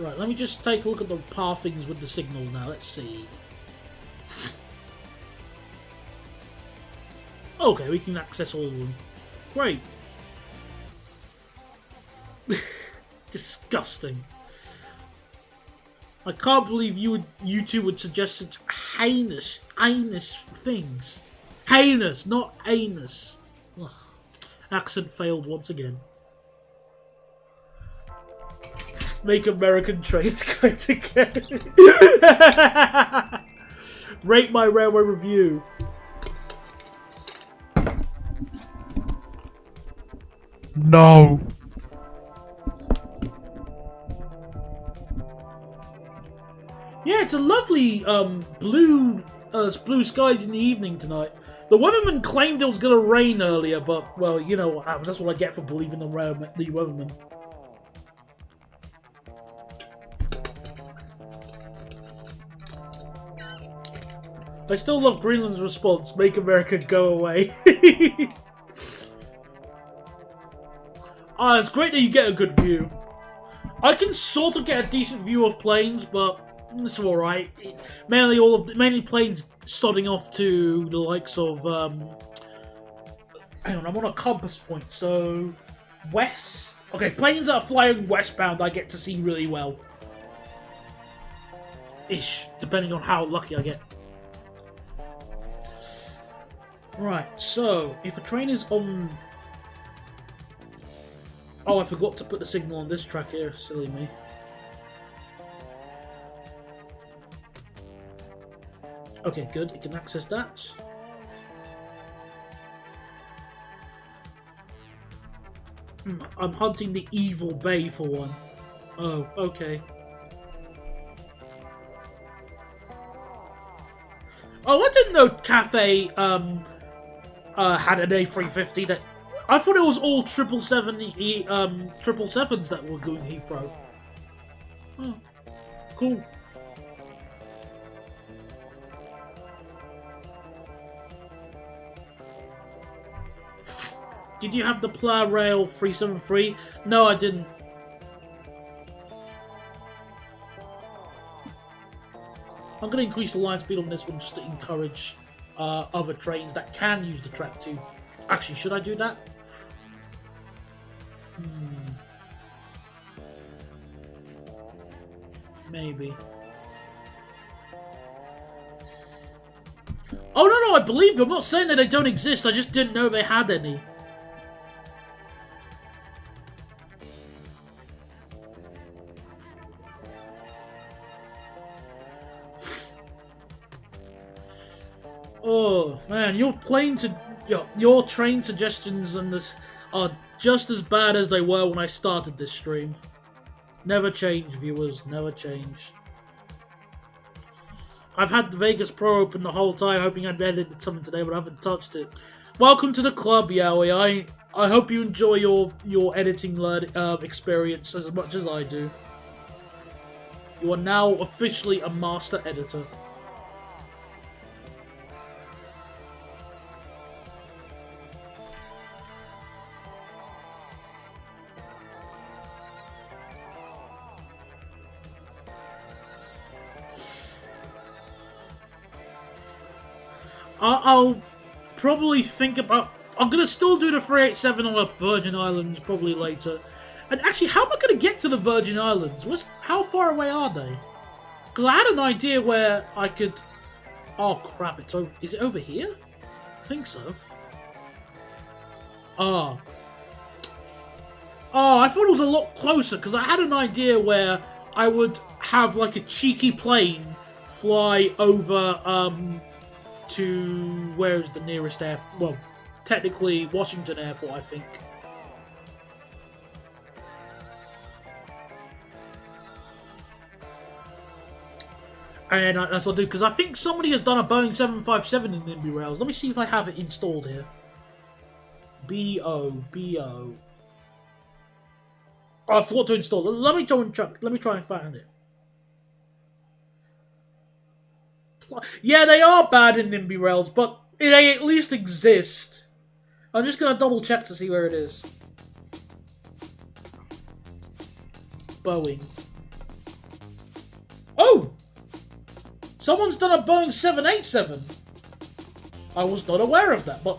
Right, let me just take a look at the pathings with the signal now. Let's see. Okay, we can access all of them. Great. Disgusting. I can't believe you two would suggest such heinous things. Heinous, not anus. Ugh. Accent failed once again. Make American trains great again. Rate my railway review. No. Yeah, it's a lovely blue skies in the evening tonight. The weatherman claimed it was gonna rain earlier, but well, you know what happens. That's what I get for believing the weatherman. I still love Greenland's response. Make America go away. It's great that you get a good view. I can sort of get a decent view of planes, but it's all right. Mainly planes starting off to the likes of. Hang on, I'm on a compass point, so west. Okay, planes that are flying westbound, I get to see really well. Ish, depending on how lucky I get. Right, so if a train is on. Oh, I forgot to put the signal on this track here. Silly me. Okay, good. It can access that. I'm hunting the evil bay for one. Oh, okay. Oh, I didn't know Cafe had an A350 that. I thought it was all 777s that were going Heathrow. Oh, cool. did you have the Pla Rail 373? No, I didn't. I'm going to increase the line speed on this one just to encourage other trains that can use the track too. Actually, should I do that? Maybe. Oh, no, I believe you. I'm not saying that they don't exist. I just didn't know they had any. Oh man, your train suggestions and this are just as bad as they were when I started this stream. Never change, viewers. Never change. I've had the Vegas Pro open the whole time, hoping I'd edited something today, but I haven't touched it. Welcome to the club, Yowie. I hope you enjoy your editing experience as much as I do. You are now officially a master editor. I'll probably think about... I'm going to still do the 387 on the Virgin Islands probably later. And actually, how am I going to get to the Virgin Islands? How far away are they? Because I had an idea where I could... Oh crap, it's over... Is it over here? I think so. Oh, I thought it was a lot closer, because I had an idea where I would have like a cheeky plane fly over... to where's the nearest airport? Well, technically Washington Airport, I think. And that's what I'll do, because I think somebody has done a Boeing 757 in Nimby Rails. Let me see if I have it installed here. B-O. Oh, I forgot to install it. Let me try and find it. Yeah, they are bad in Nimby Rails, but they at least exist. I'm just gonna double check to see where it is. Boeing. Oh! Someone's done a Boeing 787. I was not aware of that, but...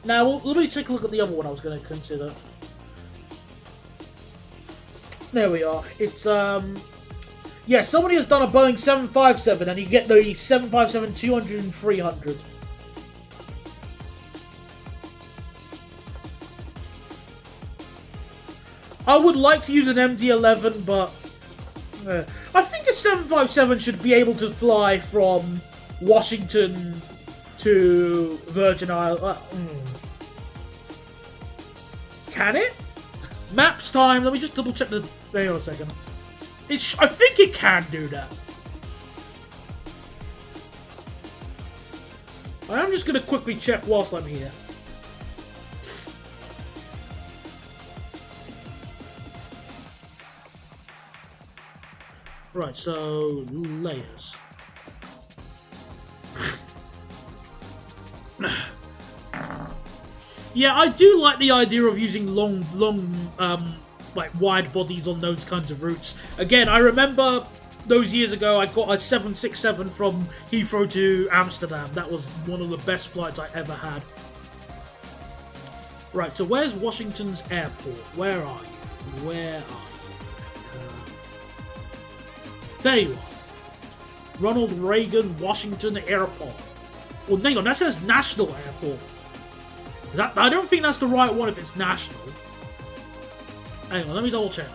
Now, let me take a look at the other one I was going to consider. There we are. It's, yeah, somebody has done a Boeing 757, and you get the 757-200 and 300. I would like to use an MD-11, but... I think a 757 should be able to fly from Washington to Virgin Islands. Can it? Maps time. Let me just double check the... Hang on a second. I think it can do that. I'm just going to quickly check whilst I'm here. Right, so layers. Yeah, I do like the idea of using long, like wide bodies on those kinds of routes. Again, I remember those years ago I got a 767 from Heathrow to Amsterdam. That was one of the best flights I ever had. Right, so where's Washington's airport? Where are you? Where are you? There you are. Ronald Reagan Washington Airport. Well, hang on, that says National Airport. I don't think that's the right one if it's national. Hang on, let me double check.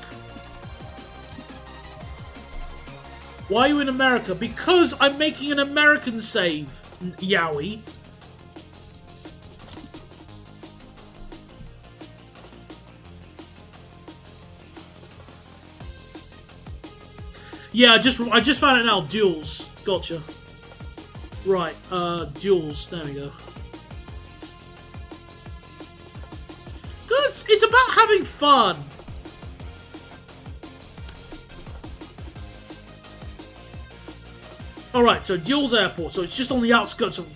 Why are you in America? Because I'm making an American save, Yowie. Yeah, I just found it now. Duels. Gotcha. Right, duels. There we go. Good. It's about having fun. Alright, so Duels Airport. So it's just on the outskirts of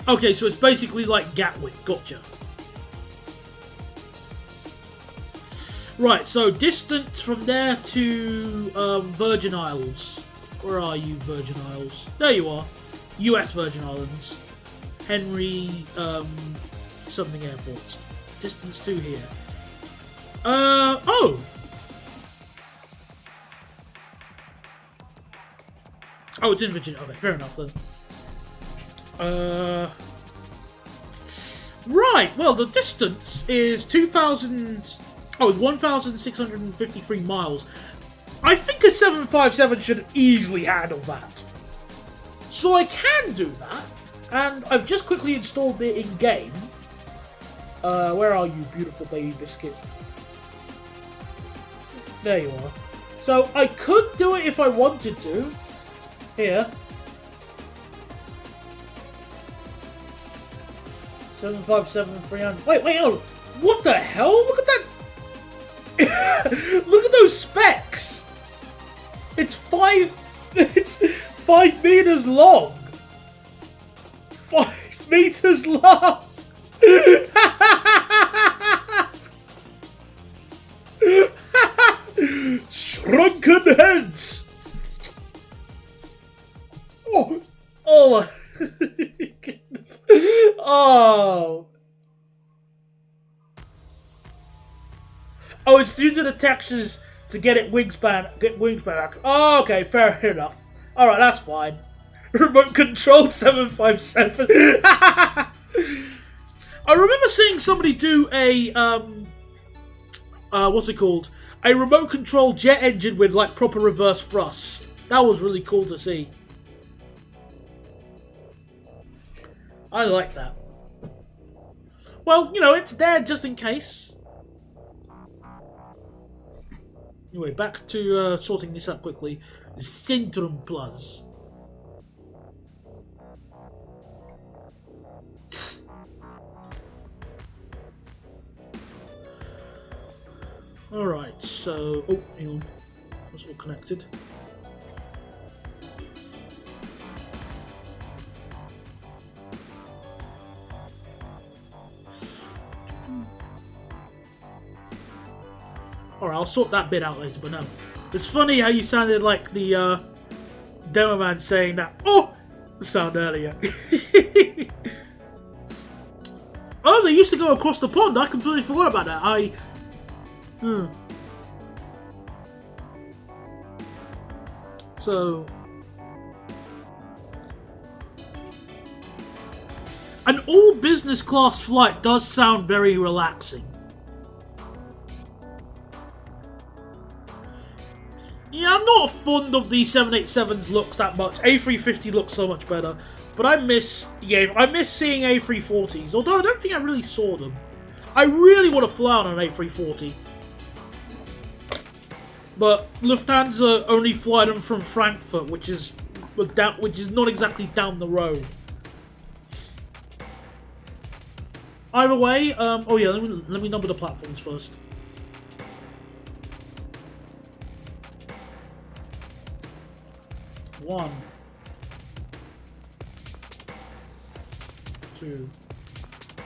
Okay, so it's basically like Gatwick. Gotcha. Right, so distance from there to Virgin Isles. Where are you, Virgin Isles? There you are. US Virgin Islands. Henry something airport. Distance to here. Oh! Oh, it's in Virginia. Okay, fair enough then. Right, well, the distance is 2,000... Oh, 1,653 miles. I think a 757 should easily handle that. So I can do that, and I've just quickly installed it in-game. Where are you, beautiful baby biscuit? There you are. So I could do it if I wanted to. Here. 757-300. Wait, oh, what the hell? Look at that! Look at those specs! It's 5 meters long! 5 meters long! Shrunken heads! Oh my goodness. Oh. Oh, it's due to the textures to get wingspan. Oh, okay, fair enough. Alright, that's fine. Remote control 757. I remember seeing somebody do a what's it called? A remote control jet engine with like proper reverse thrust. That was really cool to see. I like that. Well, you know, it's there just in case. Anyway, back to sorting this out quickly. Centrum Plus. Alright, so... Oh, hang on. That's all connected. Alright, I'll sort that bit out later, but no. It's funny how you sounded like the demo man saying that sound earlier. Oh, they used to go across the pond. I completely forgot about that. So... An all-business class flight does sound very relaxing. Yeah, I'm not fond of the 787's looks that much. A350 looks so much better. But I miss seeing A340s, although I don't think I really saw them. I really want to fly on an A340. But Lufthansa only fly them from Frankfurt, which is not exactly down the road. Either way, oh yeah, let me number the platforms first. One, 2, 3.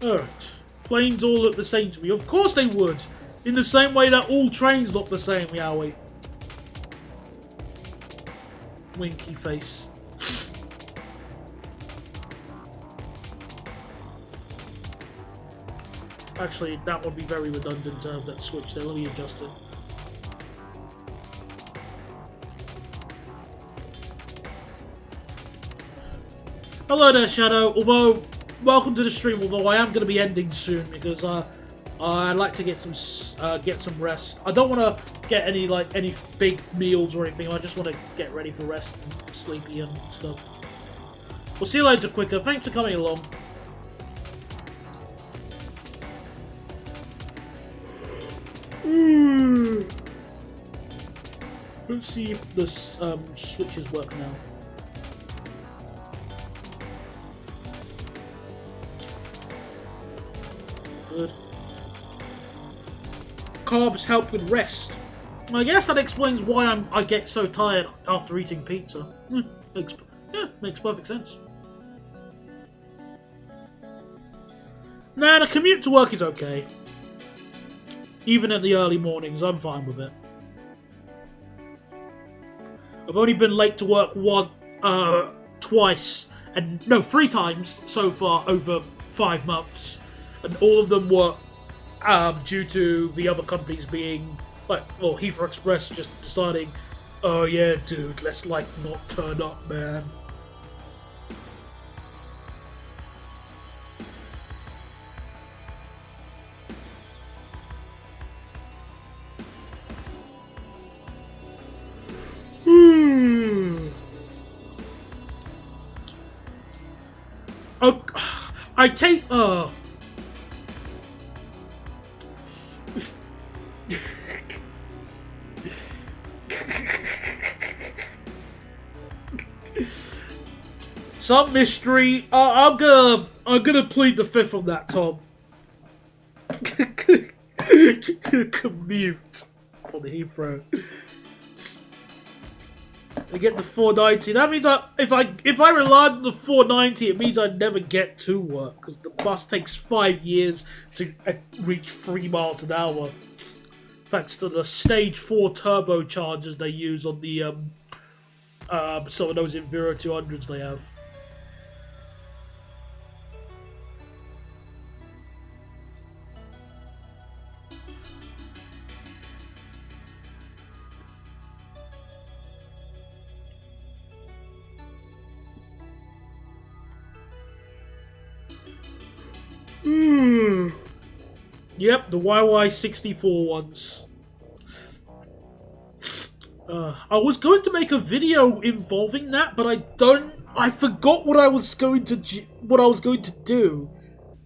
Alright. Planes all look the same to me. Of course they would! In the same way that all trains look the same, Yowie. Winky face. Actually, that would be very redundant to have that switch there. Let me adjust it. Hello there, Shadow. Although, welcome to the stream. Although I am going to be ending soon because I'd like to get some rest. I don't want to get any big meals or anything. I just want to get ready for rest and sleepy and stuff. We'll see you later, Quicker. Thanks for coming along. Let's see if the switches work now. carbs help with rest. I guess that explains why I get so tired after eating pizza. Makes perfect sense. Nah, the commute to work is okay. Even in the early mornings, I'm fine with it. I've only been late to work twice, and no, 3 times so far over 5 months, and all of them were due to the other companies being like, well, Heathrow Express just deciding, oh yeah, dude, let's like not turn up, man. Oh, I take some mystery. I'm gonna plead the fifth on that, Tom. Commute on the Heathrow. I get the 490. That means if I rely on the 490, it means I never get to work because the bus takes 5 years to reach 3 miles an hour. Thanks to the stage 4 turbochargers they use on the some of those Enviro 200s they have. Yep, the YY64 ones. I was going to make a video involving that, but I forgot what I was going to do.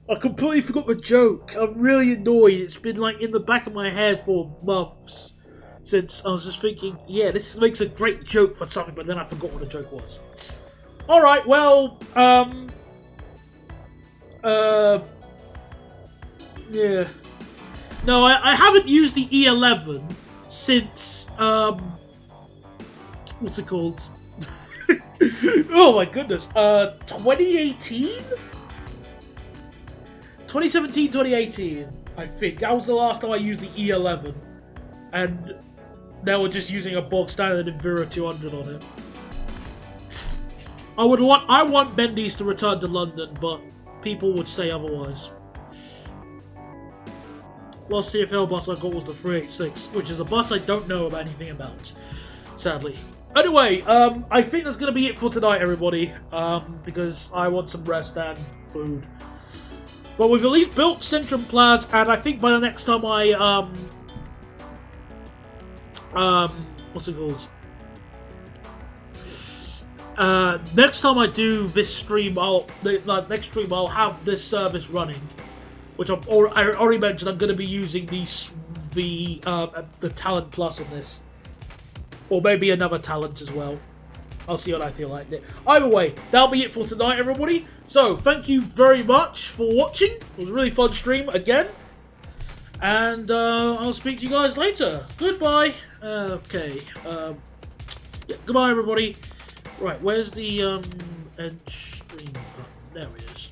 I completely forgot the joke. I'm really annoyed. It's been like in the back of my head for months since I was just thinking, yeah, this makes a great joke for something, but then I forgot what the joke was. All right, well, yeah. No, I haven't used the E11 since, what's it called? Oh my goodness, 2018? 2017, 2018, I think. That was the last time I used the E11. And now we're just using a bog standard Enviro 200 on it. I want Bendy's to return to London, but people would say otherwise. Last CFL bus I got was the 386, which is a bus I don't know about anything about, sadly. Anyway, I think that's going to be it for tonight, everybody, because I want some rest and food. But we've at least built Centrum Plaza, and I think by the next time I, what's it called? Next time I do this stream, next stream I'll have this service running. Which I already mentioned, I'm going to be using the Talent Plus on this. Or maybe another talent as well. I'll see what I feel like. Either way, that'll be it for tonight, everybody. So, thank you very much for watching. It was a really fun stream again. And I'll speak to you guys later. Goodbye. Okay. Yeah, goodbye, everybody. Right, where's the end stream button? There it is.